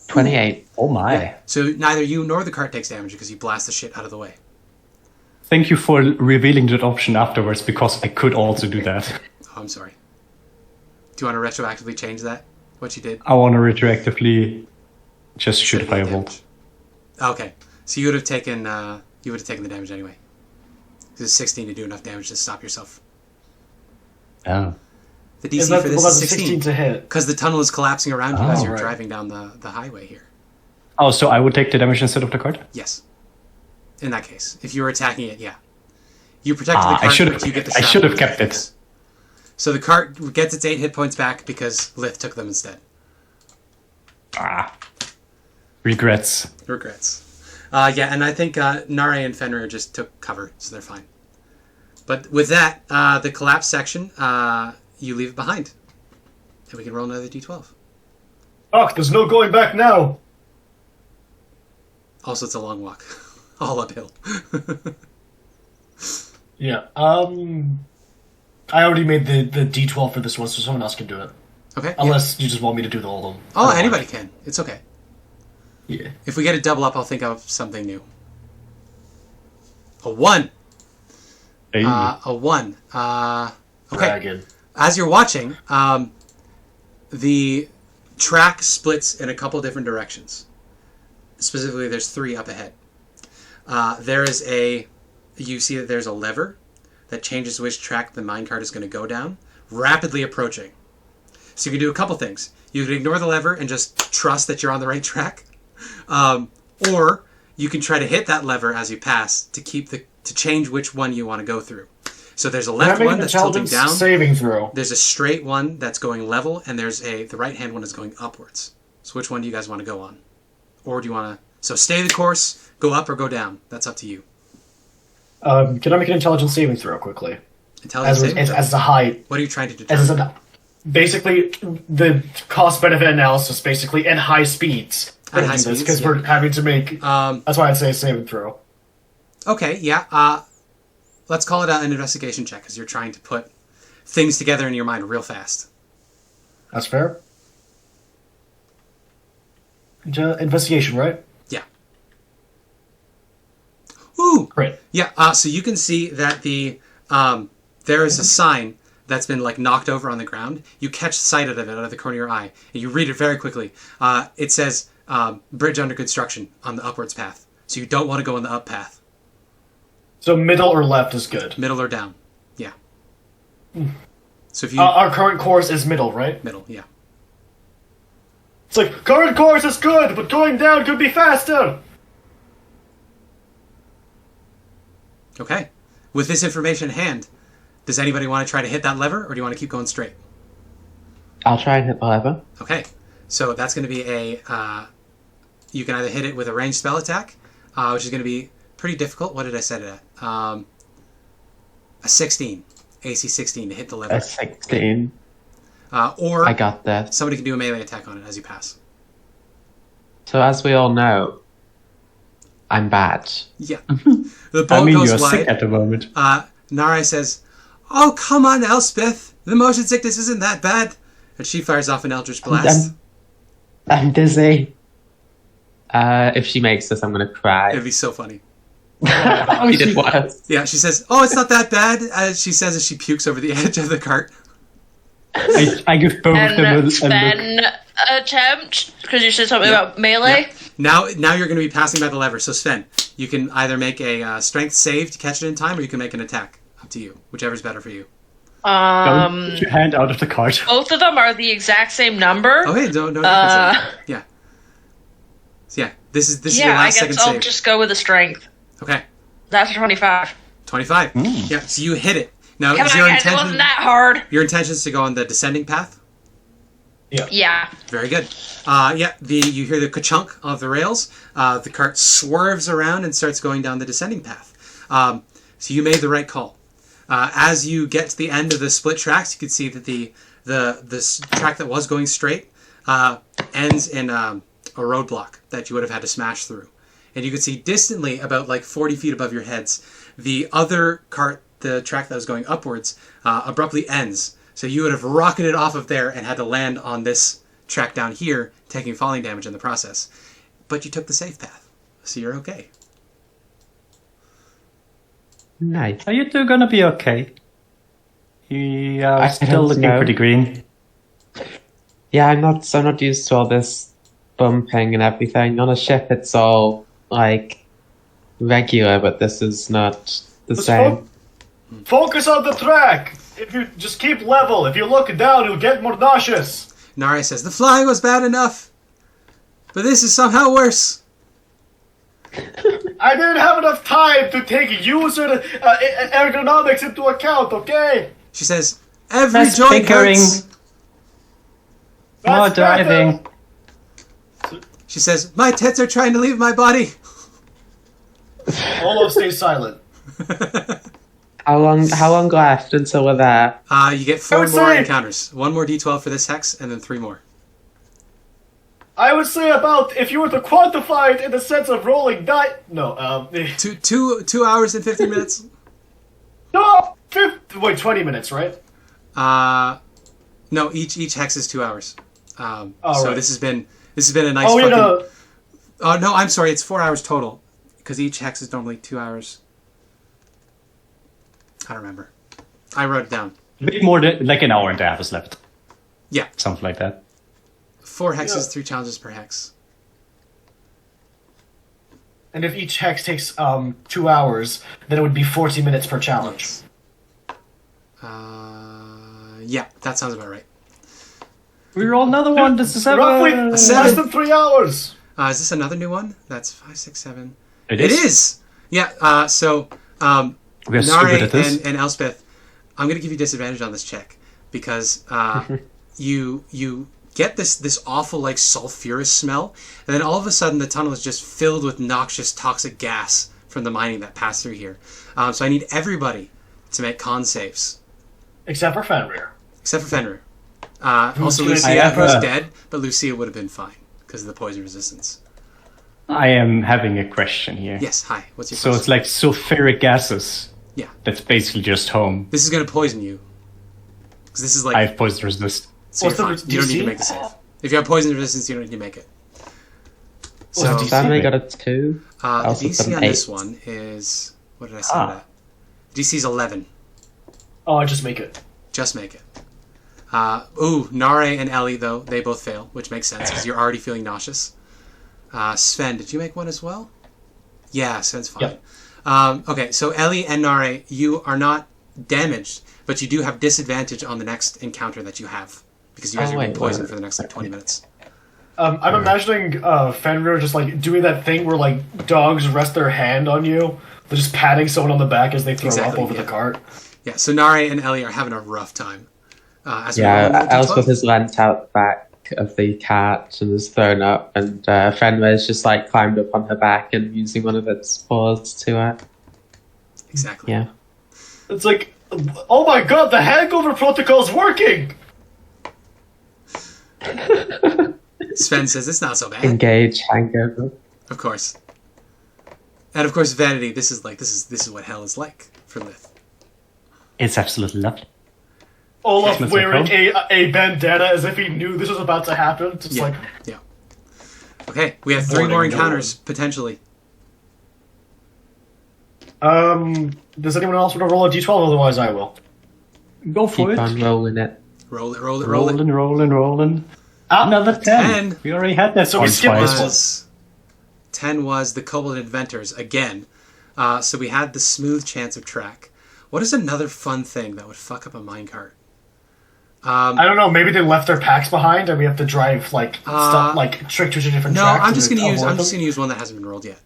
28. Oh my. Yeah. So neither you nor the cart takes damage because you blast the shit out of the way. Thank you for revealing that option afterwards, because I could also do that. Oh, I'm sorry. Do you want to retroactively change that? What you did? I want to retroactively just shoot a Should be firebolt. damage. Okay. So you would have taken the damage anyway. Because it's 16 to do enough damage to stop yourself. Oh. The DC Is that, for this well, that's is a 16 16. to hit. Because the tunnel is collapsing around you as Oh, you're right. driving down the highway here. Oh, so I would take the damage instead of the cart? Yes. In that case. If you were attacking it, yeah. You protected the cart, I should but you get the have shrapnel kept it. effects. So the cart gets its 8 hit points back because Lith took them instead. Regrets. Regrets. Yeah, and I think Nare and Fenrir just took cover, so they're fine. But with that, the collapse section, you leave it behind. And we can roll another d12. Fuck, there's no going back now! Also, it's a long walk. All uphill. Yeah, I already made the D12 for this one, so someone else can do it. Okay. yeah. Unless you just want me to do the whole of them. Oh, anybody can. It's okay. Yeah. If we get a double up, I'll think of something new. A 1! Hey. A 1. Okay. Dragon. As you're watching, the track splits in a couple different directions. Specifically, there's 3 up ahead. You see that there's a lever that changes which track the minecart is going to go down, rapidly approaching. So you can do a couple things. You can ignore the lever and just trust that you're on the right track, or you can try to hit that lever as you pass to change which one you want to go through. So there's a left one that's tilting down. Saving throw. There's a straight one that's going level, and there's the right hand one is going upwards. So which one do you guys want to go on? Or do you want to... So stay the course, go up or go down. That's up to you. Can I make an intelligence saving throw quickly? Intelligence saving throw? As a high... What are you trying to determine? Basically, the cost-benefit analysis, basically, and high speeds. At high speeds, because we're having to make... that's why I'd say saving throw. Okay, yeah. Let's call it an investigation check, because you're trying to put things together in your mind real fast. That's fair. Investigation, right? Yeah. Ooh! Great. Yeah, so you can see that there is a sign that's been knocked over on the ground. You catch sight of it out of the corner of your eye, and you read it very quickly. It says, bridge under construction on the upwards path. So you don't want to go on the up path. So middle or left is good. Middle or down. Yeah. So if you... our current course is middle, right? Middle, yeah. It's like, current course is good, but going down could be faster! Okay. With this information in hand, does anybody want to try to hit that lever, or do you want to keep going straight? I'll try and hit the lever. Okay. So that's going to be you can either hit it with a ranged spell attack, which is going to be pretty difficult. What did I set it at? A 16. AC 16 to hit the lever. A 16. Or I got that. Somebody can do a melee attack on it as you pass. So as we all know, I'm bad. Yeah. The bolt goes you're wide. sick at the moment. Nara says, "Oh, come on, Elspeth. The motion sickness isn't that bad." And she fires off an Eldritch Blast. I'm dizzy. If she makes this, I'm going to cry. It'd be so funny. She did worse. Yeah, she says, "Oh, it's not that bad," as she says as she pukes over the edge of the cart. I give both of them a look. Sven attempt, because you said something about melee. Now you're going to be passing by the lever. So Sven, you can either make a strength save to catch it in time, or you can make an attack. Up to you, whichever's better for you. Don't put your hand out of the cart. Both of them are the exact same number. Okay, don't. Yeah. So yeah, this is your last second save. I guess I'll just go with the strength. Okay. That's a 25. 25. Yeah. So you hit it. Now, Come is on, your guys, it intention? wasn't that hard. Your intention is to go on the descending path. Yeah. Very good. You hear the ka-chunk of the rails. The cart swerves around and starts going down the descending path. So you made the right call. As you get to the end of the split tracks, you can see that the track that was going straight ends in a roadblock that you would have had to smash through. And you can see distantly, about 40 feet above your heads, the other cart, the track that was going upwards, abruptly ends. So you would have rocketed off of there and had to land on this track down here, taking falling damage in the process. But you took the safe path, so you're okay. Nice. Are you two gonna be okay? You are I still don't looking know. pretty green. Yeah, I'm not used to all this bumping and everything. On a ship, it's all regular, but this is not the same. Focus on the track! If you just keep level, if you look down, you'll get more nauseous. Nari says, "The flying was bad enough, but this is somehow worse." I didn't have enough time to take user ergonomics into account, okay? She says, "Every Less joint bickering. hurts." More That's better. driving. She says, "My tits are trying to leave my body." Olaf stays silent. How long left until we're there? You get 4 would more say- encounters. 1 more D12 for this hex, and then 3 more. I would say about, if you were to quantify it in the sense of rolling die... No, 2 hours and 15 minutes. No! 20 minutes, right? No, each hex is 2 hours. So right. this has been a nice. Oh, fucking... no, I'm sorry. It's 4 hours total, because each hex is normally 2 hours. I don't remember. I wrote it down. A bit more than like an hour and a half is left. Yeah. Something like that. 4 hexes, 3 challenges per hex. And if each hex takes 2 hours, then it would be 40 minutes per challenge. Yes. Yeah, that sounds about right. We roll another one. This is Roughly A less 7. than 3 hours. Is this another new one? That's 5, 6, 7. It It is. is! Yeah, so We are so good at this. Nare and Elspeth, I'm going to give you disadvantage on this check because you get this awful like sulfurous smell, and then all of a sudden the tunnel is just filled with noxious toxic gas from the mining that passed through here. So I need everybody to make con saves. Except for Fenrir. Except for Fenrir. Also good? Lucia, I have, who's dead, but Lucia would have been fine because of the poison resistance. I am having a question here. Yes, hi. What's your So question? it's like sulfuric gases. Yeah. That's basically just home. This is going to poison you. Because this is like... I have poison resist. So you're What's fine. the You don't need to DC? make the save. If you have poison resistance, you don't need to make it. So What's the DC? Family got a 2. the Also DC some on this 8. one is... What did I say that? DC is 11. Oh, I just make it. Just make it. Nare and Ellie, though, they both fail, which makes sense because you're already feeling nauseous. Sven, did you make one as well? Yeah, Sven's fine. Yep. Okay, so Ellie and Nare, you are not damaged, but you do have disadvantage on the next encounter that you have because you guys are being poisoned for the next like 20 minutes. I'm imagining Fenrir just like doing that thing where like dogs rest their hand on you. They're just patting someone on the back as they throw up over the cart. Yeah, so Nare and Ellie are having a rough time. Yeah, Elspeth has leant out the back of the cart and has thrown up, and Fenrir's just like climbed up on her back and using one of its paws to Exactly. Yeah. It's like, oh my god, the hangover protocol's working! Sven says it's not so bad. Engage hangover. Of course. And of course, Vanity. This is what hell is like for Lith. It's absolutely lovely. Olaf Smells wearing like a bandana as if he knew this was about to happen. Just like, Yeah. Okay, we have 3 more Warning, no encounters potentially. does anyone else want to roll a d12? Otherwise, I will. Go for Keep it. on rolling it. Roll it. Roll it. Rolling. Another 10. We already had that So one we skipped twice. this one. 10 was the Kobold Inventors again. So we had the smooth chance of track. What is another fun thing that would fuck up a minecart? I don't know. Maybe they left their packs behind, and we have to drive like stuff like trick to different No, tracks. I'm just and gonna use avoid I'm just them. gonna use one that hasn't been rolled yet.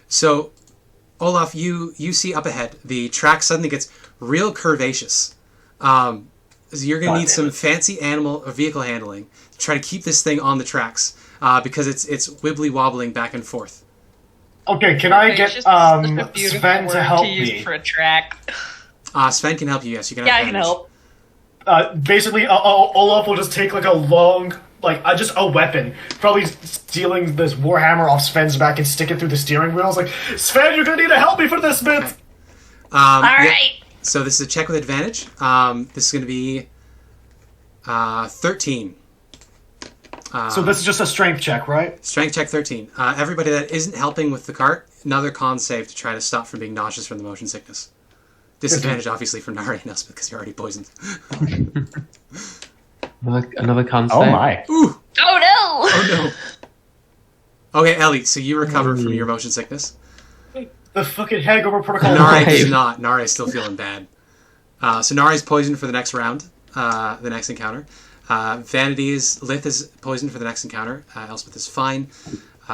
So Olaf, you see up ahead the track suddenly gets real curvaceous. So you're gonna need some fancy animal or vehicle handling to try to keep this thing on the tracks because it's wibbly wobbling back and forth. Okay, can I get It's just such a beautiful Sven word to help use me? for a track. Sven can help you. Yes, you can. Yeah, have I can advantage. help. Basically, Olaf will just take like a long, just a weapon, probably stealing this warhammer off Sven's back and stick it through the steering wheel. It's like, Sven, you're gonna need to help me for this bit. Okay. All yeah. right. So this is a check with advantage. This is going to be 13. So this is just a strength check, right? Strength check 13. Everybody that isn't helping with the cart, another con save to try to stop from being nauseous from the motion sickness. Disadvantage, obviously, for Nari and Elspeth because you're already poisoned. Another con Oh save. my. Ooh! Oh no! Oh no! Okay, Ellie, so you recover from your motion sickness. The fucking hangover protocol. Nari Right. does not. Nari is still feeling bad. So Nari's poisoned for the next round, the next encounter. Lith is poisoned for the next encounter. Elspeth is fine.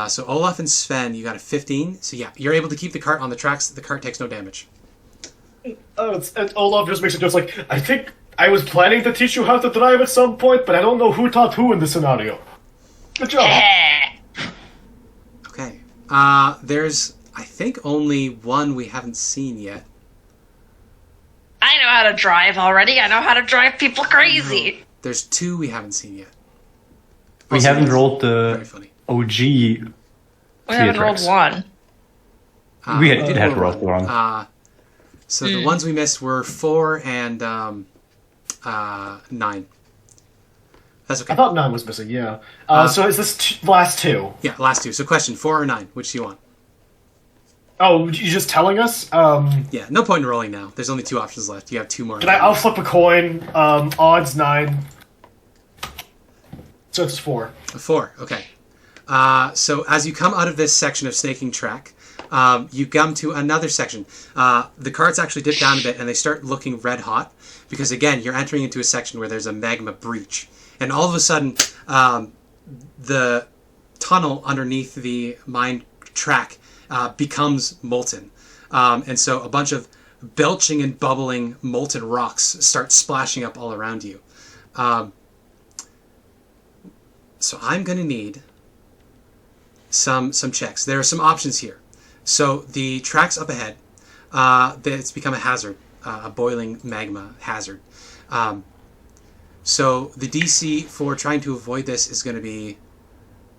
So Olaf and Sven, you got a 15. So yeah, you're able to keep the cart on the tracks. The cart takes no damage. And Olaf just makes it just like, I think I was planning to teach you how to drive at some point, but I don't know who taught who in this scenario. Good job. Okay. There's, I think, only one we haven't seen yet. I know how to drive already. I know how to drive people crazy. There's 2 we haven't seen yet. We Also, haven't yes. rolled Very the funny. OG. We haven't rolled Theatrix. one. We did have rolled one. So the ones we missed were 4 and 9. That's okay. I thought 9 was missing, yeah. So is this last 2? Yeah, last 2. So question, 4 or 9? Which do you want? Oh, you just telling us? Yeah, no point in rolling now. There's only 2 options left. You have 2 more. I'll flip a coin. Odds 9. So it's 4. A 4, okay. So as you come out of this section of snaking track, you come to another section. The carts actually dip down a bit and they start looking red hot because, again, you're entering into a section where there's a magma breach. And all of a sudden, the tunnel underneath the mine track becomes molten. And so a bunch of belching and bubbling molten rocks start splashing up all around you. So I'm going to need some checks. There are some options here. So the tracks up ahead, it's become a hazard, a boiling magma hazard. So the DC for trying to avoid this is going to be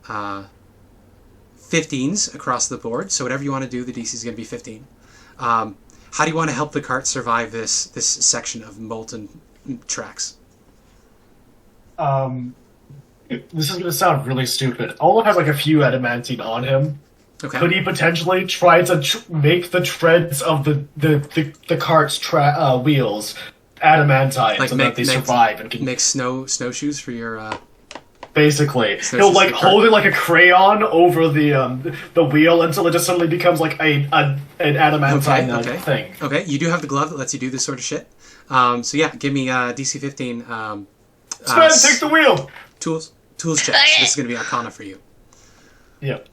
15s across the board. So whatever you want to do, the DC is going to be 15. How do you want to help the cart survive this section of molten tracks? This is going to sound really stupid. Olaf has like a few adamantine on him. Okay. Could he potentially try to make the treads of the cart's wheels adamantine so that they survive and can make snowshoes for your? Basically, he'll like hold it like a crayon over the wheel until it just suddenly becomes like an adamantine thing. Okay, you do have the glove that lets you do this sort of shit. So yeah, give me DC 15. Sven, take the wheel. Tools check. So this is going to be Arcana for you. Yep.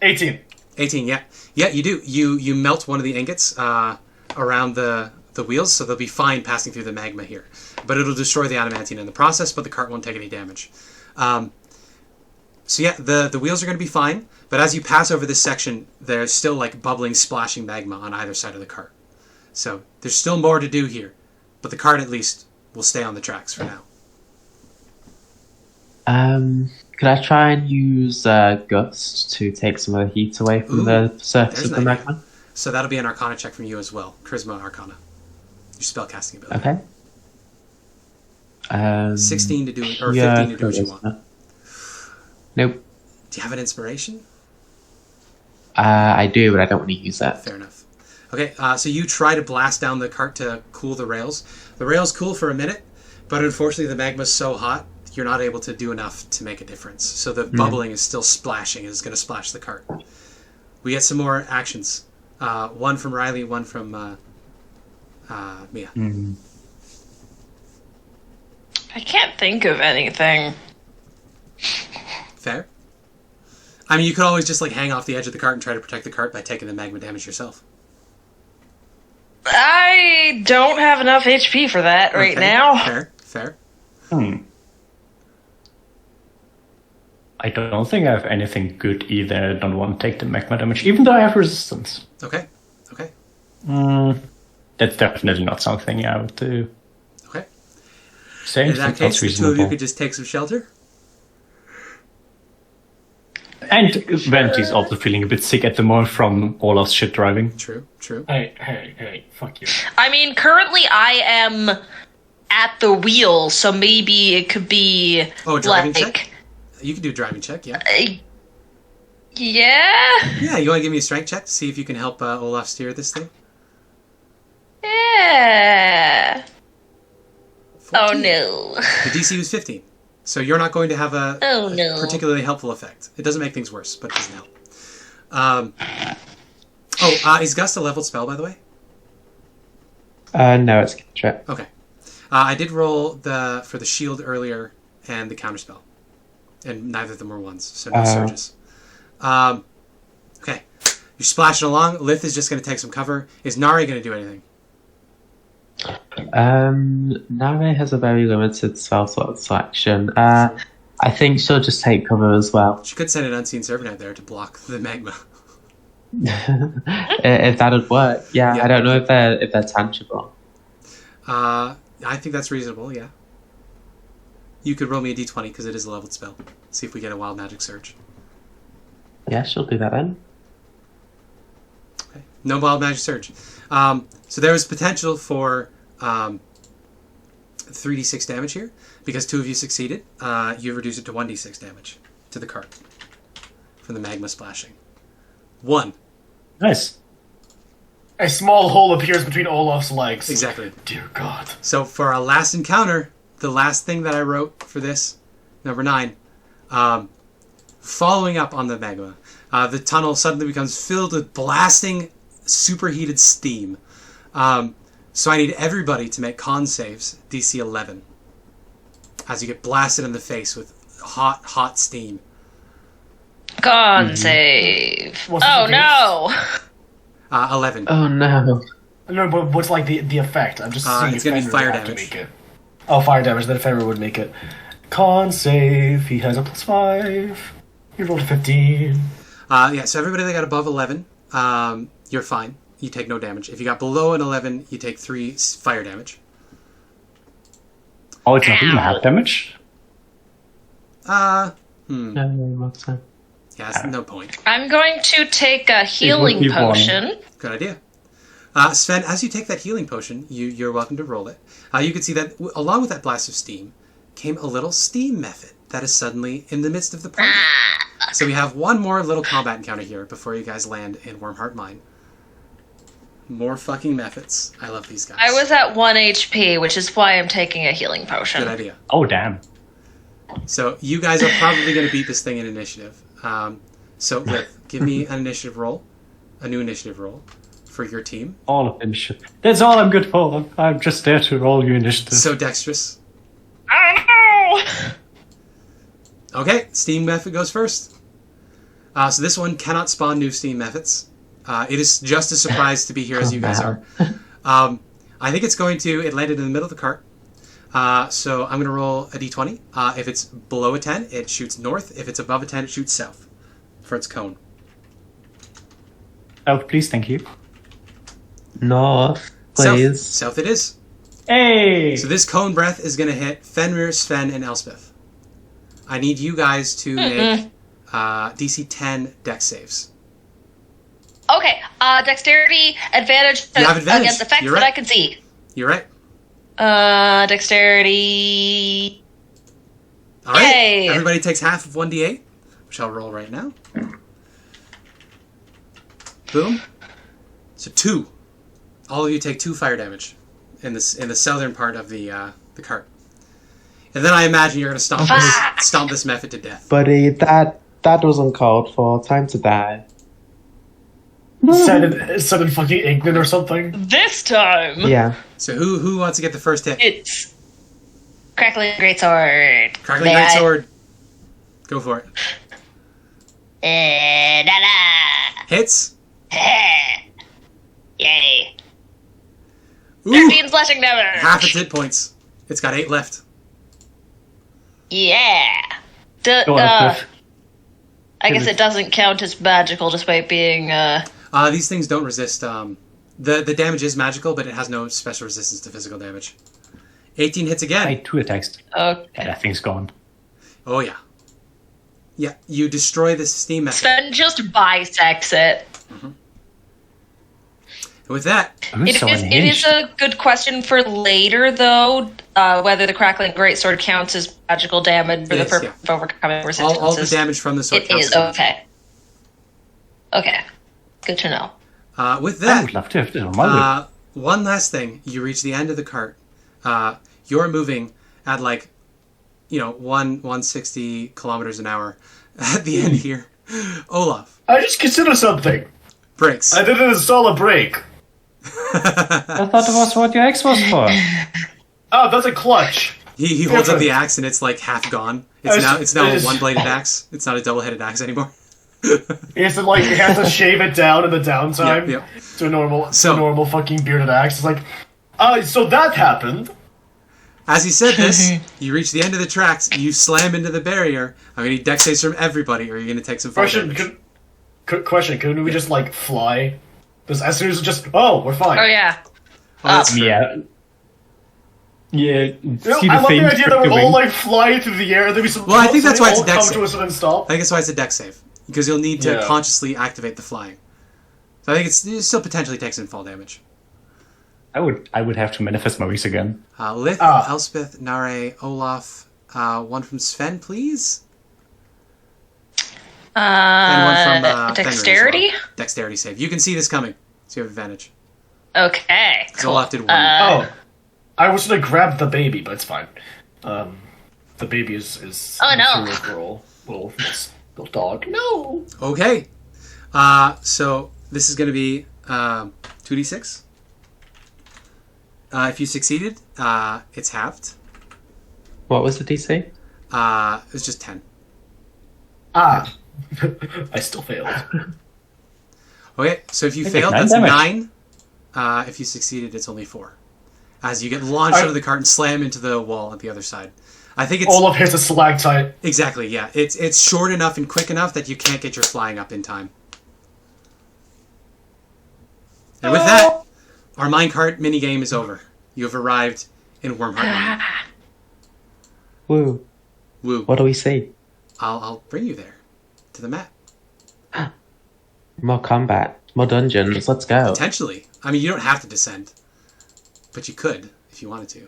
18. 18. Yeah, you do. You melt one of the ingots around the wheels, so they'll be fine passing through the magma here. But it'll destroy the adamantine in the process, but the cart won't take any damage. So yeah, the wheels are going to be fine, but as you pass over this section, there's still like bubbling, splashing magma on either side of the cart. So there's still more to do here, but the cart at least will stay on the tracks for now. Could I try and use Gust to take some of the heat away from the surface of the magma? So that'll be an Arcana check from you as well. Charisma Arcana. Your spellcasting ability. Okay. 16 to do it, or 15 to do what you want. Nope. Do you have an inspiration? I do, but I don't want to use that. Fair enough. Okay, so you try to blast down the cart to cool the rails. The rails cool for a minute, but unfortunately the magma's so hot, you're not able to do enough to make a difference. So the bubbling is still splashing, is going to splash the cart. We get some more actions. One from Riley, one from Mia. I can't think of anything. Fair. I mean, you could always just like hang off the edge of the cart and try to protect the cart by taking the magma damage yourself. I don't have enough HP for that right now. Fair. I don't think I have anything good either. I don't want to take the magma damage, even though I have resistance. Okay. That's definitely not something I would do. Okay. Same In that case, the two of you could just take some shelter. And Vanity's also feeling a bit sick at the moment from Olaf's shit driving. True. Hey, fuck you. I mean, currently I am at the wheel, so maybe it could be driving check? You can do a driving check, yeah. Yeah? Yeah, you want to give me a strength check to see if you can help Olaf steer this thing? Yeah. 14. Oh no. The DC was 15. So you're not going to have a particularly helpful effect. It doesn't make things worse, but it doesn't help. Is Gust a leveled spell, by the way? No, it's cantrip. Okay. I did roll for the shield earlier and the counterspell. And neither of them were ones, so no surges. Okay. You're splashing along. Lith is just going to take some cover. Is Nari going to do anything? Nare has a very limited spell slot selection. I think she'll just take cover as well. She could send an unseen servant out there to block the magma. If that would work, yeah. I don't know if they're tangible. I think that's reasonable. Yeah. You could roll me a d20 because it is a leveled spell. See if we get a wild magic surge. Yeah, she'll do that then. Okay. No wild magic surge. So there is potential for 3d6 damage here. Because two of you succeeded, you reduce it to 1d6 damage to the cart from the magma splashing. 1. Nice. A small hole appears between Olaf's legs. Exactly. Dear God. So for our last encounter, the last thing that I wrote for this, number 9, following up on the magma, the tunnel suddenly becomes filled with blasting, superheated steam. So I need everybody to make con saves, DC 11, as you get blasted in the face with hot steam. Con save. What's Oh the no! 11. Oh no. No, but what's like the effect? I'm just seeing it's if gonna be Fenrir fire would have to damage. make it. Oh, fire damage. Then Fenrir would make it. Con save. He has a +5. He rolled a 15. Yeah, so everybody that got above 11, you're fine. You take no damage. If you got below an 11, you take 3 fire damage. Oh, it's not even half damage? No, what's that? Yeah, that's no point. I'm going to take a healing be one. potion. Good idea. Sven, as you take that healing potion, you're welcome to roll it. You can see that along with that blast of steam came a little steam method that is suddenly in the midst of the party. So we have one more little combat encounter here before you guys land in Wormheart Mine. More fucking methods. I love these guys. I was at 1 HP, which is why I'm taking a healing potion. Good idea. Oh, damn. So you guys are probably going to beat this thing in initiative. So Lith, give me an initiative roll, a new initiative roll for your team. All of initiative. That's all I'm good for. I'm just there to roll your initiative. So dexterous. Oh no! Okay, steam method goes first. So this one cannot spawn new steam methods. It is just as surprised to be here as you guys are. I think it's going to... It landed in the middle of the cart. So I'm going to roll a d20. If it's below a 10, it shoots north. If it's above a 10, it shoots south for its cone. Oh, please, thank you. North, please. South it is. Hey! So this cone breath is going to hit Fenrir, Sven, and Elspeth. I need you guys to make DC 10 dex saves. Okay, dexterity advantage, You have advantage. against effects You're right. that I can see. You're right. Dexterity. All right. Yay. Everybody takes half of 1d8, which I'll roll right now. Boom. So 2. All of you take 2 fire damage in the southern part of the cart. And then I imagine you're going to stomp this method to death. Buddy, that wasn't called for. Time to die. Sudden fucking ignorant or something. This time, Yeah. So who wants to get the first hit? it's Crackling Greatsword. Crackling May I? Greatsword. Go for it. Hits. Yay. Ooh, 13 slashing damage. half its hit points. It's got 8 left. Yeah. Go on, Cliff. I guess it doesn't count as magical despite being, These things don't resist. The damage is magical, but it has no special resistance to physical damage. 18 hits again. I 2 attacks. okay. And that thing's gone. Oh, yeah. Yeah, you destroy this steam method. Sven just bisects it. And with that, It is a good question for later, though, whether the Crackling Greatsword counts as magical damage for the Yes, purpose yeah. of overcoming resistances. all the damage from the sword It counts is, as damage. okay. Okay. Good to know. With I that, would love to have this on my list. one last thing. You reach the end of the cart. You're moving at 160 kilometers an hour at the end here. Olaf I just considered something. breaks. I didn't install a brake. I thought it was what your ex was for. Oh, that's a clutch. He holds up the axe and it's like half gone. It's now a one-bladed axe. It's not a double-headed axe anymore. He has to shave it down in the downtime Yep. to a normal So- fucking bearded axe. It's like, so that happened. As he said this, you reach the end of the tracks. You slam into the barrier. I'm gonna need dex saves from everybody, or you're gonna take some fall damage. Question: Couldn't we just fly? Just as soon as we're fine. Oh, yeah. Oh, that's true. Yeah. Yeah. You know, See I love the thing idea that we're doing. all flying through the air. And then Well, I think that's why it's a all dex come save. to a sudden stop. I think that's why it's a dex save, because you'll need to Yeah. consciously activate the flying. So I think it still potentially takes in fall damage. I would have to manifest my wish again. Lith, Elspeth, Nare, Olaf, one from Sven, please. And one from dexterity? Fenrir as well. Dexterity save. You can see this coming, so you have advantage. Okay, cool. Olaf did one. I was gonna grab the baby, but it's fine. The baby is Oh, no. little dog. No. Okay. So this is going to be 2d6. If you succeeded, it's halved. What was the DC? It's just 10. I still failed. Okay, so if you take failed, 9 that's damage. 9. If you succeeded, it's only 4. As you get launched out of the cart and slam into the wall at the other side. I think it's... Olaf hits a stalactite. Exactly, yeah. It's short enough and quick enough that you can't get your flying up in time. And with that, our minecart minigame is over. You have arrived in Wormheart Mine. Woo. Woo. What do we see? I'll bring you there. To the map. More combat. More dungeons. Let's go. Potentially. I mean, you don't have to descend. But you could, if you wanted to.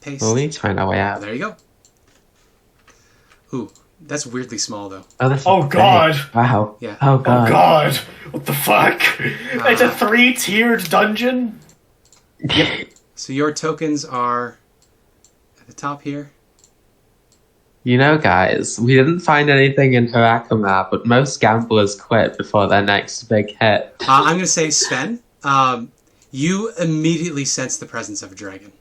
Paste. Well, we need to find our way out. There you go. Ooh, that's weirdly small, though. Oh, God. Wow. Yeah. Oh, Oh God. God! What the fuck? It's a 3-tiered dungeon. So your tokens are at the top here. You know, guys, we didn't find anything in Aasimar, but most gamblers quit before their next big hit. I'm going to say, Sven, you immediately sense the presence of a dragon.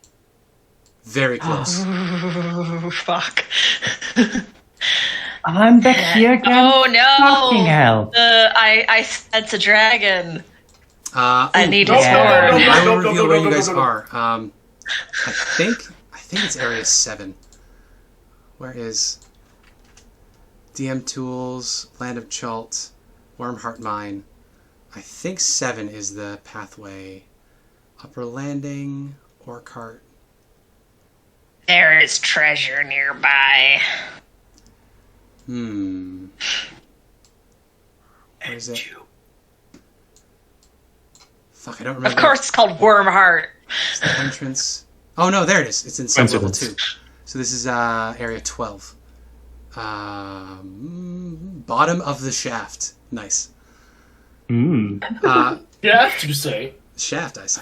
Very close. Oh, fuck. I'm back here again. Oh, no. Fucking hell. I sense a dragon. I need no, his no, horn. no, no, I will no, reveal no, where no, you no, guys no, no. are. I think it's area 7. Where is DM Tools, Land of Chult, Wormheart Mine? I think 7 is the pathway. Upper Landing, or cart. There is treasure nearby. Where is it? Fuck, I don't remember. Of course, it's called Wormheart. It's the entrance. Oh no, there it is. It's in sub-level 2. So this is area 12. Bottom of the shaft. Nice. Shaft, you say? Shaft, I say.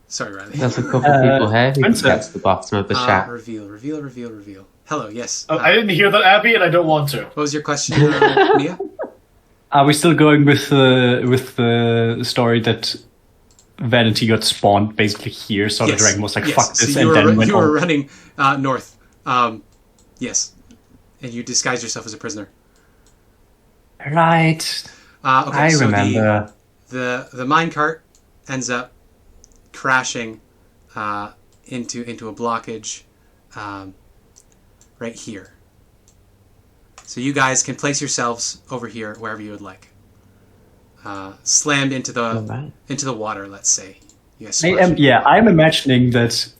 Sorry, Riley. There's a couple people here who can Spencer. get to the bottom of the shaft. Reveal. Hello, yes. I didn't hear that, Abby, and I don't want to. What was your question, Mia? Are we still going with the story that Vanity got spawned basically here, so the dragon was like, yes. fuck this, So and then went you were on. running north. Yes. And you disguised yourself as a prisoner. Right. Okay, I so remember. The minecart ends up crashing into a blockage right here. So you guys can place yourselves over here wherever you would like. Slammed into the water, let's say. You guys splash. I'm imagining that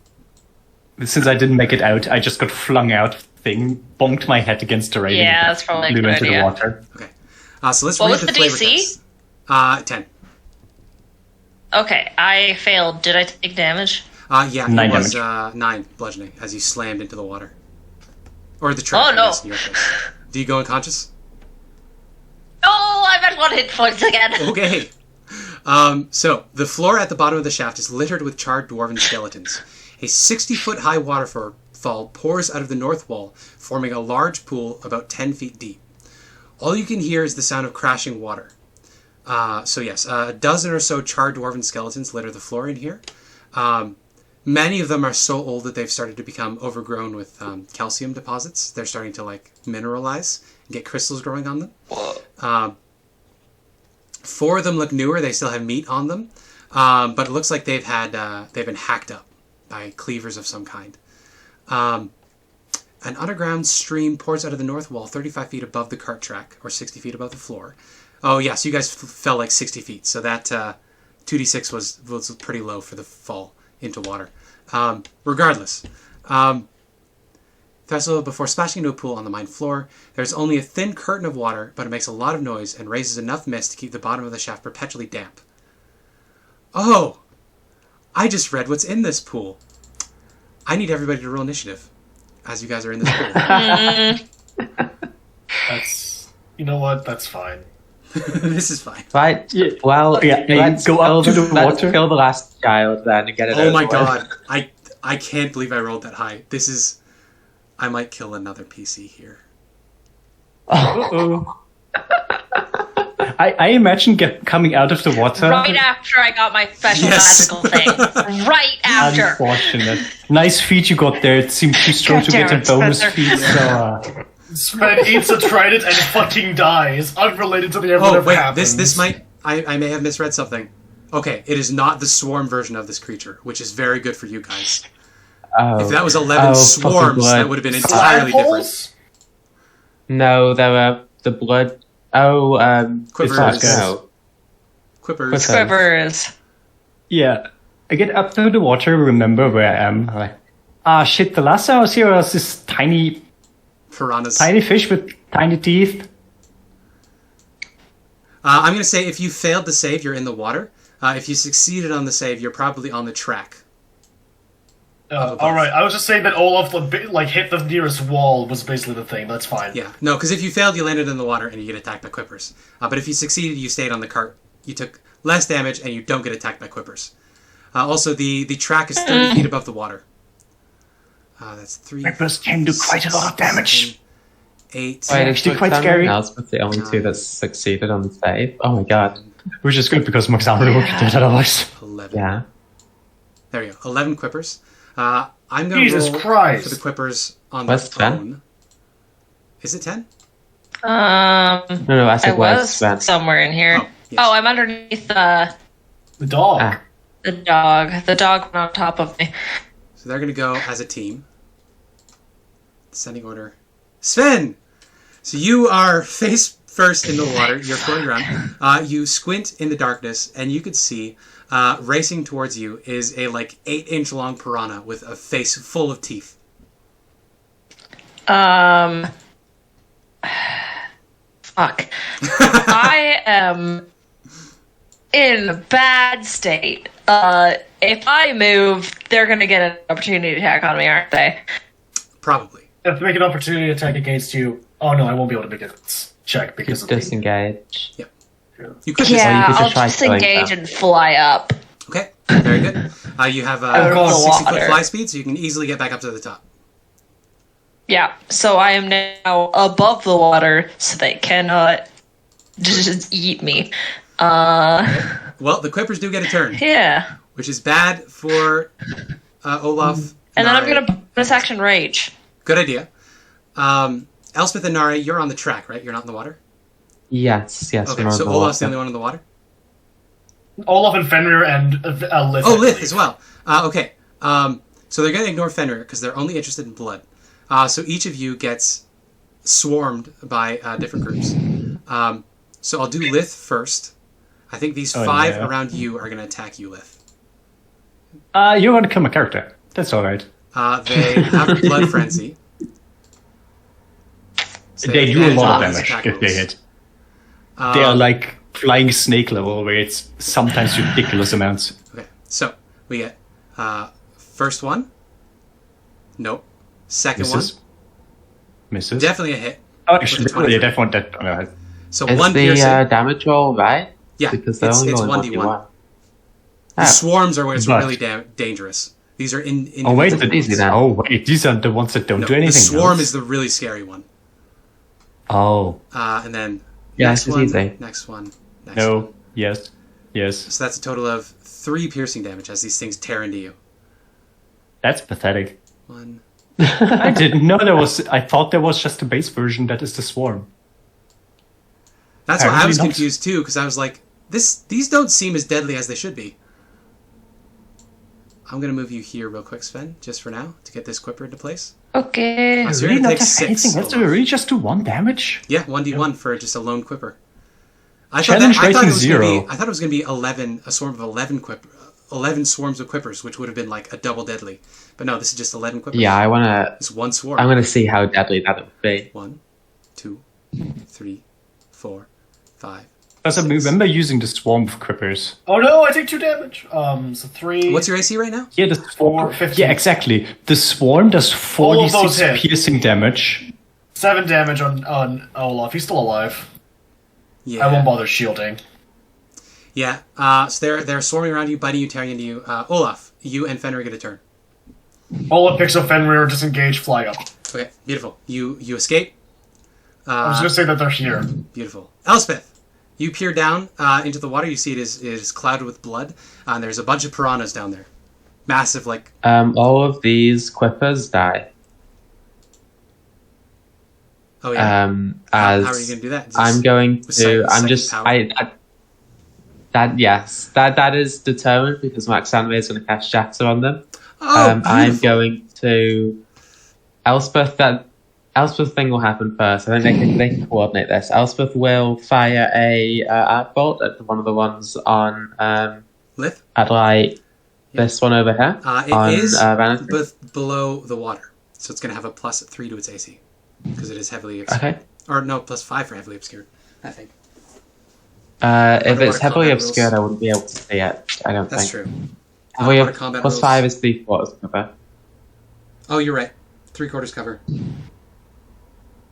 since I didn't make it out, I just got flung out thing, bonked my head against the railing. Yeah, that's probably a flew good into idea. the water. Okay. So let's What read was the the flavor DC? test. 10. Okay, I failed. Did I take damage? Yeah, 9 it was damage. 9 bludgeoning as you slammed into the water. Or the trap, Oh, I no. guess, in your case. Do you go unconscious? No, I'm at 1 hit points again. Okay. So, the floor at the bottom of the shaft is littered with charred dwarven skeletons. A 60-foot high waterfall pours out of the north wall, forming a large pool about 10 feet deep. All you can hear is the sound of crashing water. So yes, a dozen or so charred dwarven skeletons litter the floor in here. Many of them are so old that they've started to become overgrown with calcium deposits. They're starting to like mineralize and get crystals growing on them. 4 of them look newer. They still have meat on them, but it looks like they've been hacked up by cleavers of some kind. An underground stream pours out of the north wall 35 feet above the cart track, or 60 feet above the floor. Oh, yeah, so you guys fell like 60 feet, so that 2d6 was pretty low for the fall into water. Regardless, Threshold, before splashing into a pool on the mine floor, there's only a thin curtain of water, but it makes a lot of noise and raises enough mist to keep the bottom of the shaft perpetually damp. Oh! I just read what's in this pool. I need everybody to roll initiative, as you guys are in this pool. You know what? That's fine. This is fine. Right. Yeah. Well, Yeah, let's go up to the let's water. kill the last child then and get it Oh over my with. god. I can't believe I rolled that high. This is... I might kill another PC here. Uh-oh. I imagine coming out of the water. Right after I got my special Yes. magical thing. Right after. Unfortunate. Nice feed you got there. It seemed too strong God to get damn a it, bonus Spencer. feed, so... Sven eats a trident and fucking dies, unrelated to the Oh, whatever wait. happens. This might... I may have misread something. Okay, it is not the swarm version of this creature, which is very good for you guys. Oh. If that was 11 Oh, swarms, blood. that would have been entirely different. Fireballs? No, there were the blood. Oh, Quivers. No. Quippers. Quivers. Yeah. I get up to the water, remember where I am. I'm like, shit, the last time I was here was this tiny Piranhas. fish with tiny teeth. I'm going to say if you failed the save, you're in the water. If you succeeded on the save, you're probably on the track. Alright, I was just saying that Olaf like hit the nearest wall was basically the thing. That's fine. Yeah. No, because if you failed, you landed in the water and you get attacked by quippers. But if you succeeded, you stayed on the cart. You took less damage and you don't get attacked by quippers. Also, the track is 30 feet above the water. That's 3. Quippers can do quite a lot of damage. 8. Wait, actually is quite scary. Elspeth the only two that succeeded on the save? Oh my god. Which is good because Max Armor would be dead otherwise. 11. Yeah. There you go. 11 quippers. I'm going to Jesus roll Christ. for the quippers on Where's their Sven? own. Is it 10? No, I I said where's was Sven? somewhere in here. Oh, yes. Oh, I'm underneath The dog. Ah. the dog. The dog went on top of me. So they're going to go as a team. Descending order. Sven! So you are face first in the water. You're going around. You squint in the darkness, and you could see racing towards you is a 8-inch long piranha with a face full of teeth. Fuck. I am in a bad state. If I move, they're gonna get an opportunity attack on me, aren't they? Probably. If they make an opportunity attack against you, oh no, I won't be able to make a check because of the... Disengage. You could Yeah, you could I'll try killing disengage them. and fly up. Okay, very good. You have Over the 60 foot water. fly speed, so you can easily get back up to the top. Yeah, so I am now above the water, so they cannot just eat me. Well, the quippers do get a turn, Yeah. which is bad for Olaf. And then I'm Nari. gonna bonus action rage. Good idea. Elspeth and Nari, you're on the track, right? You're not in the water? Yes, Okay, we're on so the Olaf's the water. only one in the water? Olaf and Fenrir and Lith. Oh, Lith as well. Okay. So they're going to ignore Fenrir because they're only interested in blood. So each of you gets swarmed by different groups. So I'll do Lith first. I think these 5 no. around you are going to attack you, Lith. You're going to kill my character. That's alright. They have Blood Frenzy. So They do a advantage lot on of these damage attack if they rolls. hit. They are like flying snake level, where it's sometimes ridiculous amounts. Okay, so we get first one. Nope. Second Misses. one. Misses. Definitely a hit. Oh, actually, With a 23. yeah, that one. That. So Is 1 the piercing. damage roll right? Yeah, Because they're it's only rolling 1d1. The Ah. swarms are where it's But- really dangerous. These are in. Oh wait, individual easy ones. then. oh wait, these are the ones that don't No, do anything. the swarm else. is the really scary one. Oh And then Yeah, next this is one, easy. next one, next no, one. yes. So that's a total of 3 piercing damage as these things tear into you. That's pathetic. 1. I didn't know there was. I thought there was just a base version that is the swarm. That's why I was Apparently not. confused too, because I was like, these don't seem as deadly as they should be. I'm gonna move you here real quick, Sven, just for now, to get this quipper into place. Okay. So you're Really gonna not take have 6. anything else. Do we really just do 1 damage? Yeah, 1d1 for just a lone quipper. I Challenge thought it rating was gonna 0. be. I thought it was gonna be 11, a swarm of 11 swarms of quippers, which would have been like a double deadly. But no, this is just 11 quippers. Yeah, I wanna. It's 1 swarm. I'm gonna see how deadly that would be. 1, 2, 3, 4, 5. Because I remember using the swarm of crippers. Oh no, I take 2 damage. So 3. What's your AC right now? Yeah, the swarm. 15. Yeah, exactly. The swarm does All of those 46 hit. piercing damage. 7 damage on Olaf. He's still alive. Yeah. I won't bother shielding. Yeah. So they're swarming around you, biting you, tearing into you. Olaf, you and Fenrir get a turn. Olaf picks up Fenrir, disengage, fly up. Okay, beautiful. You escape. I was going to say that they're here. Beautiful. Elspeth, you peer down into the water. You see it is clouded with blood. And there's a bunch of piranhas down there. Massive, like... all of these quippers die. Oh, yeah. How are you going to do that? I'm going to... I'm just... Power? That is determined because Max Anime is going to cast Shatter on them. Oh, I'm going to... Elspeth thing will happen first. I think they can coordinate this. Elspeth will fire a arc bolt at one of the ones on... Lith? At, like, this one over here. It is Vanity. below the water. So it's going to have a +3 to its AC. Because it is heavily obscured. Okay. Or no, +5 for heavily obscured, I think. If it's heavily obscured, I wouldn't be able to see it. I don't That's think. true. +5 is 3/4 cover. Oh, you're right. 3/4 cover.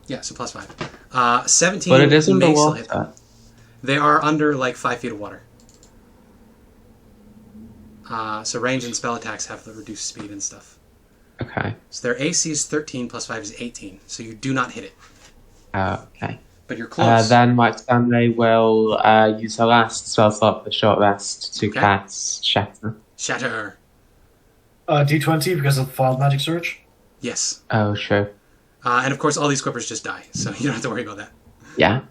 Yeah, so +5. 17. But it is may still hit underwater. them. They are under like 5 feet of water. So range and spell attacks have the reduced speed and stuff. Okay. So their AC is 13, +5 is 18. So you do not hit it. Okay. But you're close. Then Mike Stanley will use her last spell slot for the short rest to cast Shatter. Shatter. D20 because of Wild Magic Surge? Yes. Oh, sure. And of course, all these quippers just die. So you don't have to worry about that. Yeah.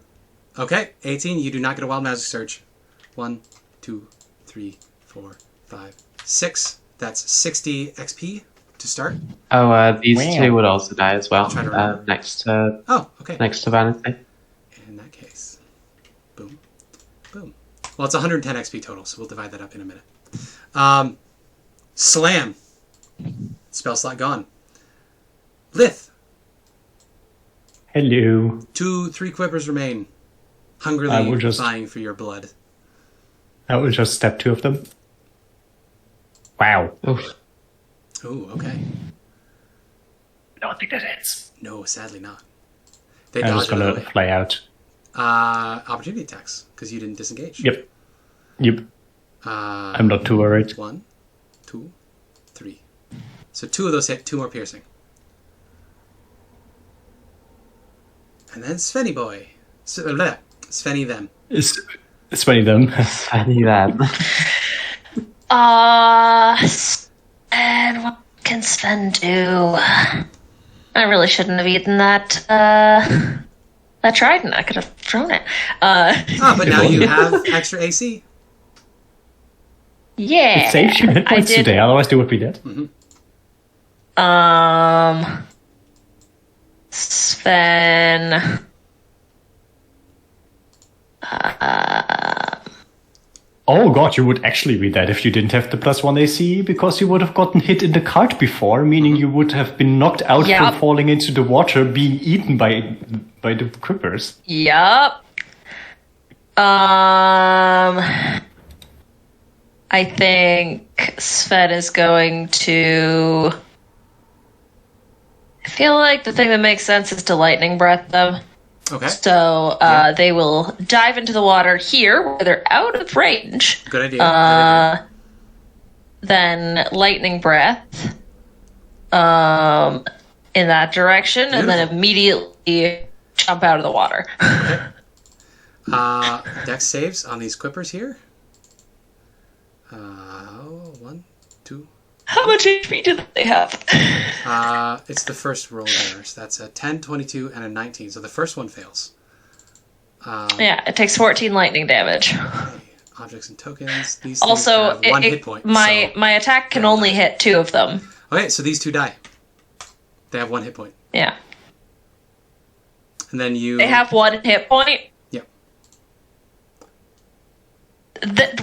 Okay, 18. You do not get a Wild Magic Surge. 1, 2, 3, 4, 5, 6. That's 60 XP to start. Oh, these two would also die as well. Next to Vanity. In that case, boom, boom. Well, it's 110 XP total, so we'll divide that up in a minute. Slam. Spell slot gone. Lith. Hello. 2, 3 quippers remain. Hungrily vying for your blood. I will just stab 2 of them. Wow. Oof. Ooh, okay. I don't think that hits. No, sadly not. They I'm dodge just gonna fly out. Opportunity attacks, because you didn't disengage. Yep. I'm not too worried. 1, 2, 3. So 2 of those hit, 2 more piercing. And then Svenny boy. Svenny them. It's funny them. Svenny them. And what can Sven do? I really shouldn't have eaten that trident. I could have thrown it. But now you have extra AC. Yeah. It saves you hit points today, otherwise they would be dead. Mm-hmm. Sven. Oh god, you would actually be dead if you didn't have the +1 AC, because you would have gotten hit in the cart before, meaning you would have been knocked out from falling into the water, being eaten by the crippers. Yup. I think Sven is going to... I feel like the thing that makes sense is to lightning breath them. Okay. So they will dive into the water here, where they're out of range. Good idea. Then lightning breath in that direction, and then immediately jump out of the water. Okay. Dex saves on these quippers here. 1, 2. How much HP do they have? It's the first roll there. So that's a 10, 22, and a 19. So the first one fails. Yeah, it takes 14 lightning damage. Okay. Objects and tokens. These also, have 1 hit point. My attack can only hit 2 of them. Okay, so these 2 die. They have 1 hit point. Yeah. And then you... They have 1 hit point? Yep.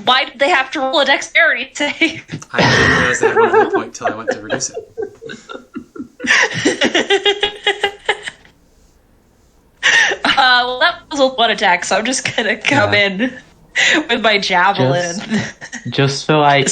Why did they have to roll a dexterity save? I didn't realize they had 1 hit point until I went to reduce it. Well, that was with 1 attack, so I'm just gonna come in with my javelin. Just for like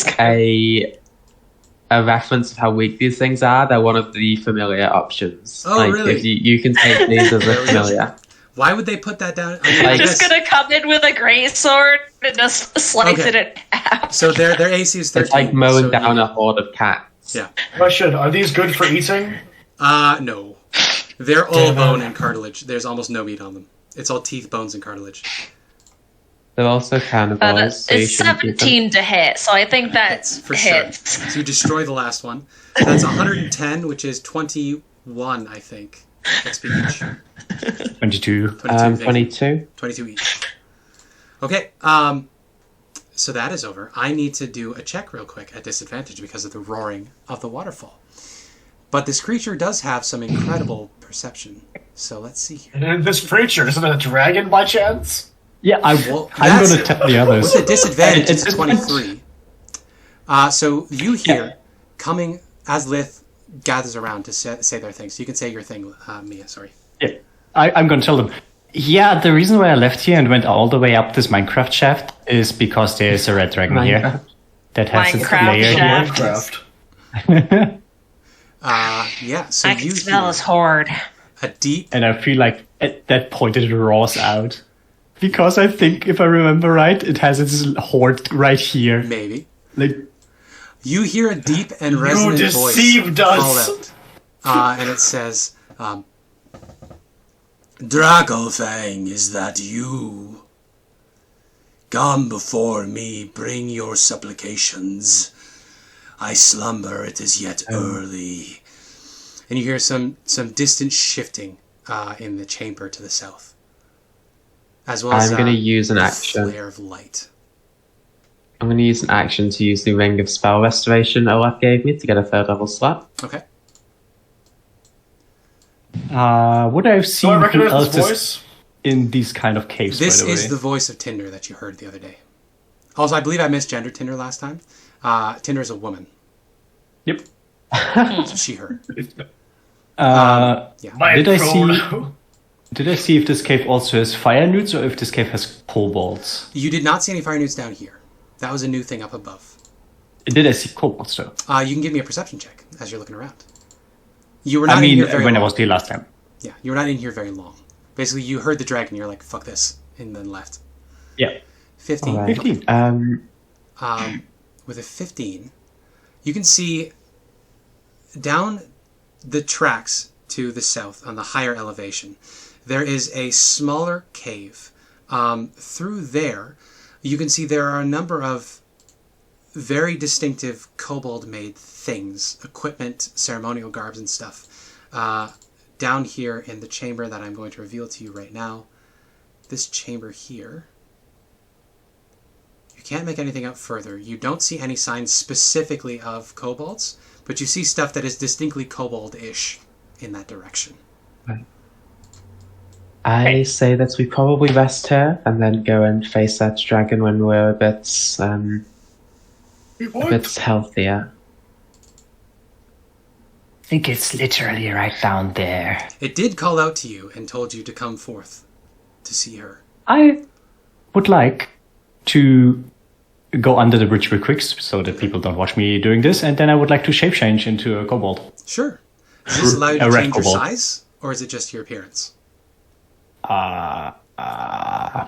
a reference of how weak these things are, they're one of the familiar options. Oh, really? If you can take these as a familiar. Why would they put that down? I mean, Like- I'm just gonna come in with a great sword and just slice it in half. So their AC is 13. It's like mowing so down a horde of cats. Yeah. Question: are these good for eating? No. They're all bone and cartilage. There's almost no meat on them. It's all teeth, bones, and cartilage. They're also carnivores. So you It's shouldn't keep them. 17 to hit, so I think that Hits, for hits. sure. So you destroy the last one. That's 110, which is 21, I think. XP each. 22. 22. 22. 22 each. Okay, so that is over. I need to do a check real quick at disadvantage because of the roaring of the waterfall. But this creature does have some incredible perception. So let's see here. And this creature, isn't it a dragon by chance? Yeah, Well, I'm that's- going to tell the others. With a disadvantage, it's It's- 23. So you hear coming as Lith gathers around to say their thing. So you can say your thing, Mia, sorry. Yeah, I'm going to tell them. Yeah, the reason why I left here and went all the way up this Minecraft shaft is because there's a red dragon here Minecraft. that has its Minecraft lair shaft. Minecraft. Yeah, so I can you smell hear his horde. a deep... And I feel like at that point it roars out. Because I think, if I remember right, it has its horde right here. Maybe. Like, You hear a deep and resonant voice deceived us. call out. And it says, Dragonfang, is that you? Come before me, bring your supplications. I slumber, it is yet early. And you hear some distant shifting in the chamber to the south. As well as I'm going to use an a action. flare of light. I'm going to use an action to use the Ring of Spell Restoration Olaf gave me to get a 3rd level slot. Okay. would I have Do seen I who recognize else this is voice? in these kind of caves, This by the is way? the voice of Tinder that you heard the other day. Also, I believe I misgendered Tinder last time. Tinder is a woman. Yep. So she heard. Uh, Yeah. My Did I see- prono. Did I see if this cave also has fire newts or if this cave has kobolds? You did not see any fire newts down here. That was a new thing up above. Did I see kobolds though? You can give me a perception check as you're looking around. You were not I in mean, here very when I long. was here last time. Yeah, you were not in here very long. Basically, you heard the dragon, you're like, fuck this, and then left. Yeah. 15. Alright. 15. With a 15, you can see down the tracks to the south on the higher elevation, there is a smaller cave. Through there, you can see there are a number of very distinctive kobold-made things, equipment, ceremonial garbs and stuff. Down here in the chamber that I'm going to reveal to you right now, this chamber here, you can't make anything out further. You don't see any signs specifically of kobolds, but you see stuff that is distinctly kobold-ish in that direction. I say that we probably rest here and then go and face that dragon when we're a bit healthier. I think it's literally right down there. It did call out to you and told you to come forth to see her. I would like to go under the bridge real quick so that people don't watch me doing this, and then I would like to shape change into a kobold. Sure. Does this allow you A to red change your kobold. size, or is it just your appearance?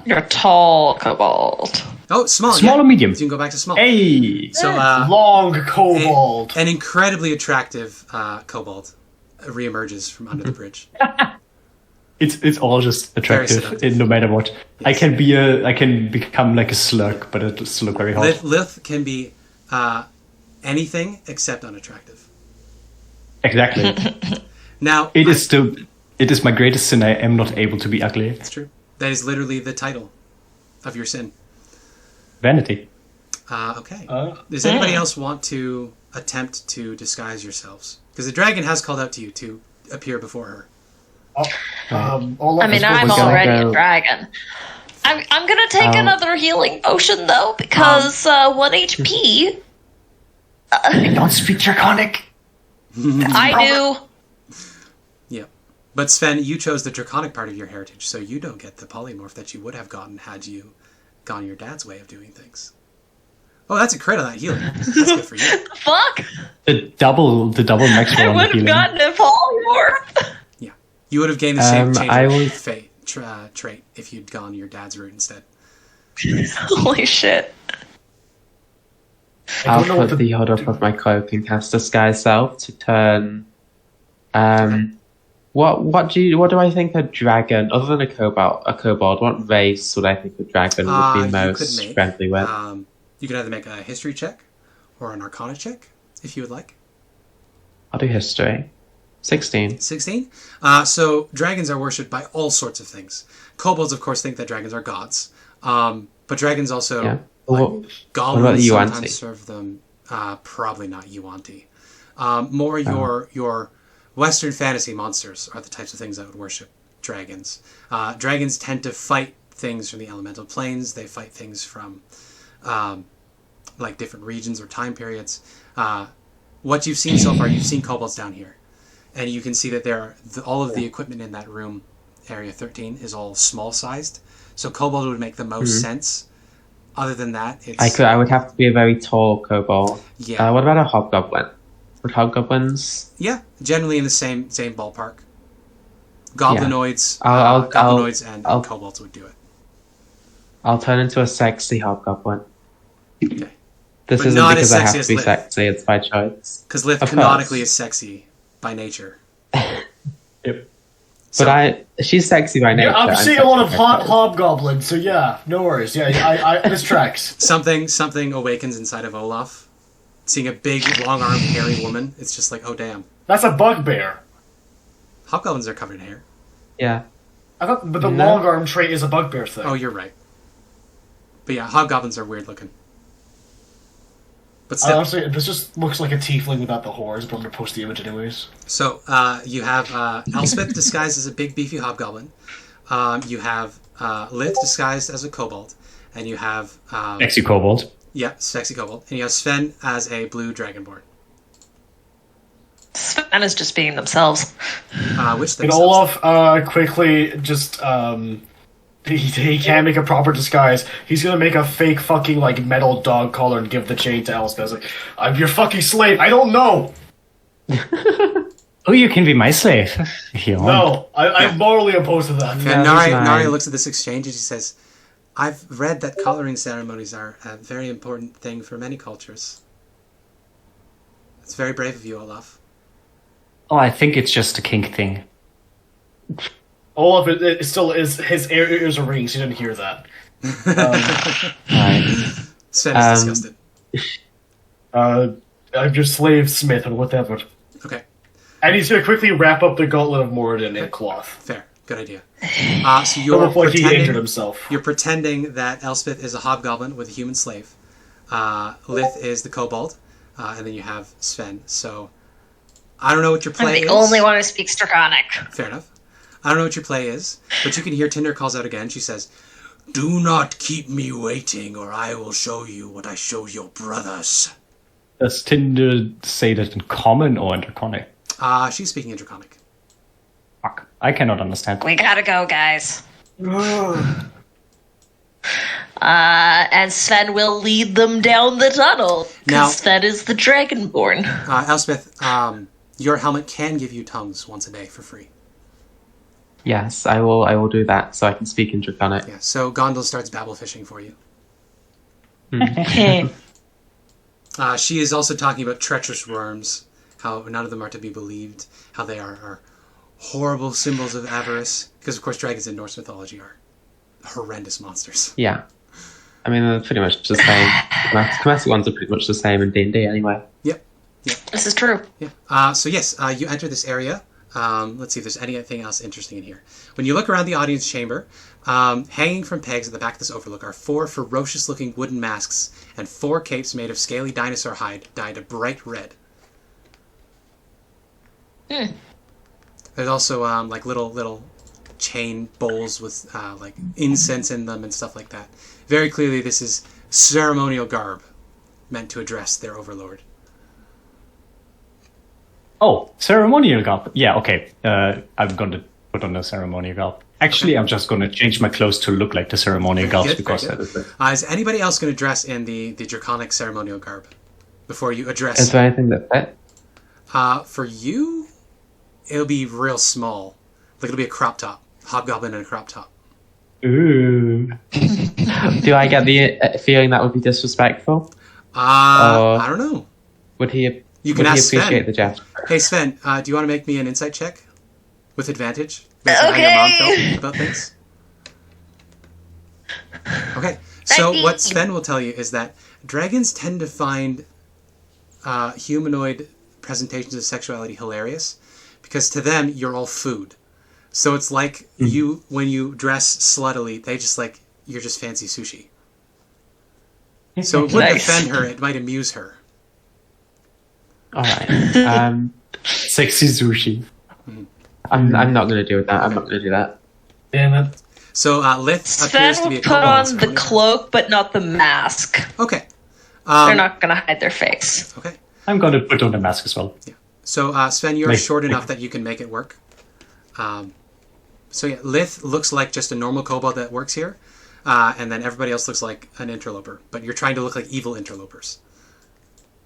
You're tall, kobold. Oh, small. Small yeah. or medium? So you can go back to small. Hey! So, Long kobold. an incredibly attractive kobold reemerges from under the bridge. It's all just attractive, seductive. no matter what. I can become like a slug, but it'll still look very hot. Lith can be anything except unattractive. Exactly. Now, It is my greatest sin. I am not able to be ugly. It's true. That is literally the title of your sin. Vanity. Okay. Does anybody else want to attempt to disguise yourselves? Because the dragon has called out to you to appear before her. Olaf I mean, is I'm probably already go- a dragon. I'm gonna take another healing potion though because 1 HP. Don't speak Draconic. I do. Yeah. But Sven, you chose the draconic part of your heritage, so you don't get the polymorph that you would have gotten had you gone your dad's way of doing things. Oh, that's a crit on that healing. That's good for you. Fuck! The double max I roll on would the have healing. gotten a polymorph. Yeah. You would have gained the same change I of was- fate trait if you'd gone your dad's route instead. Holy shit. I I'll don't know what put the hood up of my cloak and cast Disguise Self to turn. What do I think a dragon, other than a kobold, what race would I think a dragon would be most friendly with? You could either make a history check or an arcana check, if you would like. I'll do history. 16. 16? So dragons are worshipped by all sorts of things. Kobolds, of course, think that dragons are gods. But dragons also... Yeah. Goblins Yuan-ti? sometimes serve them. Probably not Yuan-ti. More your Western fantasy monsters are the types of things that would worship dragons. Dragons tend to fight things from the elemental planes. They fight things from like different regions or time periods. What you've seen so far, you've seen kobolds down here. And you can see that all of the equipment in that room, Area 13, is all small-sized. So kobold would make the most sense. Other than that, it's... I would have to be a very tall kobold. Yeah. What about a hobgoblin? Would hobgoblins... Yeah, generally in the same ballpark. Goblinoids, and kobolds would do it. I'll turn into a sexy hobgoblin. Okay. This But isn't not because as I have sexy to as be Lith. sexy, it's by choice. Because Lith Of canonically course. is sexy by nature. Yep. But she's sexy by nature. Yeah, I'm I'm seeing a lot of sexy by choice. hobgoblins, so yeah, no worries. Yeah, this tracks. Something awakens inside of Olaf. Seeing a big, long-armed, hairy woman, it's just like, oh damn. That's a bugbear. Hobgoblins are covered in hair. Yeah. But the No. long arm trait is a bugbear thing. Oh, you're right. But yeah, hobgoblins are weird looking. But still. Honestly, this just looks like a tiefling without the horns, but I'm gonna post the image anyways. So, you have Elspeth disguised as a big, beefy hobgoblin. You have Lith disguised as a kobold. And you have... Sexy kobold. Yeah, sexy kobold. And you have Sven as a blue dragonborn. Sven is just being themselves. Which And themselves. Olaf quickly just he can't make a proper disguise. He's gonna make a fake fucking like metal dog collar and give the chain to Elspeth. Like, I'm your fucking slave. I don't know. Oh, you can be my slave. If you want. No, I'm morally opposed to that. And Yeah, Nari, he's mine. Nari looks at this exchange and she says, I've read that collaring ceremonies are a very important thing for many cultures. It's very brave of you, Olaf. Oh, I think it's just a kink thing. Olaf, it still is. His ears are ringing. So he didn't hear that. Right. Sven is disgusted. I'm your slave, Smith, and whatever. Okay, And he's gonna quickly wrap up the gauntlet of Moradin in cloth. fair. Good idea. So It you're looked like he injured pretending, himself. you're pretending that Elspeth is a hobgoblin with a human slave. Lith is the kobold. And then you have Sven. So, I don't know what your I'm play the is. only one who speaks Draconic. Fair enough. I don't know what your play is, but you can hear Tinder calls out again. She says, "Do not keep me waiting, or I will show you what I showed your brothers." Does Tinder say that in common or in Draconic? She's speaking in Draconic. Fuck. I cannot understand. We gotta go, guys. And Sven will lead them down the tunnel. Now- Because Sven is the Dragonborn. Elspeth, your helmet can give you tongues once a day for free. Yes, I will do that so I can speak in Draconic. Yeah, so Gondel starts babble fishing for you. She is also talking about treacherous worms, how none of them are to be believed, how they are horrible symbols of avarice, because of course dragons in Norse mythology are horrendous monsters. Yeah. I mean, they're pretty much the same. Domestic ones are pretty much the same in D&D anyway. Yep. This is true. Yeah. So yes, you enter this area. Let's see if there's anything else interesting in here. When you look around the audience chamber, hanging from pegs at the back of this overlook are 4 ferocious-looking wooden masks and 4 capes made of scaly dinosaur hide dyed a bright red. There's also like little chain bowls with like incense in them and stuff like that. Very clearly, this is ceremonial garb meant to address their overlord. Oh, ceremonial garb. Yeah, okay. I'm going to put on a ceremonial garb. Actually, I'm just going to change my clothes to look like the ceremonial guards good, because very that is the... Is anybody else going to dress in the draconic ceremonial garb before you address? Is there anything that fit? For you, it'll be real small. Like it'll be a crop top, hobgoblin and a crop top. Ooh. Do I get the feeling that would be disrespectful? I don't know. Would he? You can would he ask appreciate Sven. the gesture? Hey Sven, do you want to make me an insight check with advantage? Okay. How your mom felt about things. Okay, so what Sven will tell you is that dragons tend to find humanoid presentations of sexuality hilarious because to them you're all food. So it's like you when you dress sluttily, they just like you're just fancy sushi. So it wouldn't offend her; it might amuse her. All right. Sexy sushi. I'm not going to do that. I'm not going to do that. Damn it. So Lith Sven appears to be will a put kobold. on the cloak, but not the mask. Okay. They're not going to hide their face. Okay. I'm going to put on the mask as well. Yeah. So Sven, you're Like- short enough that you can make it work. So yeah, Lith looks like just a normal kobold that works here, and then everybody else looks like an interloper. But you're trying to look like evil interlopers.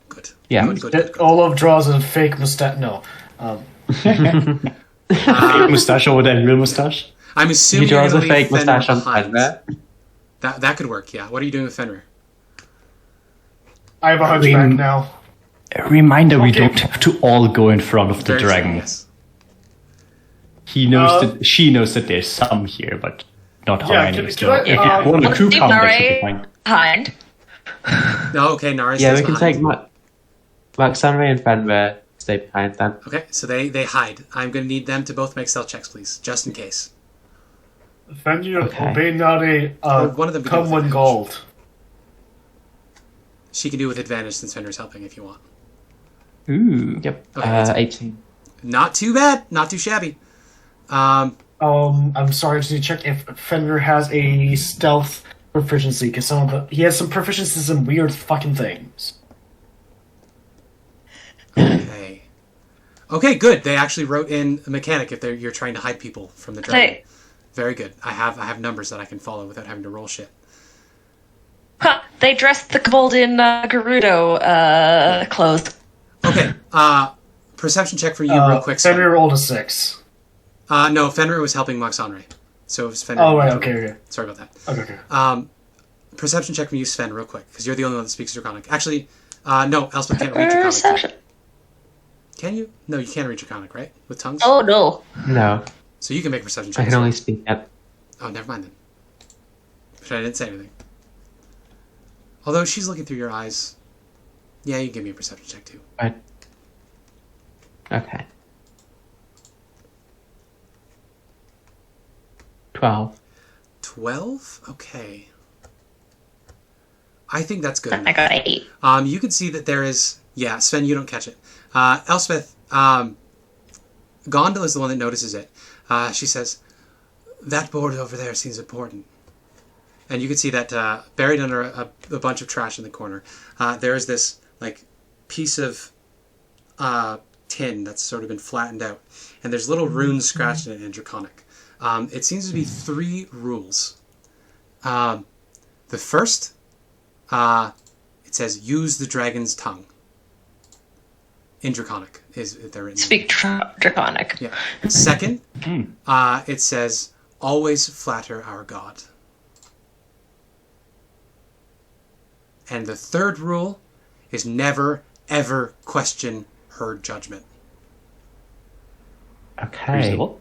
Good. Yeah. Good. Olaf draws a fake mustache. No. Fake mustache over that real mustache? I'm assuming He draws you're a gonna leave fake mustache on behind. Fenrir. That could work. Yeah. What are you doing with Fenrir? I have a hunchback now. A reminder, we Okay. don't have to all go in front of the Very true, dragon. yes. He knows that she knows that there's some here, but not how Yeah, many. can So I- if you want a Let's crew leave count, that should be Nare fine. behind. No. Okay. Nara Yeah, stays we can behind. take Maxanre and Fenrir stay behind then. Okay. So they hide. I'm going to need them to both make stealth checks, please, just in case. Fenrir, Okay. obey not a one of them can come do when advantage. gold. She can do with advantage since Fenrir's helping if you want. Ooh. Yep. Okay, 18. Not too bad. Not too shabby. I'm sorry, I just need to check if Fenrir has a stealth proficiency, because he has some proficiencies in weird fucking things. Okay. Okay, good. They actually wrote in a mechanic if you're trying to hide people from the dragon. Hey. Very good. I have numbers that I can follow without having to roll shit. Huh, they dressed the kobold in Gerudo clothes. Okay. Perception check for you real quick. Sven. Fenrir rolled a 6. No, Fenrir was helping Moxonre. So it was Fenrir. Oh, right, okay. Sorry about that. Okay. Perception check from you, Sven, real quick, because you're the only one that speaks Draconic. Actually, no, Elspeth can't read Draconic. Perception. Can you? No, you can't read Draconic, right? With tongues? Oh no. No, So you can make a perception I check. can only speak at. Oh, never mind then. But I didn't say anything. Although she's looking through your eyes. Yeah, you can give me a perception check too. Right. Okay. 12. 12? Okay. I think that's good. I got 8. You can see that there is... Yeah, Sven, you don't catch it. Elspeth, Gondel is the one that notices it. She says, that board over there seems important. And you can see that buried under a bunch of trash in the corner, there is this like piece of tin that's sort of been flattened out. And there's little runes scratched in it in Draconic. It seems to be 3 rules. The first, it says, use the dragon's tongue. In Draconic, they're written. Speak Draconic. Yeah. Second, it says, always flatter our god. And the third rule is never, ever question her judgment. Okay. Reasonable.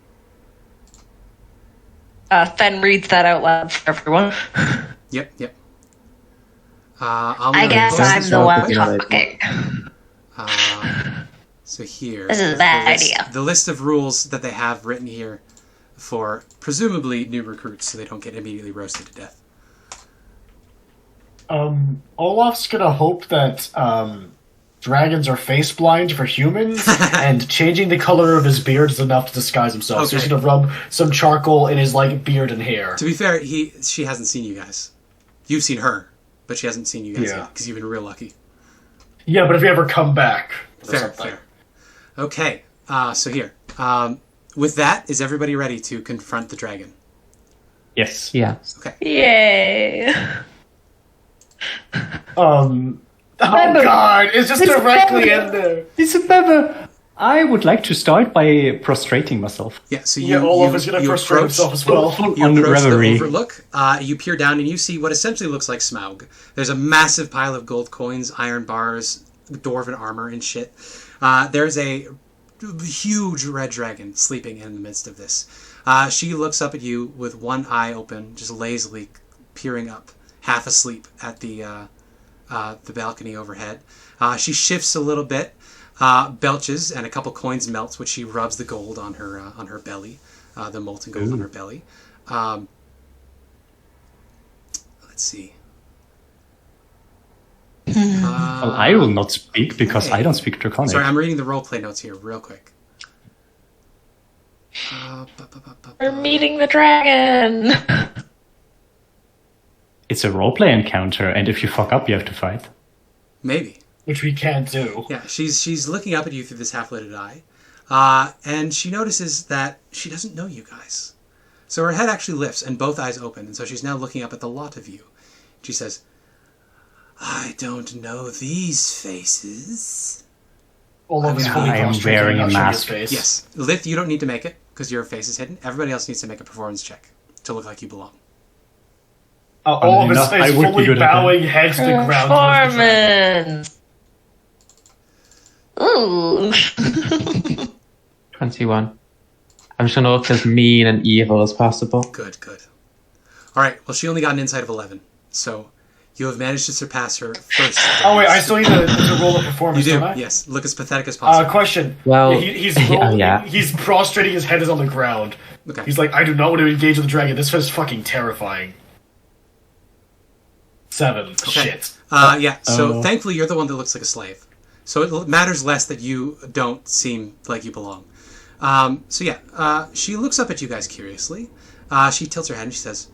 Fen reads that out loud for everyone. Yep. I guess I'm the one talking. So here. This is a bad idea. The list of rules that they have written here for presumably new recruits so they don't get immediately roasted to death. Olaf's gonna hope that dragons are face blind for humans, and changing the color of his beard is enough to disguise himself. So he's gonna rub some charcoal in his beard and hair. To be fair, she hasn't seen you guys. You've seen her, but she hasn't seen you guys Yeah. yet because you've been real lucky. Yeah, but if you ever come back, or something. Fair. Okay, so here. With that, is everybody ready to confront the dragon? Yes. Yeah. Okay. Yay! Oh god, it's just directly in there. It's a better. I would like to start by prostrating myself. Yeah, so Yeah, Olaf is going to prostrate himself as well. You On approach the reverie. overlook. You peer down and you see what essentially looks like Smaug. There's a massive pile of gold coins, iron bars, dwarven armor, and shit. There's a huge red dragon sleeping in the midst of this. She looks up at you with one eye open, just lazily peering up, half asleep at the balcony overhead. She shifts a little bit. Belches and a couple coins melts, which she rubs the gold on her belly, the molten gold on her belly. Let's see. Well, I will not speak because I don't speak Draconic. Sorry, I'm reading the roleplay notes here real quick. We're meeting the dragon. It's a roleplay encounter, and if you fuck up, you have to fight. Maybe. Which we can't do. Yeah, she's looking up at you through this half-lidded eye, and she notices that she doesn't know you guys. So her head actually lifts, and both eyes open, and so she's now looking up at the lot of you. She says, "I don't know these faces." Olaf is fully I am concentrating wearing on a showing mask. his face. Yes, Lith, you don't need to make it because your face is hidden. Everybody else needs to make a performance check to look like you belong. Olaf enough, I is would be fully good at that. bowing head to the ground. towards the dragon. Performance. Ooh. 21. I'm just gonna look as mean and evil as possible. Good. All right. Well, she only got an insight of 11, so you have managed to surpass her first. Oh wait, I still need to roll a performance, You do. don't I? Yes. Look as pathetic as possible. Question. Well, he's rolling, yeah. He's prostrating. His head is on the ground. Okay. He's like, I do not want to engage with the dragon. This is fucking terrifying. 7. Okay. Shit. Yeah. So thankfully, you're the one that looks like a slave. So it matters less that you don't seem like you belong. So yeah, she looks up at you guys curiously. She tilts her head and she says,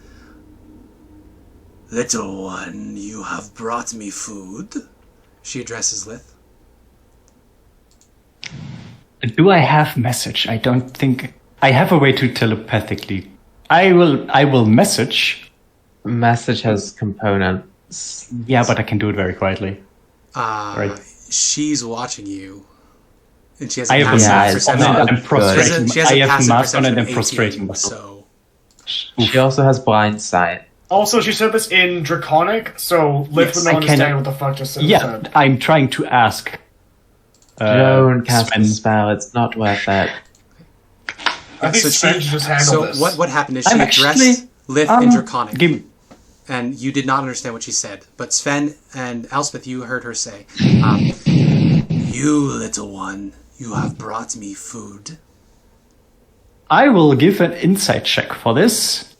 "Little one, you have brought me food." She addresses Lith. Do I have message? I don't think I have a way to telepathically. I will message. Message has components. Yeah, but I can do it very quietly. Right. She's watching you. And she has I a have a passive mask on perception. and I'm She prostrating. has a I have a passive mask on and perception I'm of prostrating 18, myself. So She also has blind sight. Also, she said this in Draconic, so Lith Yes, would not I understand cannot- what the fuck just said. Yeah, I'm trying to ask. Don't cast Sven. a spell, it's not worth it. I think so Sven should just handle this. what happened is she I'm addressed actually- Lith in Draconic, Give me. and you did not understand what she said. But Sven and Elspeth, you heard her say, "You little one, you have brought me food." I will give an insight check for this.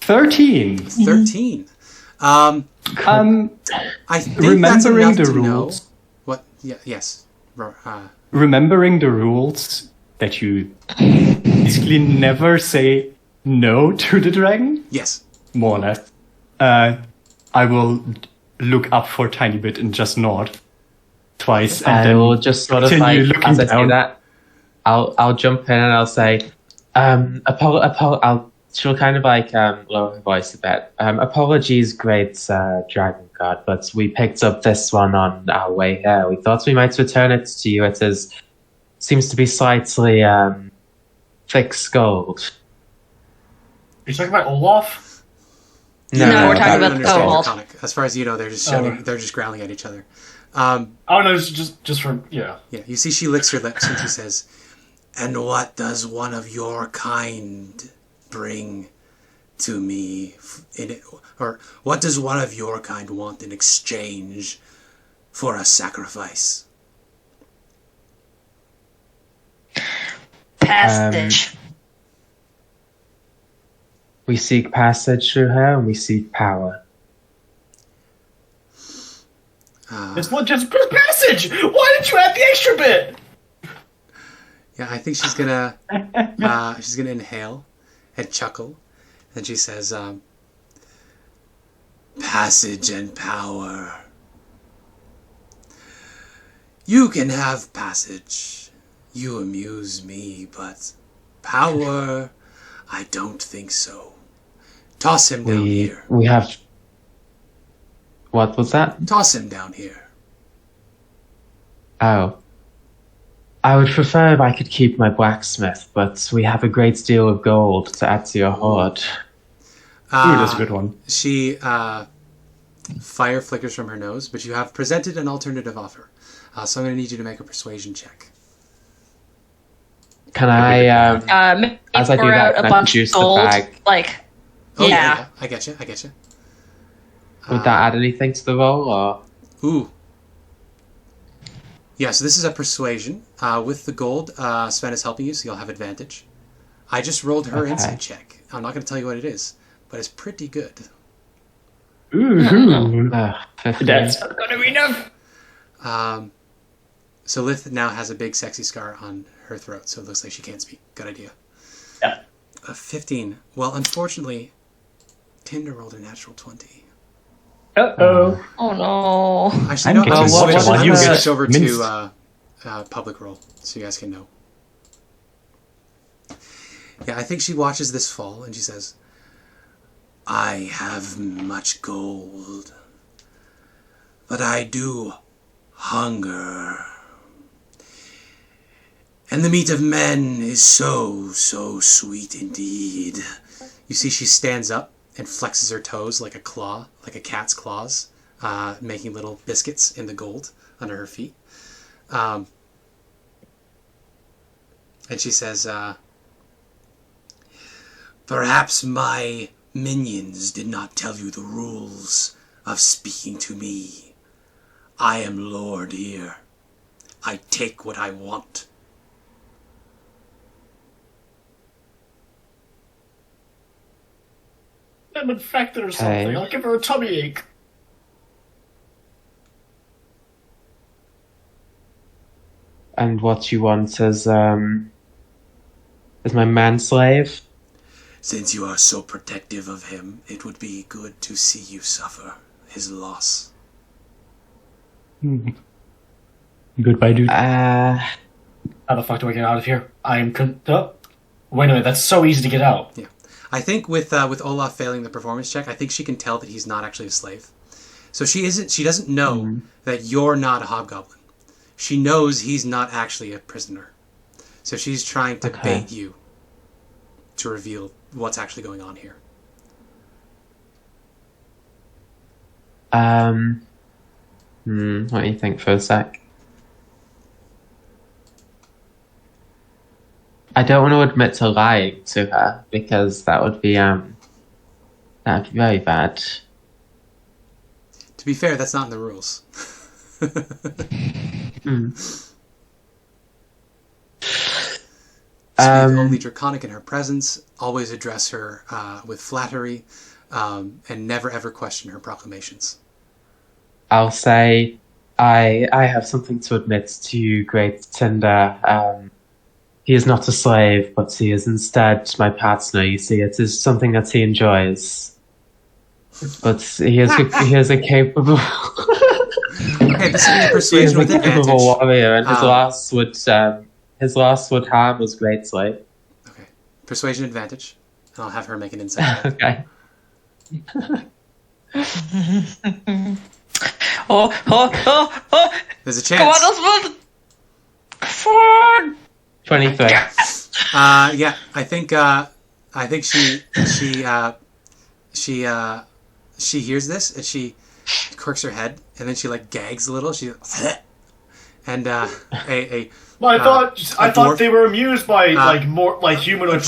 13. 13. I think that's Remembering enough the to know. rules. What? Yeah. Yes. Remembering the rules that you basically never say no to the dragon, Yes. more or less. I will look up for a tiny bit and just nod twice, and I then will just sort of continue like, looking as I down. do that, I'll jump in and I'll say, she'll kind of like lower her voice a bit. Apologies, great dragon god, but we picked up this one on our way here. We thought we might return it to you. It seems to be slightly thick skulled. Are you talking about Olaf? No, we're talking I don't about understand Kobold. Draconic. As far as you know, they're just shouting, they're just growling at each other. Oh no, it's just from yeah. Yeah, you see she licks her lips and she says, "And what does one of your kind bring to me in it, or what does one of your kind want in exchange for a sacrifice?" Passage. We seek passage through her, and we seek power. It's not just passage. Why didn't you add the extra bit? Yeah, I think she's gonna inhale and chuckle, and she says, "Passage and power. You can have passage. You amuse me, but power, I don't think so. Toss him down here. We have. What was that? Toss him down here. Oh. I would prefer if I could keep my blacksmith, but we have a great deal of gold to add to your hoard. That's a good one. She, fire flickers from her nose, but you have presented an alternative offer. So I'm going to need you to make a persuasion check. Can I, as I do that, a bunch juice of gold, the bag? like, Oh, yeah. I get you. Would that add anything to the roll, or? Ooh. Yeah, so this is a persuasion. With the gold, Sven is helping you, so you'll have advantage. I just rolled her insight check. I'm not going to tell you what it is, but it's pretty good. Ooh. 15. That's not gonna be enough. So Lith now has a big sexy scar on her throat, so it looks like she can't speak. Good idea. Yeah. 15. Well, unfortunately, Tinder rolled a natural 20. Uh-oh. Oh no. Actually, I'm no, getting I'm switched. going Well, to you switch get over minced. to public roll, so you guys can know. Yeah, I think she watches this fall, and she says, I have much gold, but I do hunger. And the meat of men is so, so sweet indeed. You see she stands up and flexes her toes like a claw, like a cat's claws, making little biscuits in the gold under her feet. And she says, perhaps my minions did not tell you the rules of speaking to me. I am Lord here. I take what I want. I'm infected or something. I'll give her a tummy ache. And what you want is my manslave? Since you are so protective of him, it would be good to see you suffer his loss. Goodbye, dude. How the fuck do I get out of here? I am wait a minute, that's so easy to get out. Yeah. I think with Olaf failing the performance check, I think she can tell that he's not actually a slave. So she doesn't know that you're not a hobgoblin. She knows he's not actually a prisoner. So she's trying to bait you to reveal what's actually going on here. What do you think for a sec? I don't want to admit to lying to her because that would be very bad. To be fair, that's not in the rules. Speak only Draconic in her presence. Always address her with flattery, and never ever question her proclamations. I'll say, I have something to admit to you, great Tinder. He is not a slave, but he is instead my partner. You see, it is something that he enjoys. But he is a capable. Okay, this is a persuasion with advantage. Capable warrior, and his last would harm was great slave. Okay, persuasion advantage, and I'll have her make an insight check. Okay. Oh. There's a chance. Come on, Elspeth! Come on! 23. Yeah, I think she hears this and she quirks her head and then she like gags a little. She and I thought they were amused by more like humanoid a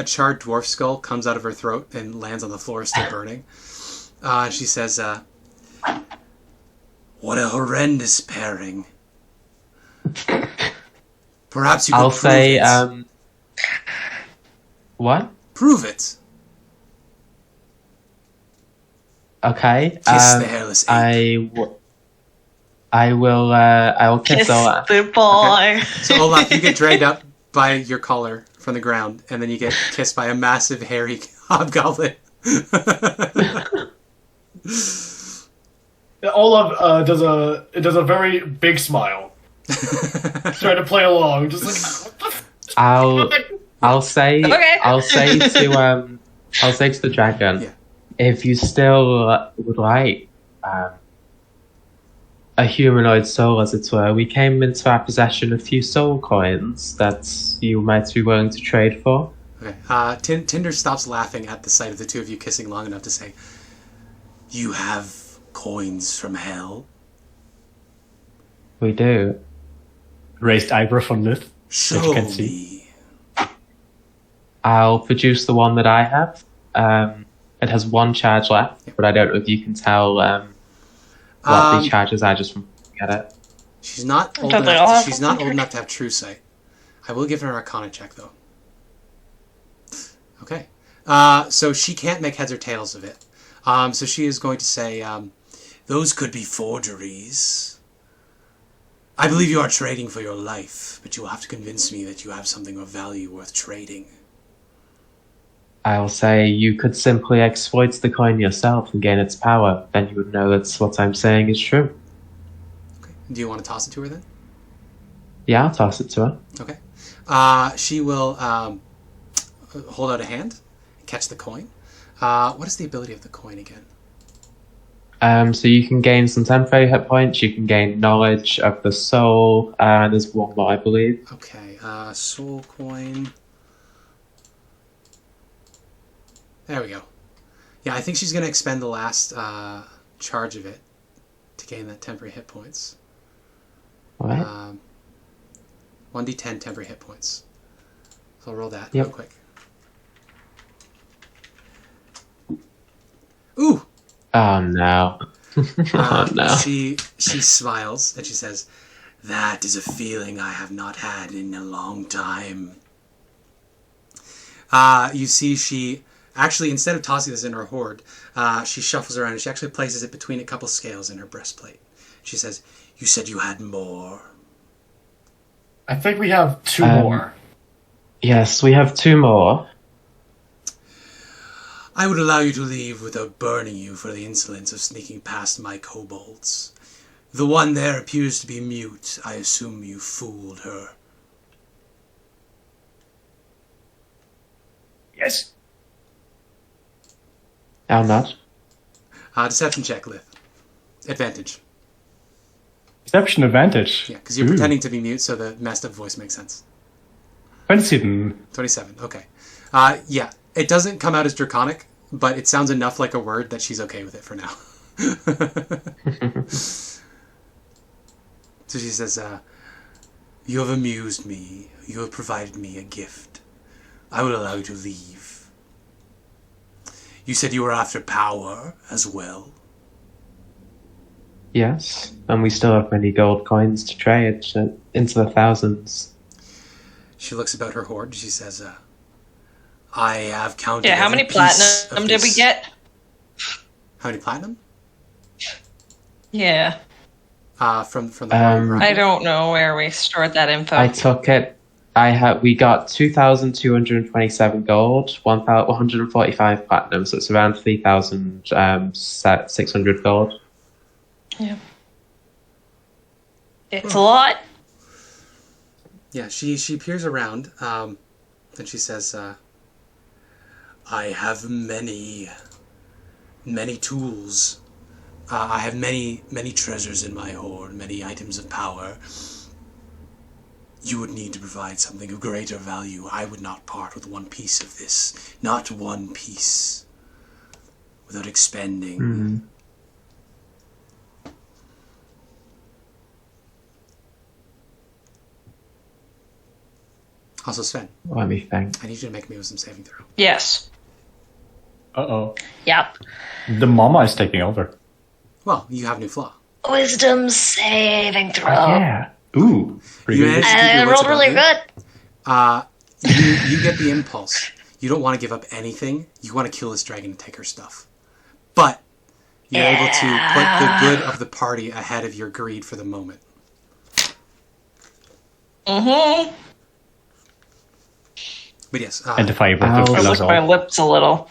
charred dwarf skull comes out of her throat and lands on the floor, still burning. She says, "What a horrendous pairing." Perhaps you could prove it. What? Prove it. Okay. Kiss the hairless ape. I will kiss Olaf. the boy. Okay. So Olaf, you get dragged up by your collar from the ground, and then you get kissed by a massive hairy hobgoblin. Olaf does a very big smile. Trying to play along, just like I'll say Okay. I'll say to I'll say to the dragon, Yeah. if you still would like a humanoid soul, as it were, we came into our possession a few soul coins that you might be willing to trade for. Okay. Tinder stops laughing at the sight of the two of you kissing long enough to say, "You have coins from hell?" We do. Raised eyebrow from Lith. Show you can me. see. I'll produce the one that I have. It has one charge left, but I don't know if you can tell what the charges are just from looking at it. She's not old enough. She's not old enough to have true sight. I will give her an Arcana check though. Okay. So she can't make heads or tails of it. So she is going to say, "Those could be forgeries. I believe you are trading for your life, but you will have to convince me that you have something of value worth trading." I'll say you could simply exploit the coin yourself and gain its power. Then you would know that what I'm saying is true. Okay. Do you want to toss it to her then? Yeah, I'll toss it to her. Okay. She will hold out a hand and catch the coin. What is the ability of the coin again? So you can gain some temporary hit points. You can gain knowledge of the soul. There's one more, I believe. Okay. Soul coin. There we go. Yeah, I think she's going to expend the last charge of it to gain that temporary hit points. What? 1d10 temporary hit points. So I'll roll that Yep. real quick. Ooh! Oh no. Oh no. She smiles and she says, "That is a feeling I have not had in a long time." You see she... Actually, instead of tossing this in her hoard, she shuffles around and she actually places it between a couple scales in her breastplate. She says, "You said you had more." I think we have two more. Yes, we have two more. "I would allow you to leave without burning you for the insolence of sneaking past my kobolds. The one there appears to be mute. I assume you fooled her." Yes. I'll not. Deception check, Lith. Advantage. Deception advantage. Yeah, because you're pretending to be mute, so the messed up voice makes sense. 27. 27, okay. Yeah, it doesn't come out as draconic, but it sounds enough like a word that she's okay with it for now. So she says, "You have amused me. You have provided me a gift. I will allow you to leave. You said you were after power as well." Yes, and we still have many gold coins to trade, into the thousands. She looks about her hoard. She says, "I have counted. Yeah, how every many piece of platinum did we this." get? How many platinum? Yeah. From the hoard, right? I don't know where we stored that info. I took it. We got 2,227 gold, 145 platinum, so it's around 3,600 gold. Yeah. It's a lot. Yeah, she peers around, and she says, "I have many tools. I have many treasures in my hoard, many items of power. You would need to provide something of greater value. I would not part with one piece of this. Not one piece. Without expending." Mm. Also, Sven, Let me think. I need you to make me with some saving throw. Yes. Uh-oh. Yep. The mama is taking over. Well, you have new flaw. Wisdom saving throw. Yeah. Ooh. Pretty You good. managed to keep I your wits rolled really about good. you. You get the impulse. You don't want to give up anything. You want to kill this dragon and take her stuff. But you're able to put the good of the party ahead of your greed for the moment. Mm-hmm. But yes. And the fire breath I'll- of I Villas licked my all. lips a little.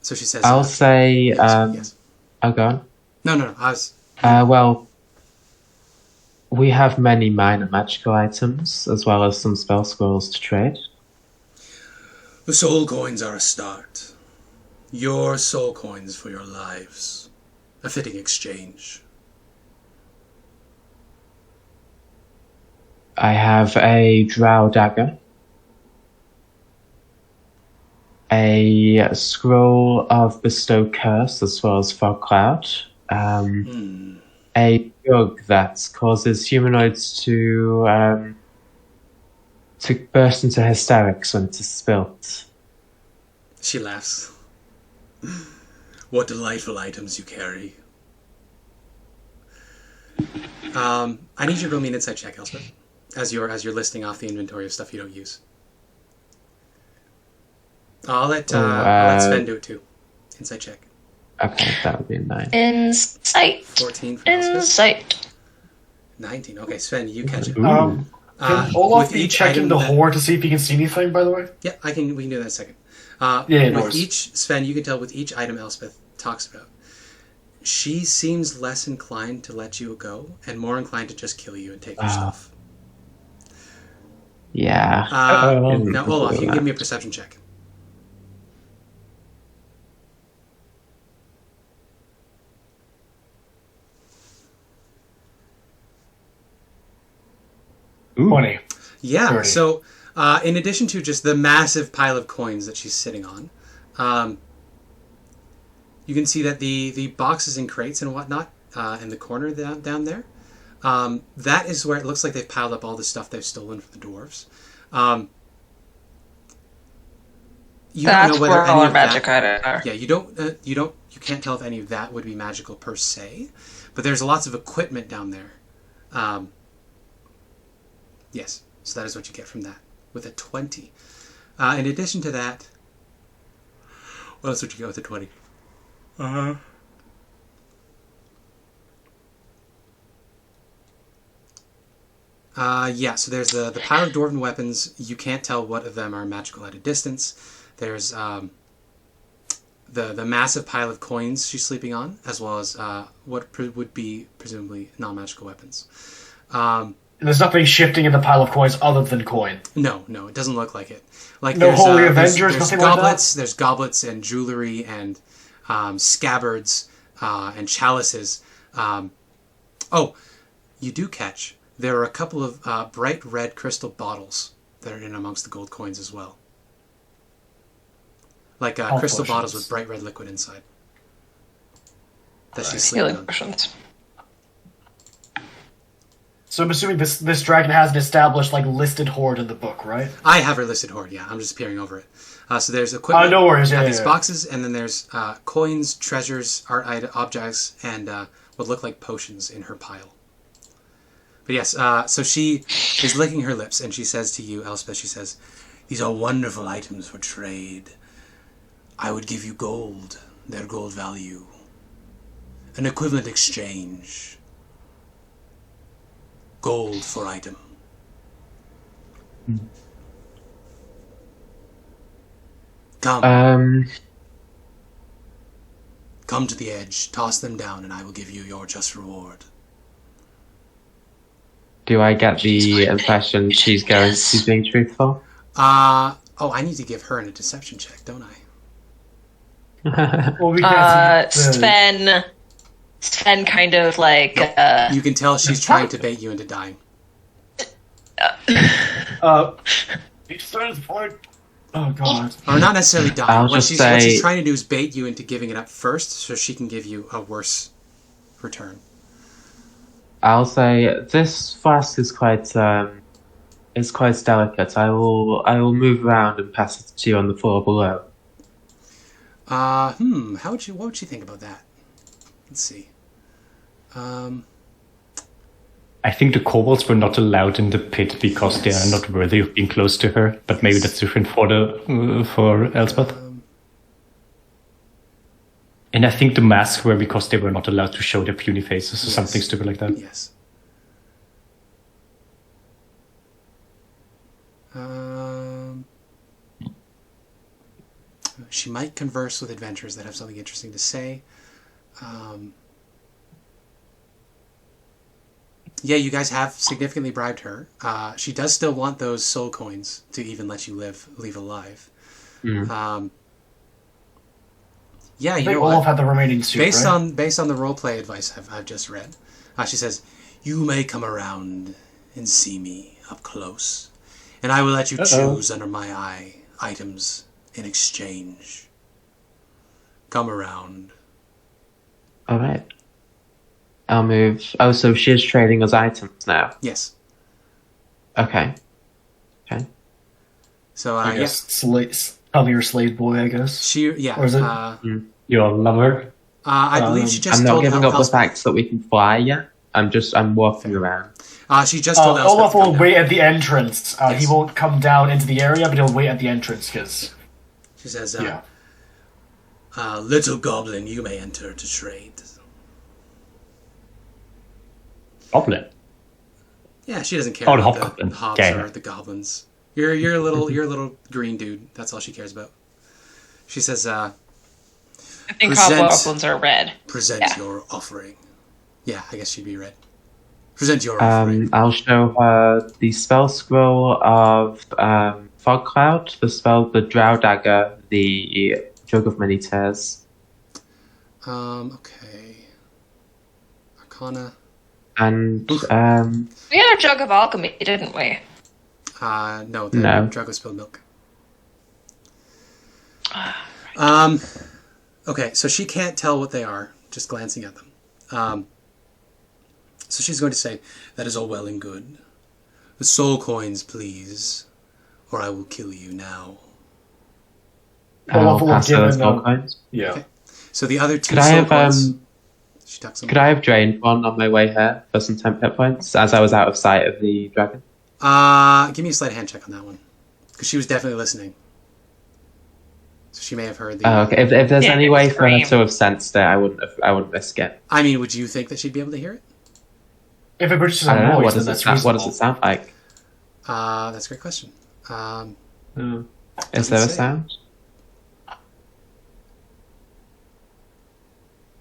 So she says... I'll say, yes. I'll go on. No. I was... Well, we have many minor magical items, as well as some spell scrolls to trade. The soul coins are a start. Your soul coins for your lives. A fitting exchange. I have a drow dagger, a scroll of bestow curse as well as fog cloud, a jug that causes humanoids to burst into hysterics when it is spilt. She laughs. What delightful items you carry. I need you to roll me an insight check, Elspeth, as you're listing off the inventory of stuff you don't use. I'll let Sven do it too. Insight check. Okay, that would be a 9. Insight. 14 for Elspeth. Insight. 19. Okay, Sven, you catch it. Can Olaf be checking the hoard to see if he can see anything, by the way? Yeah, we can do that in a second. Sven, you can tell with each item Elspeth talks about, she seems less inclined to let you go and more inclined to just kill you and take your stuff. Yeah. Now, Olaf, you can give me a perception check. Ooh. 20. Yeah, 30. So in addition to just the massive pile of coins that she's sitting on, you can see that the boxes and crates and whatnot in the corner down there, that is where it looks like they've piled up all the stuff they've stolen from the dwarves. That's where all our magic items are. Yeah, you can't tell if any of that would be magical per se, but there's lots of equipment down there. Yes, so that is what you get from that with a 20. In addition to that, what else would you get with a 20? Yeah, so there's the pile of dwarven weapons. You can't tell what of them are magical at a distance. There's the massive pile of coins she's sleeping on, as well as what would be presumably non-magical weapons. There's nothing shifting in the pile of coins other than coin. No, it doesn't look like it. Like no Holy Avengers, nothing goblets, like that? There's goblets and jewelry and scabbards and chalices. You do catch. There are a couple of bright red crystal bottles that are in amongst the gold coins as well. Like crystal bottles with bright red liquid inside. That she's sleeping on. So I'm assuming this dragon has an established listed hoard in the book, right? I have her listed hoard, yeah. I'm just peering over it. So there's equipment. No worries. These boxes, and then there's coins, treasures, art objects, and what look like potions in her pile. But yes, so she is licking her lips, and she says to you, Elspeth, she says, "These are wonderful items for trade. I would give you gold, their gold value. An equivalent exchange. Gold for item." Come. Come to the edge, toss them down, and I will give you your just reward. Do I get the impression she's being truthful? I need to give her a deception check, don't I? Well, we can't Sven kind of like... You can tell she's trying to bait you into dying. Oh, God. Or not necessarily dying. What she's trying to do is bait you into giving it up first so she can give you a worse return. I'll say this flask is quite delicate. I will move around and pass it to you on the floor below. What would you think about that? Let's see. I think the kobolds were not allowed in the pit because they are not worthy of being close to her. But maybe that's different for Elspeth. And I think the masks were because they were not allowed to show their puny faces or something stupid like that. Yes. She might converse with adventurers that have something interesting to say. Yeah, you guys have significantly bribed her. She does still want those soul coins to even let you leave alive. Yeah, you know what? Olaf had the remaining suit, based right? on the roleplay advice I've just read, she says, "You may come around and see me up close, and I will let you choose under my eye items in exchange. Come around." All right. I'll move. Oh, so she's trading us items now. Yes. Okay. Okay. So I guess probably your slave boy, I guess. She Or is it? Your lover? I believe she just I'm told not giving up the Elspeth. fact that we can fly yet. I'm walking around. She just told Elspeth Olaf to come will down. wait at the entrance. Yes. He won't come down into the area, but he'll wait at the entrance because. She says, Yeah. "Little goblin, you may enter to trade." Goblin. Yeah, she doesn't care Oh, the about hobgoblin. the hobs Okay. or the goblins. You're a little green dude. That's all she cares about. She says, I think Present- hobgoblins are red. "Present Yeah. your offering." Yeah, I guess she'd be red. Present your offering. I'll show her the spell scroll of Fog Cloud, the Drow Dagger, the Jug of Many Tears, Okay. Arcana. and We had a jug of alchemy, didn't we? No, the No. drug with spilled milk. Okay, so she can't tell what they are, just glancing at them. So she's going to say, "That is all well and good. The soul coins, please, or I will kill you now." I'll will pass give her him the spell a- coins. Yeah. Okay. So the other two Could I soul have coins... She tucks them could I have drained one on my way here for some temp hit points as I was out of sight of the dragon? Give me a sleight of hand check on that one. Because she was definitely listening. So she may have heard the... Oh, okay. If there's Yeah, any it way was for her green. to have sensed it, I wouldn't risk it. I mean, would you think that she'd be able to hear it? If it produces I a don't know. noise, What then does it that's sound? What does reasonable. it sound like? That's a great question. Is there a say. sound?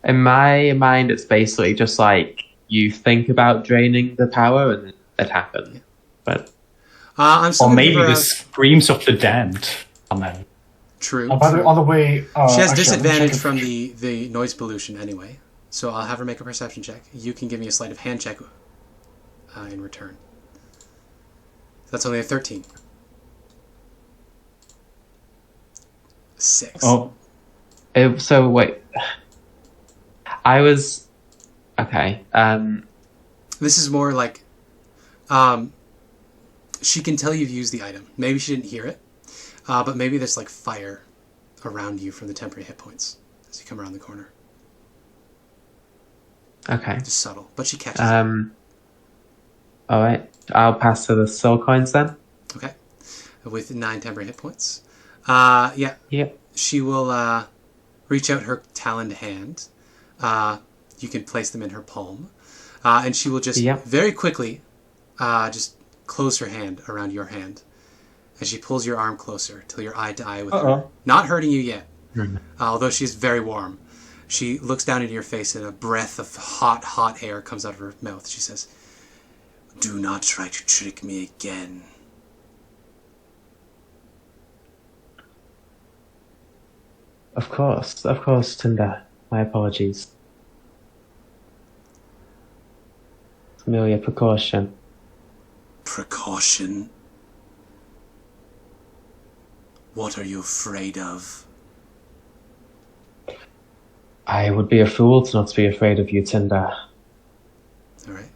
In my mind, it's basically just like you think about draining the power and it happened. But I'm still Or gonna give maybe her the screams of the damned. Amen. True. By the true. on the way, She has actually, disadvantage I'm from checking- the noise pollution anyway, so I'll have her make a perception check. You can give me a sleight of hand check in return. That's only a 13. 6. Oh, so wait, I was okay. This is more like, she can tell you've used the item. Maybe she didn't hear it, but maybe there's like fire around you from the temporary hit points as you come around the corner. Okay. Just subtle, but she catches it. All right. I'll pass to the soul coins then. Okay. With 9 temporary hit points. Yeah. Yep. She will reach out her taloned hand. You can place them in her palm. And she will just Yep. very quickly just close her hand around your hand. And she pulls your arm closer till you're eye to eye with her. Not hurting you yet, although she's very warm. She looks down into your face and a breath of hot, hot air comes out of her mouth. She says, "Do not try to trick me again." Of course, Tinder. My apologies. It's merely a precaution. Precaution? What are you afraid of? I would be a fool to not be afraid of you, Tinder. All right.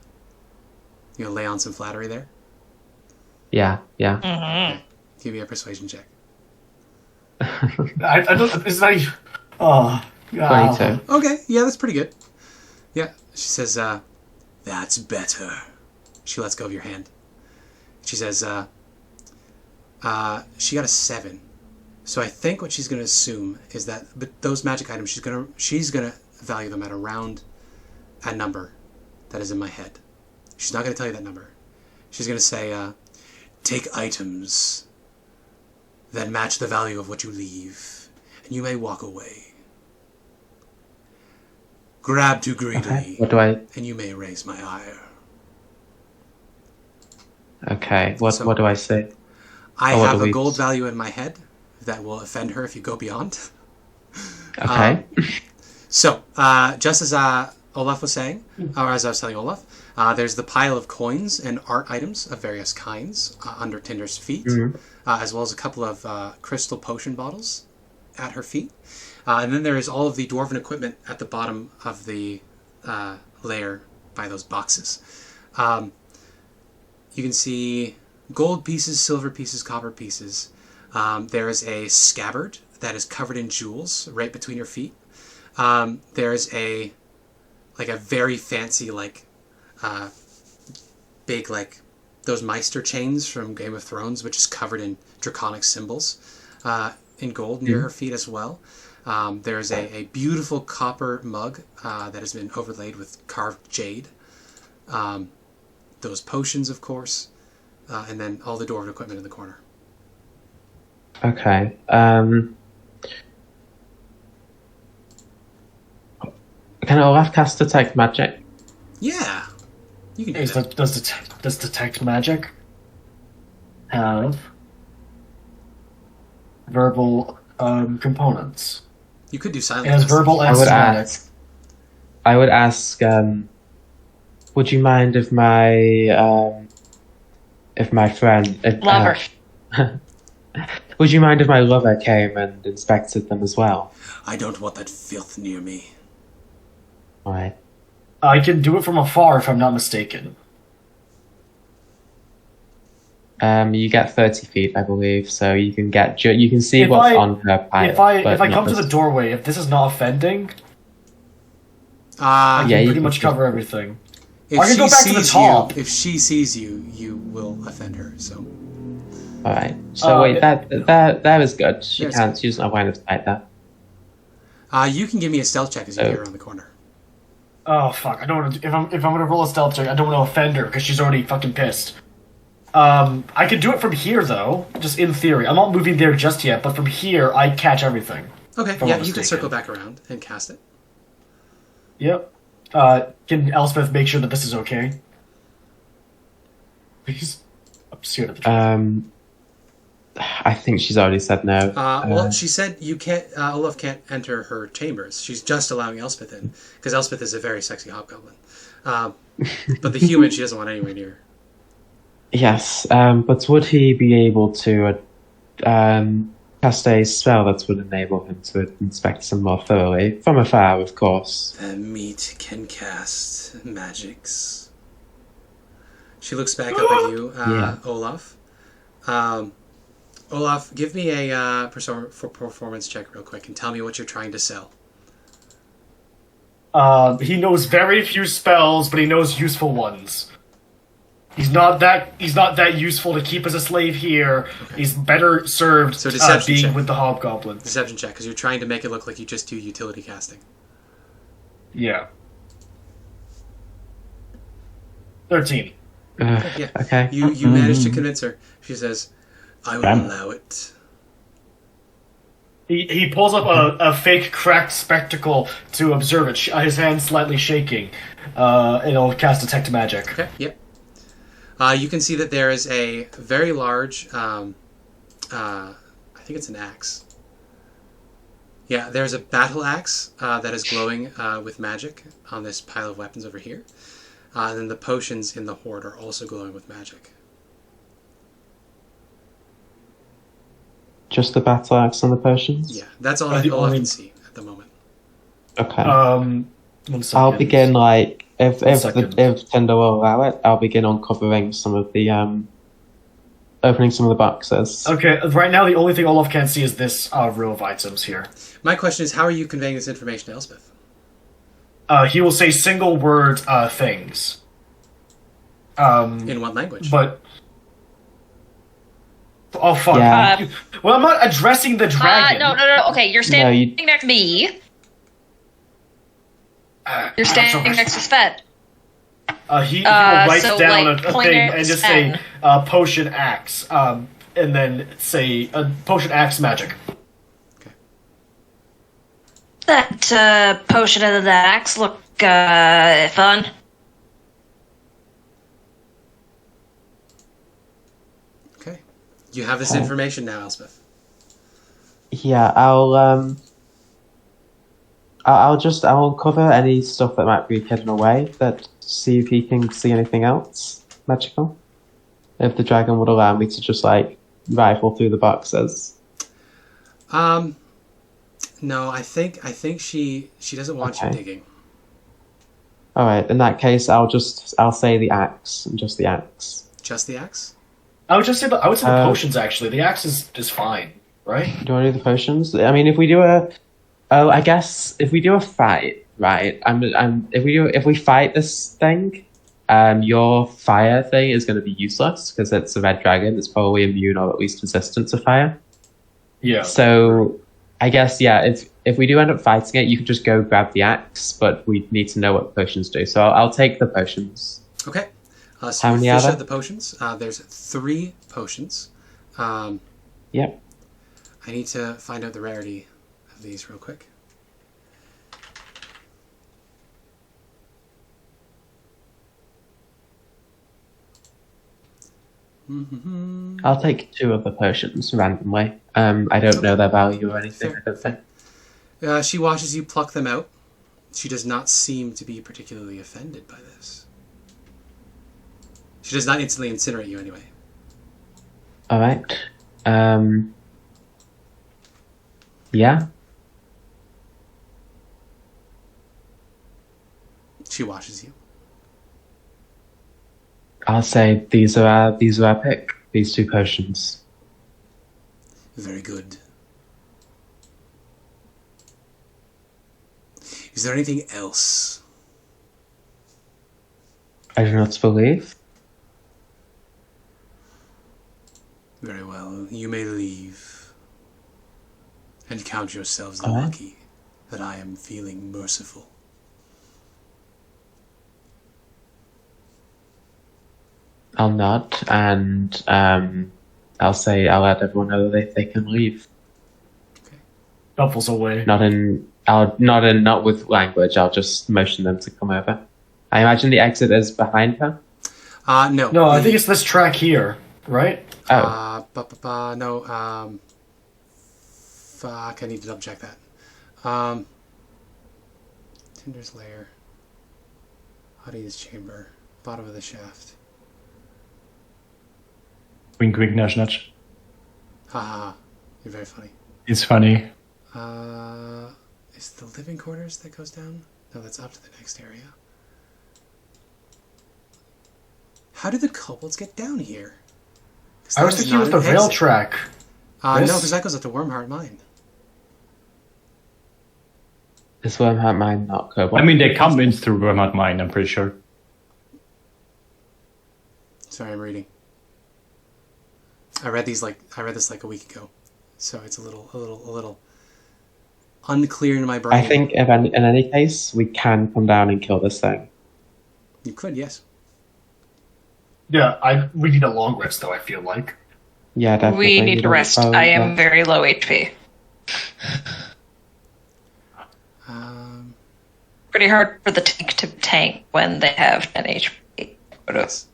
You gonna lay on some flattery there? Yeah. Give me a persuasion check. I don't. It's not even. Oh. 22. Okay, yeah, that's pretty good. Yeah, she says, "That's better." She lets go of your hand. She says, she got a 7. So I think what she's gonna assume is that, but those magic items, she's gonna value them at around a number that is in my head. She's not gonna tell you that number. She's gonna say, "Take items that match the value of what you leave, and you may walk away. Grab too greedily, Okay. What do I? and you may raise my ire." Okay, what do I say? I have a gold value in my head that will offend her if you go beyond. Okay. So, just as Olaf was saying, or as I was telling Olaf, there's the pile of coins and art items of various kinds under Tinder's feet, as well as a couple of crystal potion bottles at her feet. And then there is all of the dwarven equipment at the bottom of the layer by those boxes. You can see gold pieces, silver pieces, copper pieces. There is a scabbard that is covered in jewels right between your feet. There's a very fancy big those Meister chains from Game of Thrones, which is covered in draconic symbols in gold near her feet as well. There's a beautiful copper mug that has been overlaid with carved jade. Those potions, of course, and then all the dwarven equipment in the corner. Okay. Can Olaf cast Detect Magic? Yeah, you can do that. Does Detect Magic have verbal components? You could do silence. It has verbal and somatic. I would ask. Would you mind if my friend Lover. Would you mind if my lover came and inspected them as well? I don't want that filth near me. Alright. I can do it from afar if I'm not mistaken. You get 30 feet, I believe, so you can see what's on her pile. If I come to the doorway, if this is not offending, I can pretty much cover everything. I can go back to the top. If she sees you, you will offend her. So. Alright. So wait, that is good. She can't. She doesn't have line of sight there. You can give me a stealth check as you get around the corner. Oh fuck! I don't want to. If I'm gonna roll a stealth check, I don't want to offend her because she's already fucking pissed. I could do it from here though, just in theory. I'm not moving there just yet, but from here I catch everything. Okay, yeah, you can circle back around and cast it. Yep. Can Elspeth make sure that this is okay? Please. I'm scared of the truth. I think she's already said no. Well, she said you can't. Olaf can't enter her chambers. She's just allowing Elspeth in because Elspeth is a very sexy hobgoblin. But the human she doesn't want anywhere near. Yes, but would he be able to cast a spell that would enable him to inspect them more thoroughly from afar, of course? The meat can cast magics. She looks back up at you, Olaf. Olaf, give me a performance check real quick and tell me what you're trying to sell. He knows very few spells, but he knows useful ones. He's not that useful to keep as a slave here. Okay. He's better served being check. With the hobgoblin. Deception check, because you're trying to make it look like you just do utility casting. Yeah. 13. Yeah. Okay. You managed to convince her. She says, I will allow it. He pulls up a fake cracked spectacle to observe it, his hand slightly shaking, and he'll cast Detect Magic. Okay, yep. You can see that there is a very large, I think it's an axe. Yeah, there's a battle axe that is glowing with magic on this pile of weapons over here. And then the potions in the hoard are also glowing with magic. Just the battle axe and the potions? Yeah, that's all I can see at the moment. Okay. 1 second. I'll begin, if Tinder will allow it, I'll begin uncovering some of the, opening some of the boxes. Okay, right now the only thing Olaf can see is this row of items here. My question is, how are you conveying this information to Elspeth? He will say single word things. In what language? But... Oh, fuck. Yeah. Well, I'm not addressing the dragon. No. Okay, you're standing next to me. You're standing next to Sven. He will write down a thing and just Sven. say potion axe, and then say potion axe magic. Okay. That potion of the axe look fun. You have this information now, Elspeth. Yeah, I'll cover any stuff that might be hidden away. That see if he can see anything else magical. If the dragon would allow me to just like rifle through the boxes. No, I think she doesn't want you digging. All right, in that case, I'll say the axe and just the axe. Just the axe? I would say the potions. Actually, the axe is fine, right? Do you want to do the potions? I mean, if we do I guess if we do a fight, right? If we fight this thing, your fire thing is going to be useless because it's a red dragon. It's probably immune or at least resistant to fire. Yeah. So I guess if we do end up fighting it, you can just go grab the axe, but we need to know what the potions do. So I'll take the potions. Okay. So how many you are fish there? out the potions. There's 3 potions. Yep. I need to find out the rarity of these real quick. I'll take 2 of the potions randomly. I don't know their value or anything. Fair. I don't think. She watches you pluck them out. She does not seem to be particularly offended by this. She does not instantly incinerate you anyway. All right. Yeah. She watches you. I'll say these are our pick. These 2 potions. Very good. Is there anything else? I do not believe. Very well. You may leave. And count yourselves All right. lucky that I am feeling merciful. I'll nod and I'll let everyone know that they can leave. Shuffles away. Not with language. I'll just motion them to come over. I imagine the exit is behind her. No. No, I think it's this track here, right? Oh. No. Fuck, I need to double check that. Tinder's lair. Audience chamber. Bottom of the shaft. Wink, wink, nudge, nudge. Haha. You're very funny. It's funny. Is the living quarters that goes down? No, that's up to the next area. How did the kobolds get down here? I was thinking it was the rail track. No, because that goes up to Wormheart Mine. Is Wormheart Mine not kobold? I mean, they come in through Vermont Mine, I'm pretty sure. Sorry, I'm reading. I read this like a week ago, so it's a little unclear in my brain. I think in any case, we can come down and kill this thing. You could, yes. Yeah, we need a long rest, though, I feel like. Yeah, definitely. We need to rest. I am very low HP. Pretty hard for the tank to tank when they have 10 HP. Yes.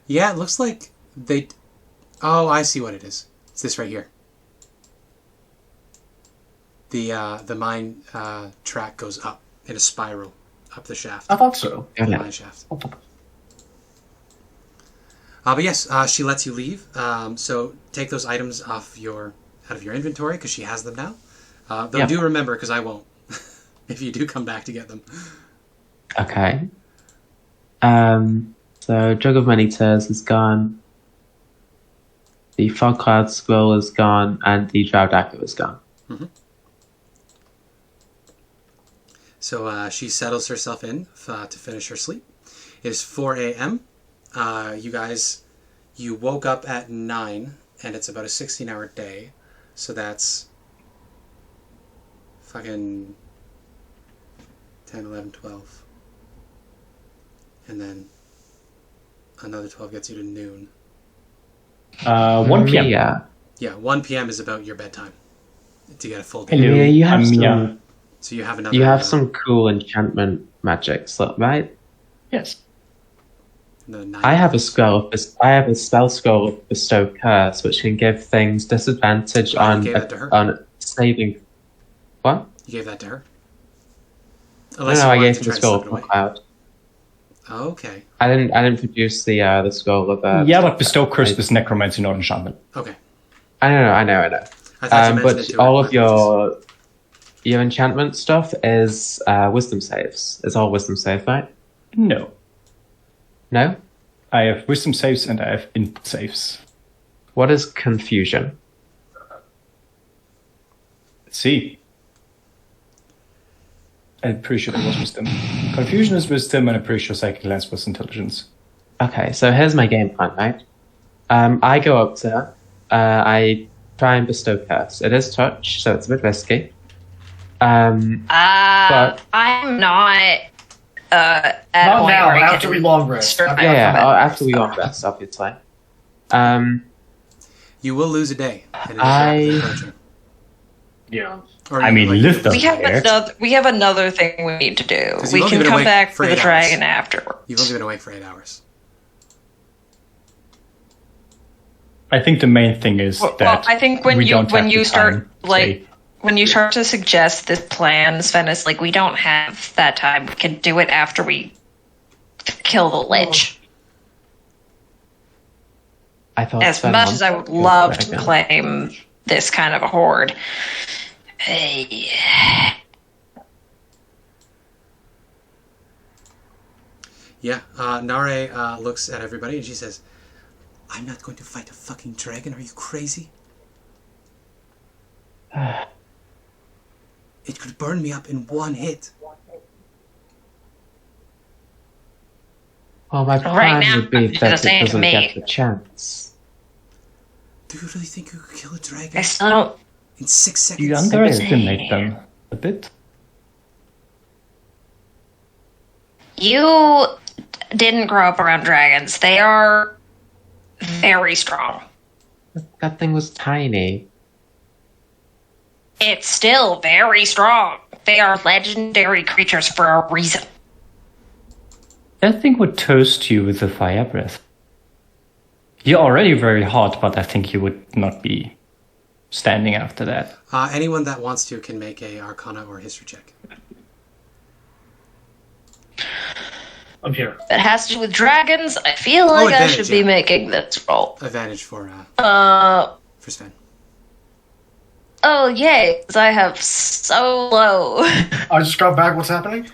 Yeah, it looks like they... Oh, I see what it is. It's this right here. The mine track goes up in a spiral up the shaft. I thought so. The mine shaft. But yes, she lets you leave. So take those items out of your inventory because she has them now. Though do remember, because I won't. If you do come back to get them. Okay. So Jug of Many Tears is gone. The Fog Cloud Scroll is gone, and the Drow Dagger is gone. Mm-hmm. So she settles herself in to finish her sleep. It is 4 a.m. You woke up at 9, and it's about a 16-hour day. So that's fucking 10, 11, 12. And then another 12 gets you to noon. 1 p.m. Yeah, 1 p.m. is about your bedtime to get a full day. Hello, Yeah, you have Mia. some. So you have another. You have some cool enchantment magics, right? Yes. I have a spell scroll of Bestow Curse, which can give things disadvantage on gave that to her? on saving. What? You gave that to her? No, I gave her the scroll of Cloud. Okay. I didn't produce the scroll of. Yeah, but Bestow Curse was necromancy, not enchantment. Okay. I know. I thought you mentioned it But to all her. of your enchantment stuff is wisdom saves. It's all wisdom saves, right? No. No? I have wisdom saves and I have input saves. What is confusion? Let's see. I'm pretty sure that was wisdom. Confusion is wisdom, and I'm pretty sure Psychic Lance was intelligence. Okay, so here's my game plan, right? I go up to her. I try and bestow curse. It is touch, so it's a bit risky. But I'm not. At Not a point now, where I after can we long rest. strip out yeah, from it. after we long rest, obviously. You will lose a day. And Yeah. I mean, Lith doesn't We have another thing we need to do. 'Cause We you've can only been come awake back for for the 8 hours. dragon afterwards. You've only been awake for 8 hours. I think the main thing is Well, that I think when we you don't have the start time to like say- when you start to suggest this plan, Sven is like, we don't have that time. We can do it after we kill the lich. I thought As Sven much wanted as I would to kill love the to dragon. claim this kind of a horde. Hey. Yeah, Nare looks at everybody and she says, I'm not going to fight a fucking dragon. Are you crazy? It could burn me up in one hit. Well, my plan Right now, would be you're that just it saying to doesn't me. get the chance. Do you really think you could kill a dragon I still don't. in 6 seconds? You underestimate them a bit. You didn't grow up around dragons. They are very strong. That thing was tiny. It's still very strong. They are legendary creatures for a reason. That thing would toast you with a fire breath. You're already very hot, but I think you would not be standing after that. Anyone that wants to can make a Arcana or History check. I'm here. If it has to do with dragons, I feel like I advantage, should be yeah. making this roll. Advantage for Sven. Oh yay, because I have so low. I just got back. What's happening?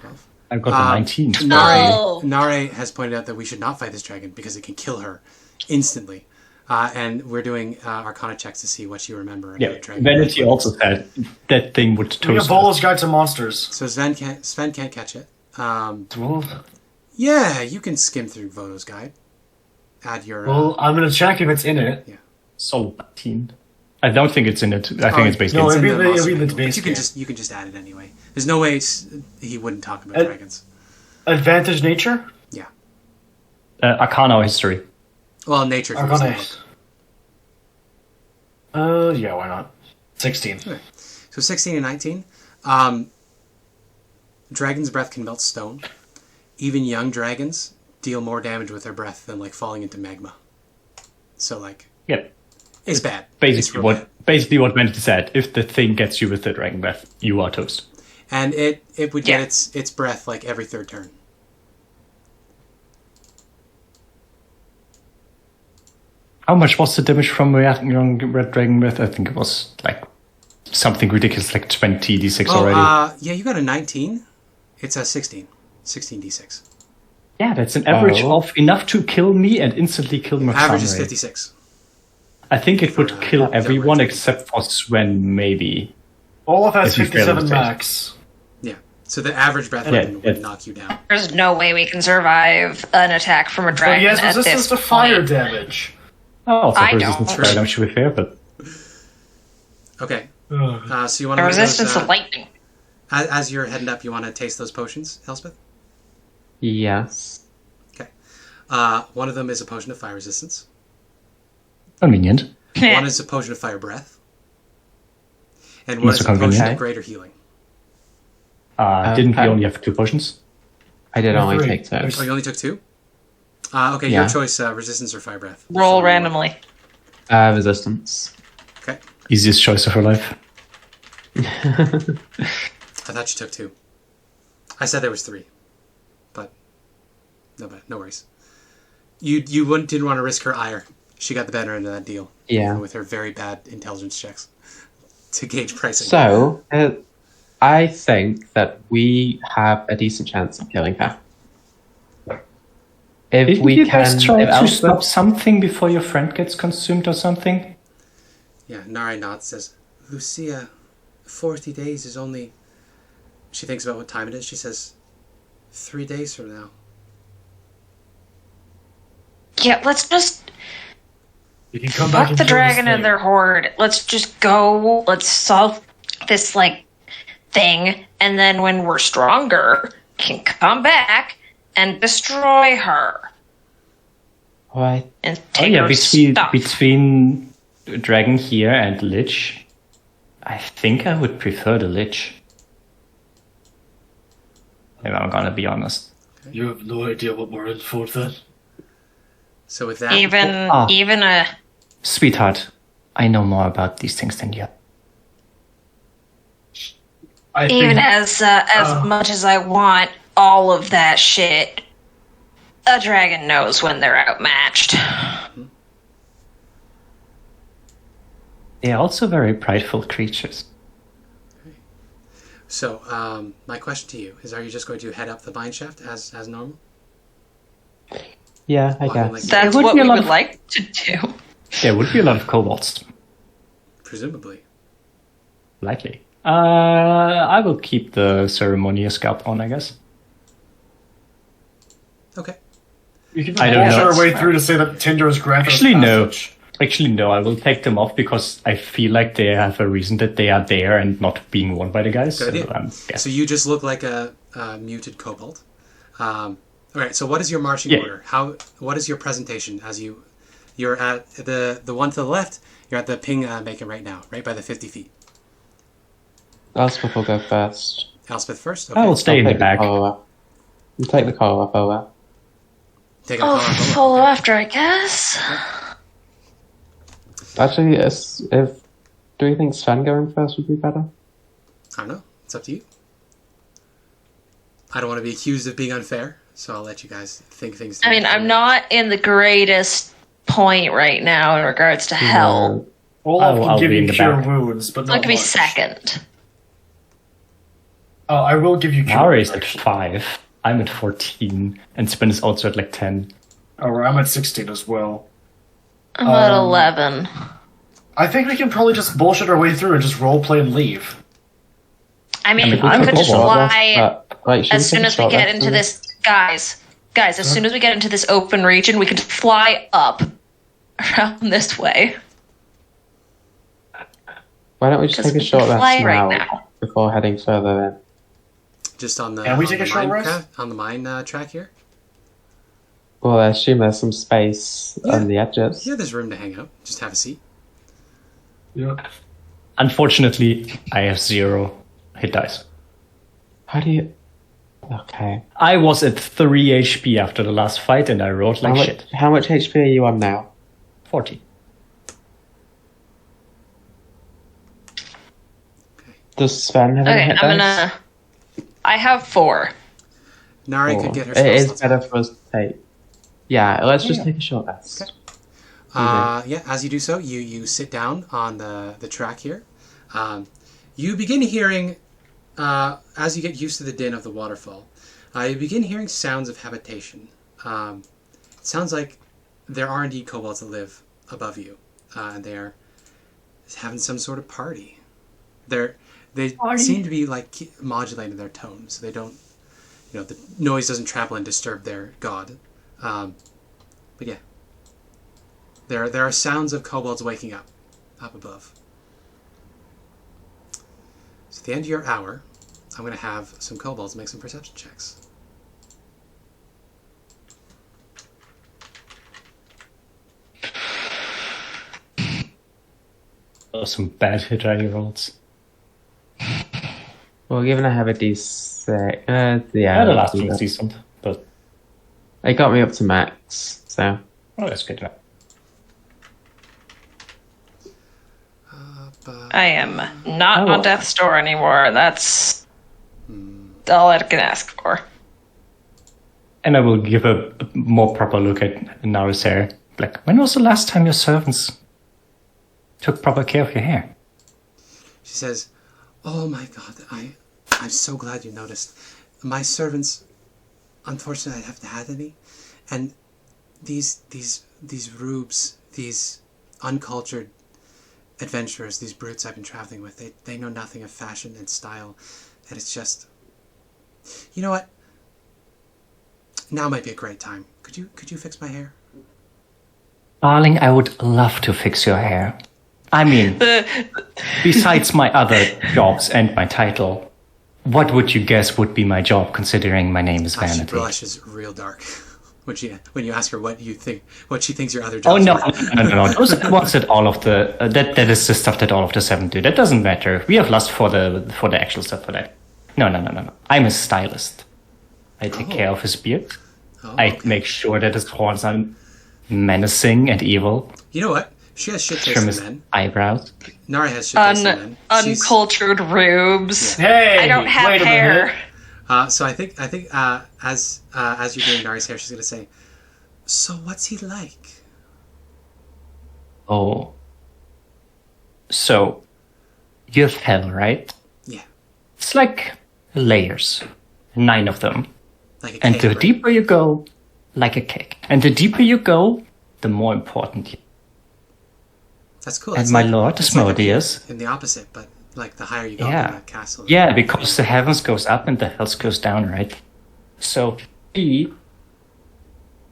I've got a 19. No. Nare has pointed out that we should not fight this dragon because it can kill her instantly. And we're doing Arcana checks to see what you remember about Yeah, the dragon. Vanity also said that thing would We have toast Volo's us. Guide to Monsters. So Sven can't catch it. Well, Yeah, you can skim through Voto's guide. Add your. I'm gonna check if it's in it. So 19. I don't think it's in it. I think it's basically no, it's in it'd the be monster the manual, but base you can game. you can just add it anyway. There's no way he wouldn't talk about dragons. Advantage nature? Yeah. Arcana or history. Well, nature. if you Arcana. just look. Yeah, why not? 16. So 16 and 19. Dragon's breath can melt stone. Even young dragons deal more damage with their breath than like falling into magma. So like, Yep. it's bad. Basically It's real bad. what Vanity said. If the thing gets you with the dragon breath, you are toast. And it would get its breath like every third turn. How much was the damage from young red dragon breath? I think it was like something ridiculous, like 20 d6 already. Yeah, you got a 19. It's a 16. 16d6. Yeah, that's an average of enough to kill me and instantly kill my Average is family. 56. I think it would For, kill double everyone red except for Sven, maybe. Olaf has If you fail 57 the max. Yeah. So the average breath would knock you down. There's no way we can survive an attack from a But dragon he has at resistance this to fire point. damage. Oh, also I resistance don't. to fire damage, to be fair, but Okay. Ugh. So you want The to resistance to lightning. as you're heading up, you want to taste those potions, Elspeth? Yes. Okay. One of them is a potion of fire resistance. convenient. One is a potion of fire breath. And one That's is a potion convenient. of greater healing. Didn't we Okay. only have 2 potions? I did only Three. take two. Oh, you only took 2? Okay, Yeah. your choice, resistance or fire breath. Roll So, randomly. Resistance. Okay. Easiest choice of her life. I thought you took 2. I said there was 3. But no worries. You didn't want to risk her ire. She got the better end of that deal. Yeah. With her very bad intelligence checks to gauge pricing. So, I think that we have a decent chance of killing her. If Didn't we you can, guys try if to Elspeth- stop something before your friend gets consumed or something? Yeah, Nari nods, says, Lucia, 40 days is only... She thinks about what time it is. She says, 3 days from now. Yeah, let's just You can come back fuck and the kill this dragon and thing. their horde. Let's just go. Let's solve this, thing. And then when we're stronger, can come back and destroy her. Right. And Oh take yeah, her between stuff. Dragon here and Lich, I think I would prefer the Lich. If I'm gonna be honest. You have no idea what we're in for then. So with that... Even a... Sweetheart, I know more about these things than you. I Even think as much as I want all of that shit, a dragon knows when they're outmatched. They are also very prideful creatures. So, my question to you is, are you just going to head up the mine shaft as normal? Yeah, I Walking guess. like- That's would what be a we lot would of- like to do. There would be a lot of kobolds, Presumably. likely. I will keep the ceremonious scalp on, I guess. Okay. you can I just don't bullshit know. our way through to say that Tinder is granted us Actually, no. passage. Actually, no, I will take them off because I feel like they have a reason that they are there and not being worn by the guys. Good idea. Yeah. So you just look like a muted kobold. All right. So what is your marching Yeah. order? What is your presentation as you're at the one to the left? You're at the ping making right now, right by the 50 feet. Elspeth will go first. Elspeth first. Okay. I will stay in the Take back. collar. You take the collar off over. Taking a I'll call on Olaf, follow okay. after, I guess. Actually, do you think Sven going first would be better? I don't know. It's up to you. I don't want to be accused of being unfair, so I'll let you guys think things through. I mean, I'm not in the greatest point right now in regards to health. Olaf I'll can give be in you the cure back. wounds, but I'll not give me much. second. I will give you cure Nara wounds, is at actually. 5. I'm at 14. And Sven is also at like 10. Or I'm at 16 as well. I'm at 11. I think we can probably just bullshit our way through and just roleplay and leave. I mean, we I could could just go fly Should as soon as we get into this... Guys, as soon as we get into this open region, we could just fly up around this way. Why don't we just 'Cause take a we short can fly rest right now, now. before heading further in? Just on the Can we on take the a short mine rest? path- on the mine track here. Well, I assume there's some space Yeah. on the edges. Yeah, there's room to hang out. Just have a seat. Yeah. Unfortunately, I have 0 hit dice. How do you... Okay. I was at 3 HP after the last fight and I rolled like shit. How much HP are you on now? 40. Does Sven have any Okay, hit I'm dice? gonna... I have 4. Nari Four. could get her It spell is slots better back. for us to take. Yeah, let's just take a short rest. Okay. Yeah, as you do so, you sit down on the track here. You begin hearing, as you get used to the din of the waterfall, you begin hearing sounds of habitation. It sounds like there are indeed kobolds that live above you, and they are having some sort of party. They seem to be like modulating their tone, so they don't, the noise doesn't trample and disturb their god. But yeah. There are sounds of kobolds waking up above. So at the end of your hour, I'm going to have some kobolds make some perception checks. Oh, some bad hit die rolls. Well, given I have a D6... Yeah, the last do one's that. decent, but It got me up to max, so. Oh, that's good. I am not on death's door anymore. That's all I can ask for. And I will give a more proper look at Nara's hair. Like, when was the last time your servants took proper care of your hair? She says, "Oh my God, I'm so glad you noticed. My servants, unfortunately, I haven't had any, and these rubes, these uncultured adventurers, these brutes I've been traveling with, they know nothing of fashion and style, and it's just, you know what? Now might be a great time. Could you fix my hair?" Darling, I would love to fix your hair. I mean, besides my other jobs and my title, what would you guess would be my job, considering my name is Vanity? She blushes real dark when you ask her what she thinks your other Oh jobs no, are. no. Those are the ones that all of the that is the stuff that all of the 7 do. That doesn't matter. We have lust for the actual stuff for that. No. I'm a stylist. I take care of his beard. I make sure that his horns are menacing and evil. You know what? She has shit Trim tasting his men. eyebrows. Nara has shit tasting men. Uncultured rubes. Yeah. Hey, I don't have wait a hair. minute. So I think as you're doing Nara's hair, she's gonna say, "So what's he like?" Oh. So, you have hell, right? Yeah, It's like layers. 9 of them. like a And cake, the right? deeper you go, like a cake. And the deeper you go, the more important you. That's cool. And It's my like- lord it's like Asmodeus. in the opposite, but like the higher you go Yeah. in the castle. Yeah, because the heavens goes up and the hells goes down, right? So he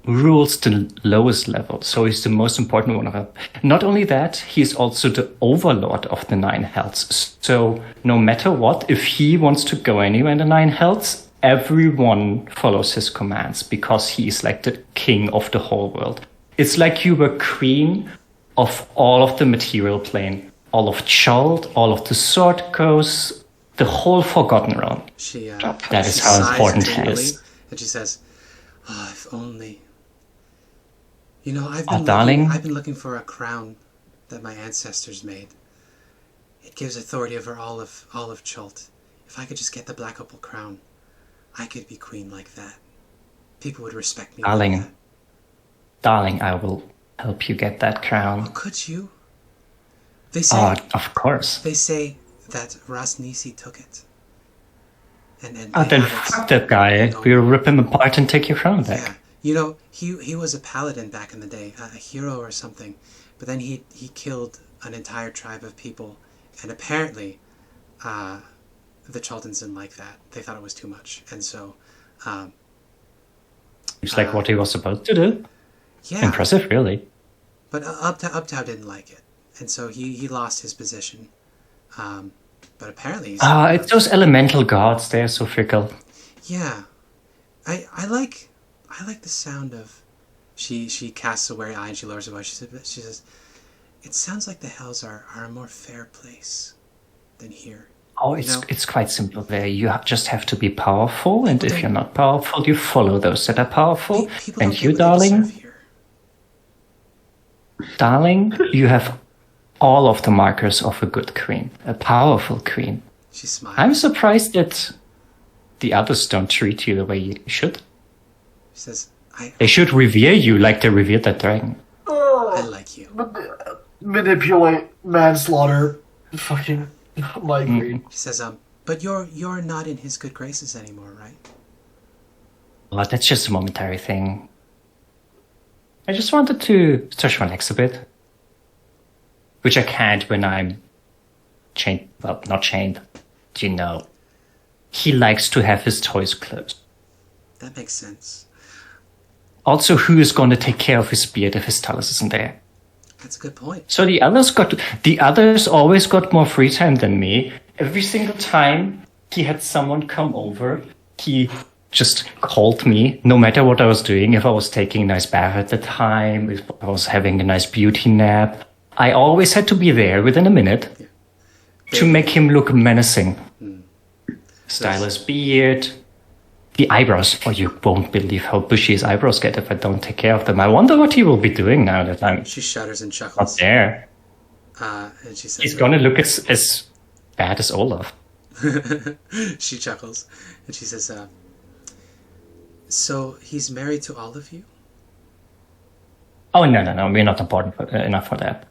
rules the lowest level, so he's the most important one of them. Not only that, he's also the overlord of the 9 hells. So no matter what, if he wants to go anywhere in the 9 hells, everyone follows his commands because he is like the king of the whole world. It's like you were queen of all of the material plane, all of Chult, all of the sword coasts, the whole Forgotten Realm. She That is she how sighs important he dreamily, is. and she says, "Oh, if only. You know, Darling. I've been looking for a crown that my ancestors made. It gives authority over all of Chult. If I could just get the Black Opal crown, I could be queen like that. People would respect me Darling. like that." Darling, I will help you get that Oh, crown. could you? They say Oh, of course. they say that Rasnisi took it. And Oh, they then have it. fuck that guy. No. We'll rip him apart and take your crown back. Yeah, you know, he was a paladin back in the day, a hero or something. But then he killed an entire tribe of people, and apparently, the Chultans didn't like that. They thought it was too much, and so, It's like what he was supposed to do. yeah. Impressive, really. But Uptow didn't like it, and so he lost his position. But apparently, he's It's those elemental gods. They're so fickle. yeah. I like the sound of. She casts a wary eye and she lowers her voice. She says, "It sounds like the hells are a more fair place than here." Oh, You know? it's quite simple there. You just have to be powerful, and if don't- you're not powerful, you follow those that are powerful. People And don't you, get what they darling, deserve here. darling, you have all of the markers of a good queen, a powerful queen. She smiles. I'm surprised that the others don't treat you the way you should. She says, They should revere you like they revered that dragon. I like you. Manipulate, manslaughter, fucking migraine. She says, but you're not in his good graces anymore, right? Well, that's just a momentary thing. I just wanted to relax a bit. Which I can't when I'm chained. Well, not chained. You know. He likes to have his toys closed. That makes sense. Also, who is going to take care of his beard if his talus isn't there? That's a good point. So the others always got more free time than me. Every single time he had someone come over, he just called me, no matter what I was doing. If I was taking a nice bath at the time, if I was having a nice beauty nap, I always had to be there within a minute to make him look menacing. Style his beard, The eyebrows. Oh, you won't believe how bushy his eyebrows get if I don't take care of them. I wonder what he will be doing now that I'm She shudders and chuckles. not there. And she says, He's gonna look as bad as Olaf. She chuckles, and she says, so he's married to all of you? Oh, no. We're not important enough for that.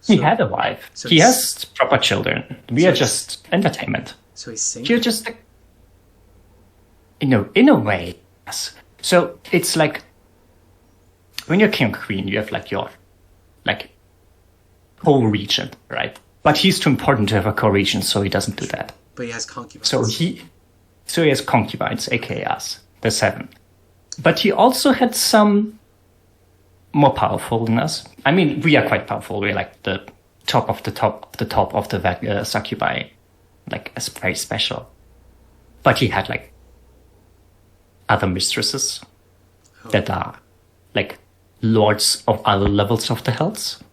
He had a wife. So He has proper children. We are just entertainment. So he's single? You're just like... in a way, yes. So it's like... When you're king or queen, you have like your... like... co-regent, right? But he's too important to have a co-regent, so he doesn't do that. But he has concubines. So he has concubines, aka us, the 7. But he also had some more powerful than us. I mean, we are quite powerful. We're like the top of the succubi, like as very special. But he had like other mistresses that are like lords of other levels of the hells.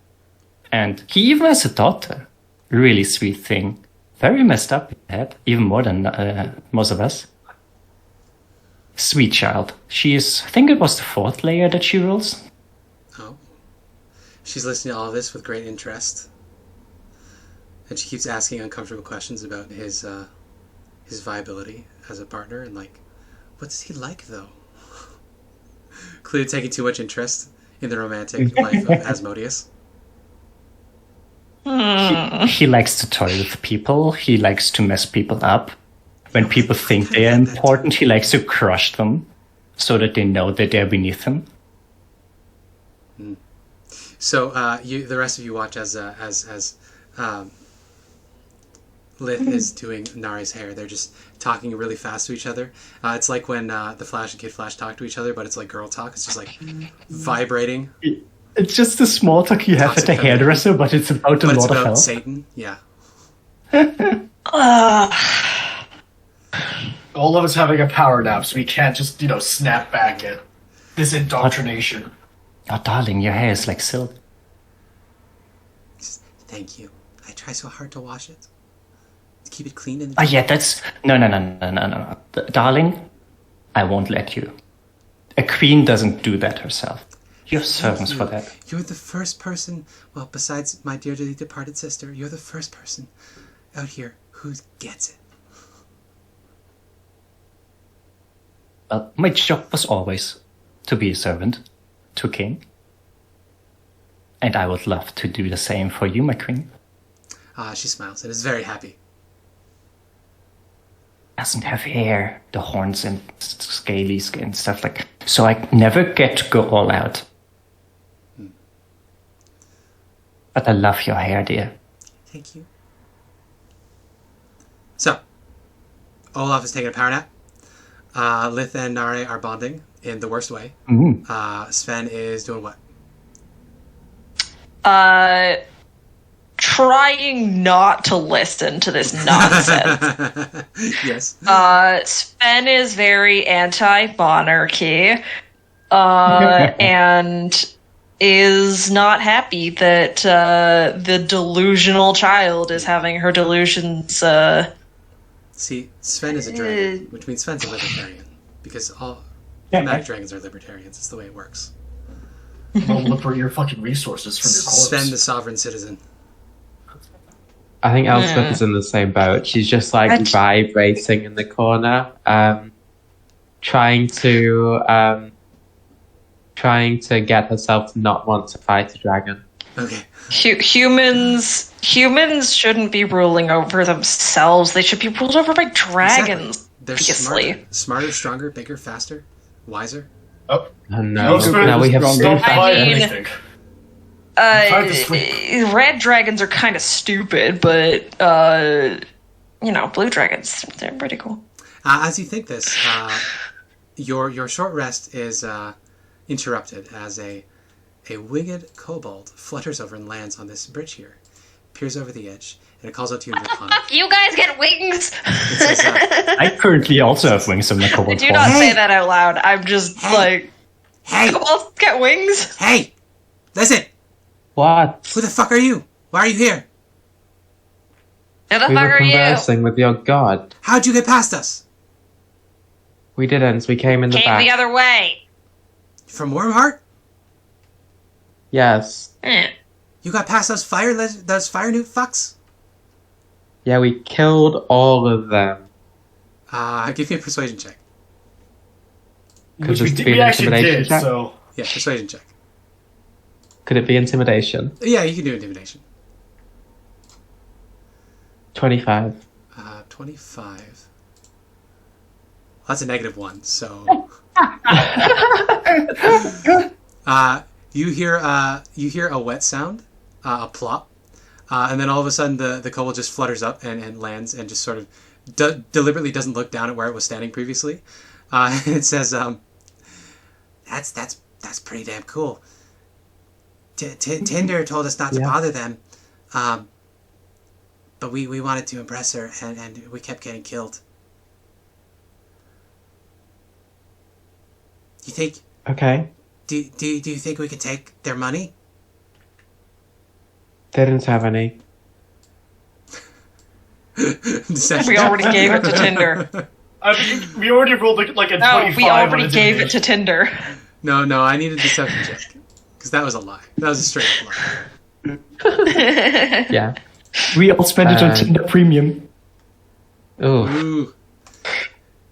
And he even has a daughter. Really sweet thing. Very messed up in the head, even more than most of us. Sweet child. She is, I think it was the 4th layer that she rules. Oh. She's listening to all of this with great interest. And she keeps asking uncomfortable questions about his viability as a partner and like, what does he like though? Clearly taking too much interest in the romantic life of Asmodeus. He likes to toy with people. He likes to mess people up. When people think they are important, he likes to crush them so that they know that they're beneath him. So the rest of you watch as Lith is doing Nari's hair. They're just talking really fast to each other. It's like when the Flash and Kid Flash talk to each other, but it's like girl talk. It's just like vibrating. It's just the small talk you have at the hairdresser, but it's about a lot of hell. Satan, yeah. Olaf is having a power nap, so we can't just, snap back at this indoctrination. Oh, darling, your hair is like silk. Thank you. I try so hard to wash it. To keep it clean and... Oh, yeah, that's... No. Darling, I won't let you. A queen doesn't do that herself. You have servants for that. You're the first person, well, besides my dearly departed sister, you're the first person out here who gets it. Well, my job was always to be a servant to a king. And I would love to do the same for you, my queen. She smiles and is very happy. Doesn't have hair, the horns and scaly skin stuff like. So I never get to go all out. But I love your hair, dear. Thank you. So, Olaf is taking a power nap. Lith and Nare are bonding in the worst way. Mm-hmm. Sven is doing what? Trying not to listen to this nonsense. Yes. Sven is very anti-monarchy, and is not happy that the delusional child is having her delusions. See, Sven is a dragon, which means Sven's a libertarian, because all magic dragons are libertarians. It's the way it works. Well, look for your fucking resources from your corpse. Sven, the sovereign citizen. I think Elspeth is in the same boat. She's just like vibrating in the corner, trying to get herself to not want to fight a dragon. Okay. Humans shouldn't be ruling over themselves. They should be ruled over by dragons. Exactly. They're smarter, stronger, bigger, faster, wiser. Oh no! Now we have anything. Red dragons are kind of stupid, but blue dragons, they're pretty cool. As you think this, your short rest is interrupted as a winged kobold flutters over and lands on this bridge here, peers over the edge, and it calls out to you in Draconic. You guys get wings! It says, I currently also have wings in my kobold Do form. not say that out loud. I'm just Hey, kobolds get wings? hey, listen! What? Who the fuck are you? Why are you here? Who the We fuck were are you? conversing with your god. How'd you get past us? We didn't. We came in the Came back. the other way. From Wormheart? Yes. You got past those fire newt fucks? Yeah, we killed all of them. Give me a persuasion check. Which Could we actually did, check? so... Yeah, persuasion check. Could it be intimidation? Yeah, you can do intimidation. 25. 25. That's a -1, so... you hear a wet sound, a plop, and then all of a sudden the kobold just flutters up and lands and just sort of deliberately doesn't look down at where it was standing previously. It says, "That's pretty damn cool. Tinder told us not to bother them, but we wanted to impress her, and we kept getting killed. You think? Okay. Do you think we could take their money?" They didn't have any. We already gave it to Tinder. I mean, we already rolled like a 25. We already gave it to Tinder. No, I need a deception check. Because that was a lie. That was a straight up lie. Yeah. We all spent it on Tinder Premium. Ooh. Ooh.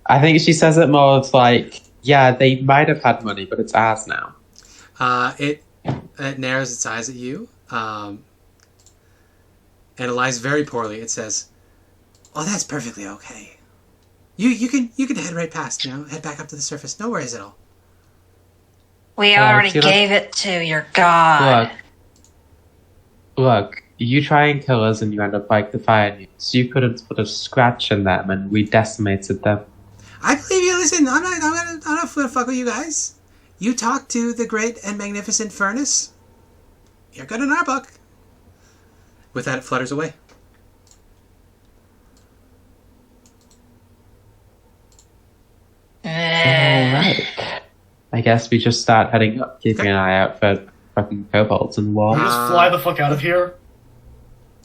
I think she says it more of like, yeah, they might have had money, but it's ours now. It narrows its eyes at you. And it lies very poorly. It says, "Oh, that's perfectly okay. You can head right past, head back up to the surface. No worries at all." We already gave it to your god. Look, you try and kill us and you end up like the fire newts. You couldn't put a scratch in them and we decimated them. I believe you. Listen, I'm not gonna fuck with you guys. You talk to the great and magnificent Furnace. You're good in our book. With that, it flutters away. Alright. I guess we just start heading up, keeping an eye out for fucking kobolds and We war. just fly the fuck out of here.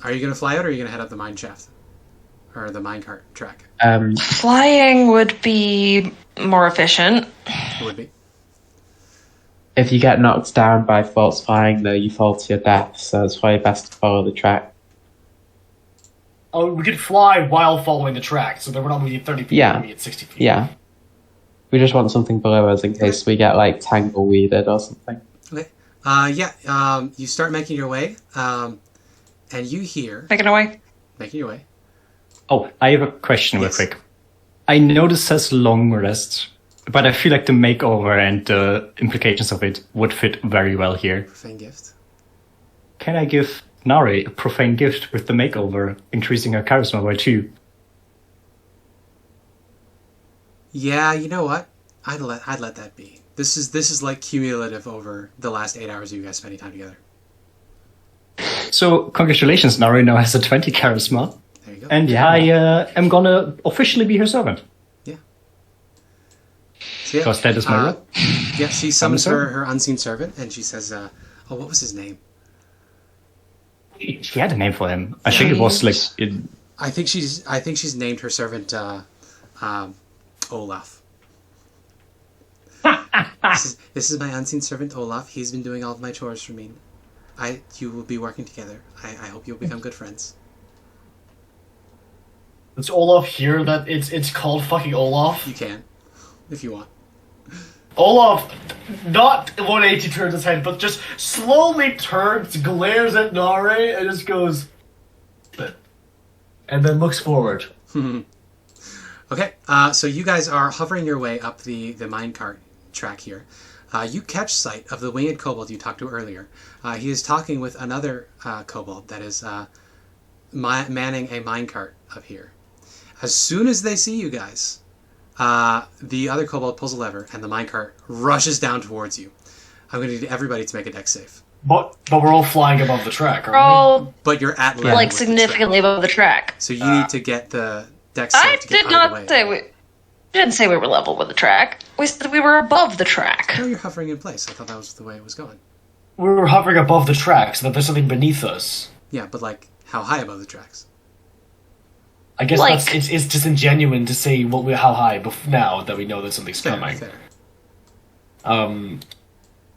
Are you gonna fly out, or are you gonna head up the mine shaft, or the minecart track? Flying would be more efficient. It would be. If you get knocked down by false flying, though, you fall to your death, so it's probably best to follow the track. Oh, we could fly while following the track, so that we're not moving at 30 feet, we're moving at 60 feet. Yeah. We just want something below us in case we get, like, tangle-weeded or something. Okay. You start making your way, and you hear... Making away. Making your way. Oh, I have a question real quick. I know this says long rest, but I feel like the makeover and the implications of it would fit very well here. Profane gift. Can I give Nari a profane gift with the makeover, increasing her charisma by 2? Yeah, you know what? I'd let that be. This is like cumulative over the last 8 hours of you guys spending time together. So, congratulations, Nari now has a 20 charisma. There you go. And I am gonna officially be her servant. Yeah. So, Because that is my role. Yeah, she summons her unseen servant, and she says, what was his name? She had a name for him. I think it was like... I think she's named her servant, Olaf. This is my unseen servant, Olaf. He's been doing all of my chores for me. You will be working together. I hope you'll become good friends. Does Olaf hear that it's called fucking Olaf? You can, if you want. Olaf, not 180 turns his head, but just slowly turns, glares at Nare, and just goes... And then looks forward. Okay, so you guys are hovering your way up the minecart track here. You catch sight of the winged kobold you talked to earlier. He is talking with another kobold that is manning a minecart up here. As soon as they see you guys, the other kobold pulls a lever and the minecart rushes down towards you. I'm going to need everybody to make a dex save. But we're all flying above the track, aren't we? But you're at level like with significantly above the track. So you need to get the dex save I to get did out of the not way. say we didn't say we were level with the track. We said we were above the track. No, you're hovering in place. I thought that was the way it was going. We were hovering above the track so that there's something beneath us. Yeah, but like, how high above the tracks? I guess Like- it's disingenuous to say how high now that we know that something's Fair, coming. fair.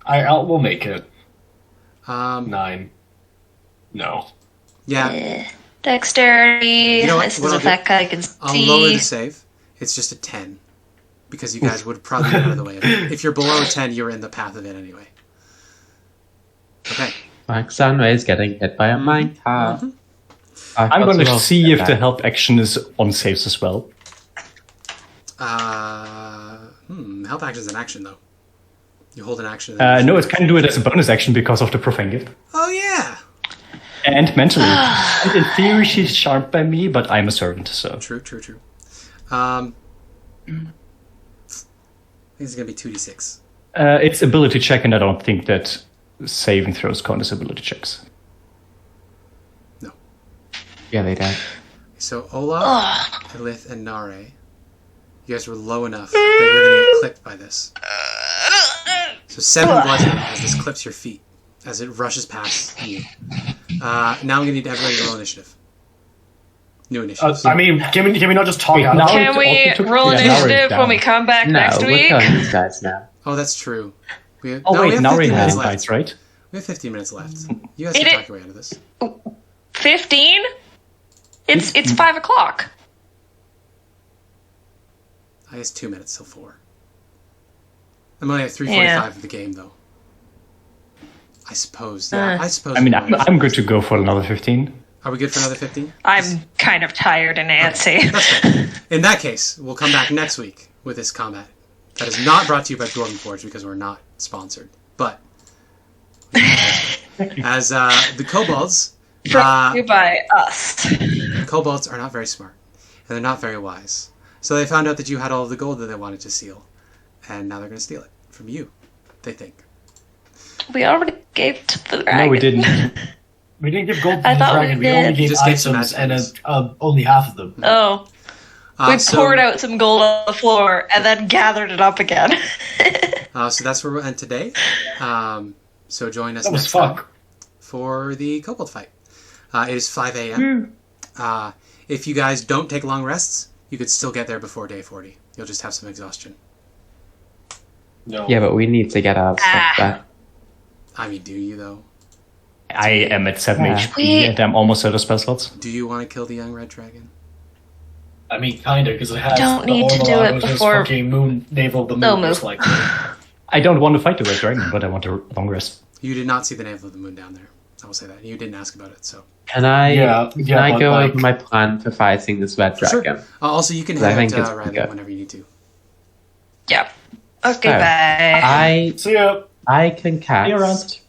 We'll make it 9. No. Yeah, Dexterity. You know what? This What is a I'll do- fact I can I'll see. lower the save. It's just a 10. Because you guys would probably get out of the way of it. If you're below a 10, you're in the path of it anyway. Okay. Alexandra is getting hit by a minecart. I'm going to see if the help action is on saves as well. Help action is an action, though. You hold an action. No, it can do it as a bonus action because of the profane gift. Oh, yeah! And mentally. And in theory, she's charmed by me, but I'm a servant, so... True. I think it's going to be 2d6. It's ability check, and I don't think that saving throws count as ability checks. No. Yeah, they don't. So, Olaf, Lith, and Nare, you guys were low enough that you're going to get clipped by this. So 7 bludgeoning as this clips your feet, as it rushes past you. Now I'm going to need everybody to roll initiative. New initiative. I mean, can we not just talk out now of it? Can we roll Yeah, now we're initiative down. when we come back No, next we're week? killing these guys now. Oh, that's true. We have, Oh, we wait, have now 15 we're minutes in left. bites, right? We have 15 minutes left. You guys Did can it- talk your way out of this. 15? It's 5 o'clock. I guess 2 minutes till 4. I'm only at 3:45 of the game, though. I suppose. Yeah, I suppose. I mean, we might. I'm good to go for another 15. Are we good for another 15? I'm kind of tired and antsy. That's fair. In that case, we'll come back next week with this combat. That is not brought to you by Dwarven Forge because we're not sponsored. But as the kobolds, Brought to you by us. kobolds are not very smart and they're not very wise. So they found out that you had all of the gold that they wanted to steal, and now they're going to steal it from you. They think. We already gave to the dragon. No, we didn't. We didn't give gold to I the thought we dragon. We did. only gave Just gave some items, and items. only half of them. Oh, we So- poured out some gold on the floor and then gathered it up again. So that's where we'll end today. So join us That was next time fuck. for the kobold fight. It is 5 a.m. If you guys don't take long rests, you could still get there before day 40. You'll just have some exhaustion. No. Yeah, but we need to get our stuff back. I mean, do you, though? I am at 7 Yeah. HP, and I'm almost out of spell slots. Do you want to kill the young red dragon? I mean, kinda, because it has Don't the need to do Ormalago it has before- fucking moon navel of the No moon, most move. likely. I don't want to fight the red dragon, but I want a long rest. You did not see the navel of the moon down there. I will say that. You didn't ask about it, so. Can I Yeah, I but, go like- over my plan for fighting this red Sure. dragon? Also, you can I head think out it's Riley good. whenever you need to. Yep. Okay, So, bye. See ya! I can See you around. cast.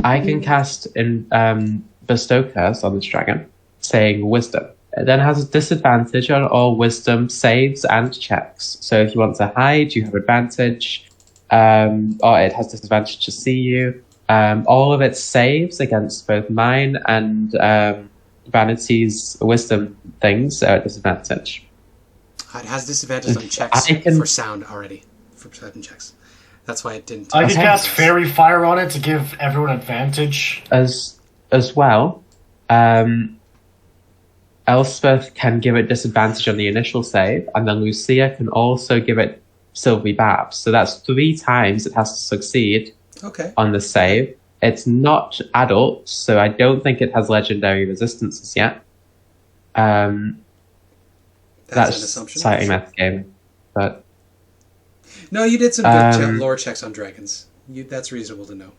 I can cast in bestow curse on this dragon, saying wisdom. It then has a disadvantage on all wisdom saves and checks. So if you want to hide, you have advantage. Or it has disadvantage to see you. All of its saves against both mine and Vanity's wisdom things are at disadvantage. It has disadvantages on checks I can- for sound already, for perception checks. That's why it didn't. I can Okay. cast Fairy Fire on it to give everyone advantage. As well, Elspeth can give it disadvantage on the initial save, and then Lucia can also give it Silvery Barbs. So that's 3 times it has to succeed Okay. on the save. It's not adult, so I don't think it has legendary resistances yet. That's That's an assumption. slightly Sure. metagaming, but No, you did some good lore checks on dragons. That's reasonable to know.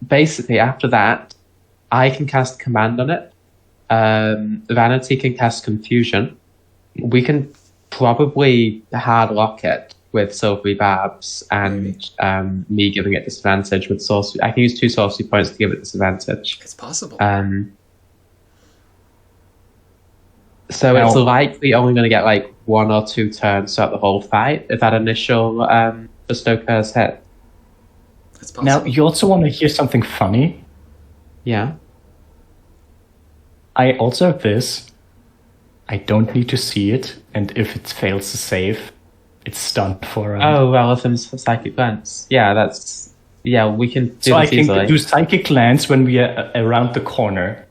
basically after that, I can cast command on it. Vanity can cast confusion. We can probably hard lock it with Silvery Barbs and me giving it disadvantage with sorcery. I can use 2 sorcery points to give it disadvantage. It's possible. So it's Now- likely only going to get like 1 or 2 turns throughout the whole fight if that initial bestow curse hit. It's possible. Now, you also want to hear something funny? Yeah. I also have this. I don't need to see it, and if it fails to save, it's stunned for... Oh, Relative's psychic glance. Yeah, that's Yeah, we can do So I this can easily. do psychic lance when we are around the corner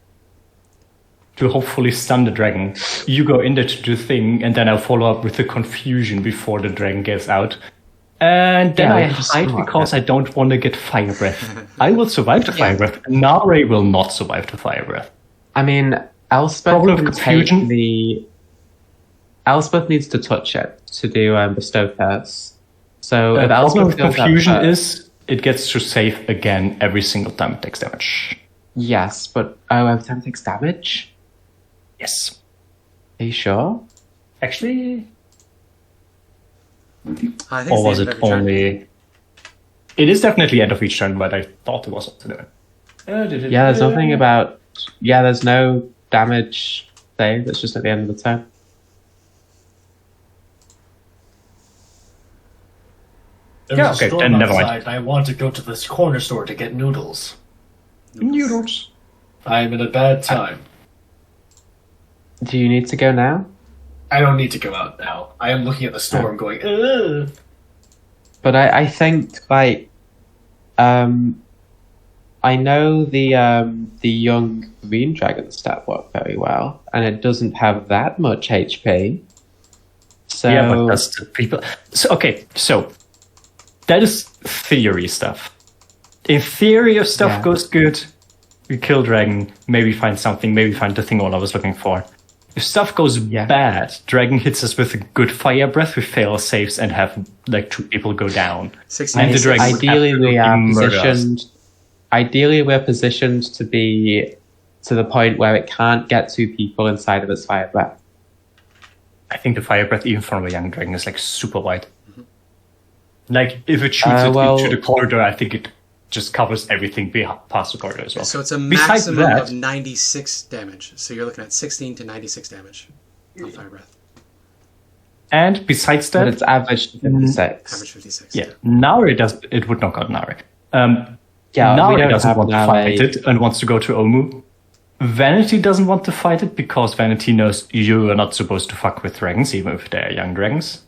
to hopefully stun the dragon. You go in there to do the thing, and then I'll follow up with the confusion before the dragon gets out. And then Yeah, I we can just hide start because it. I don't want to get fire breath. I will survive the fire breath. Nare will not survive the fire breath. I mean, Elspeth Problem can with confusion? take the... Elspeth needs to touch it to do Bestow Curse. So The if problem Elspeth with feels that confusion hurt- is it gets to save again every single time it takes damage. Yes, but every time it takes damage? Yes. Are you sure? Actually, I think or it's was the end it of every turn. only... It is definitely end of each turn, but I thought it was up to them. Yeah, there's nothing about... Yeah, there's no damage save. It's just at the end of the turn. There's Yeah, a okay, storm then never mind. outside, and I want to go to this corner store to get noodles. Noodles. I'm in a bad time. Do you need to go now? I don't need to go out now. I am looking at the storm going, ugh. But I think, like... I know the young green dragon stat work very well, and it doesn't have that much HP. So Yeah, but that's the people. So, okay, so that is theory stuff. In theory, if stuff Yeah. goes good, we kill dragon, maybe find something, maybe find the thing all I was looking for. If stuff goes bad, dragon hits us with a good fire breath, we fail saves and have like 2 people go down. 16 And the dragon would ideally we are absolutely murder us. positioned. Ideally, we're positioned to be to the point where it can't get 2 people inside of its fire breath. I think the fire breath, even from a young dragon, is like super wide. Like if it shoots it well- into the corridor, I think it just covers everything past the corridor as well. So it's a Besides maximum that- of 96 damage. So you're looking at 16 to 96 damage on fire breath. And besides But that, it's average to 56. Average 56. yeah, Nare does. It would knock out Nare. Yeah, we Nare don't doesn't have want to Nare. fight it and wants to go to Omu. Vanity doesn't want to fight it because Vanity knows you are not supposed to fuck with dragons, even if they're young dragons.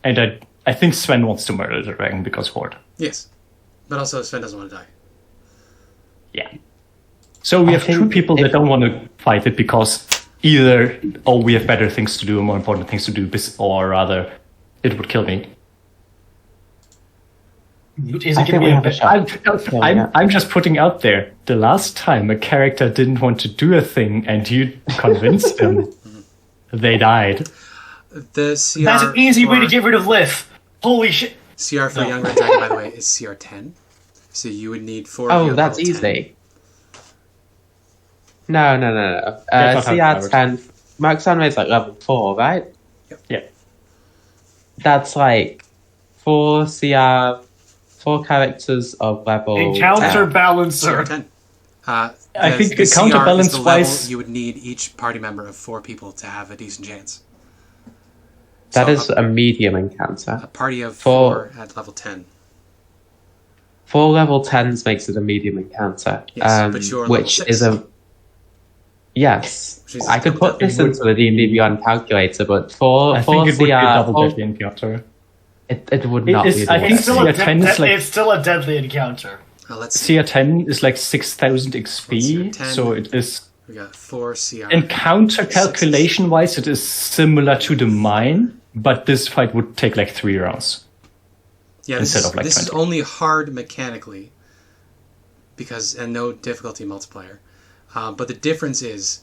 And I think Sven wants to murder the dragon because Horde. Yes. But also Sven doesn't want to die. Yeah. So we I have 2 think people that if- don't want to fight it because either, oh, we have better things to do, more important things to do, or rather, it would kill me. Is I it think going we to have be a a shot. I'm just putting out there. The last time a character didn't want to do a thing and you convinced them, they died. The CR That's an easy way to for- get rid of Lith. Holy shit. CR for Young Red Dragon, by the way, is CR 10. So you would need 4 of Oh, your that's level 10. easy. No. That's not how it CR 10. Max Anime is like level 4, right? Yeah. That's like 4 CR, 4 characters of level. Encounter 10. balancer. CR 10. I The- think the the CR counterbalance is the wise- level you would need each party member of 4 people to have a decent chance. That So is a medium encounter. a party of 4. 4 at level 10. 4 level 10s makes it a medium encounter. Yes, but you're level which 6. is a. Yes. Which is I could put this into the D&D Beyond calculator, but I think it would be a double CR. deadly encounter. It would It not is- be. I the think It's still, CR a 10 is like- it's still a deadly encounter. Let's see. CR10 is like 6,000 XP, CR10. so it is. We got 4 CR. Encounter calculation wise, it is similar to the mine, but this fight would take like 3 rounds. Yeah, this, instead is, of, like, this is 20. only hard mechanically and no difficulty multiplier. But the difference is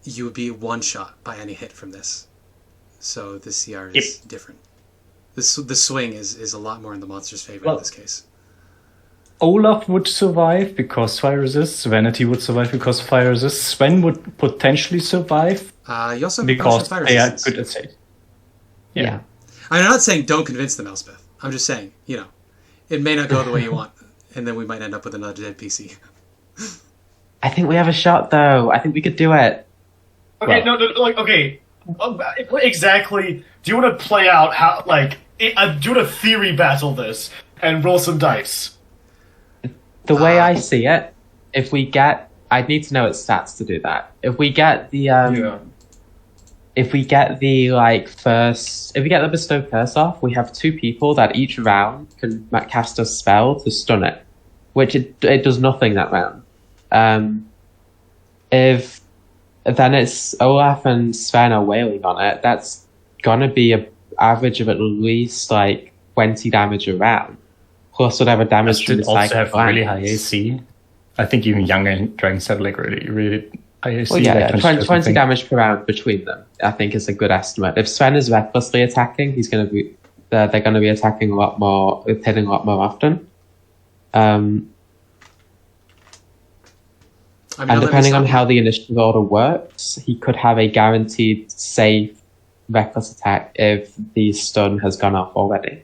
you would be one shot by any hit from this. So the CR is different. The swing is a lot more in the monster's favor in this case. Olaf would survive because fire resists. Vanity would survive because fire resists. Sven would potentially survive You also have because fire they are resistance. good at save. Yeah. I'm not saying don't convince them, Elspeth. I'm just saying, it may not go the way you want, and then we might end up with another dead PC. I think we have a shot, though. I think we could do it. Okay, Well- okay. Exactly. Do you want to play out how, do you want to theory battle this and roll some dice? The way I see it, if we get, I'd need to know its stats to do that. If we get the if we get the bestow curse off, we have 2 people that each round can cast a spell to stun it, which it does nothing that round. If then it's Olaf and Sven are wailing on it, that's gonna be an average of at least like 20 damage a round, plus whatever damage from the also have psychic really high lines. AC. I think even younger dragons have like really high AC. Well, yeah, like 20 damage per round between them, I think, is a good estimate. If Sven is recklessly attacking, they're going to be attacking a lot more, hitting a lot more often. And depending on how the initiative order works, he could have a guaranteed safe reckless attack if the stun has gone off already.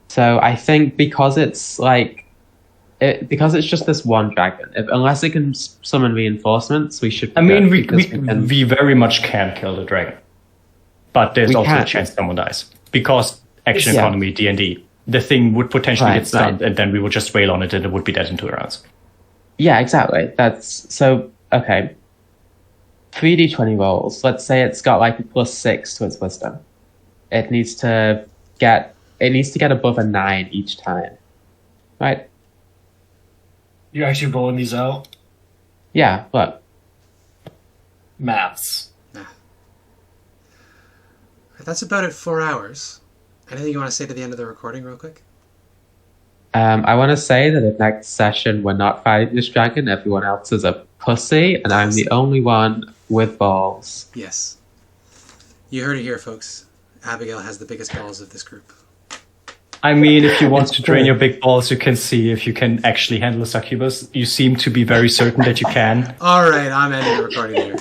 So I think because it's just this one dragon, unless it can summon reinforcements, we should. I mean, we very much can kill the dragon, but there's also a chance someone dies because action economy D&D. The thing would potentially get stunned, and then we would just wail on it, and it would be dead in 2 rounds. Yeah, exactly. That's so okay. 3d20 rolls. Let's say it's got like a +6 to its wisdom. It needs to get above a 9 each time, right? You're actually rolling these out? Yeah, look. Maths. That's about it. 4 hours. Anything you want to say to the end of the recording real quick? I want to say that if next session we're not fighting this dragon, everyone else is a pussy, and I'm the only one with balls. Yes. You heard it here, folks. Abigail has the biggest balls of this group. I mean, if you want to drain your big balls, you can see if you can actually handle a succubus. You seem to be very certain that you can. All right, I'm ending the recording here.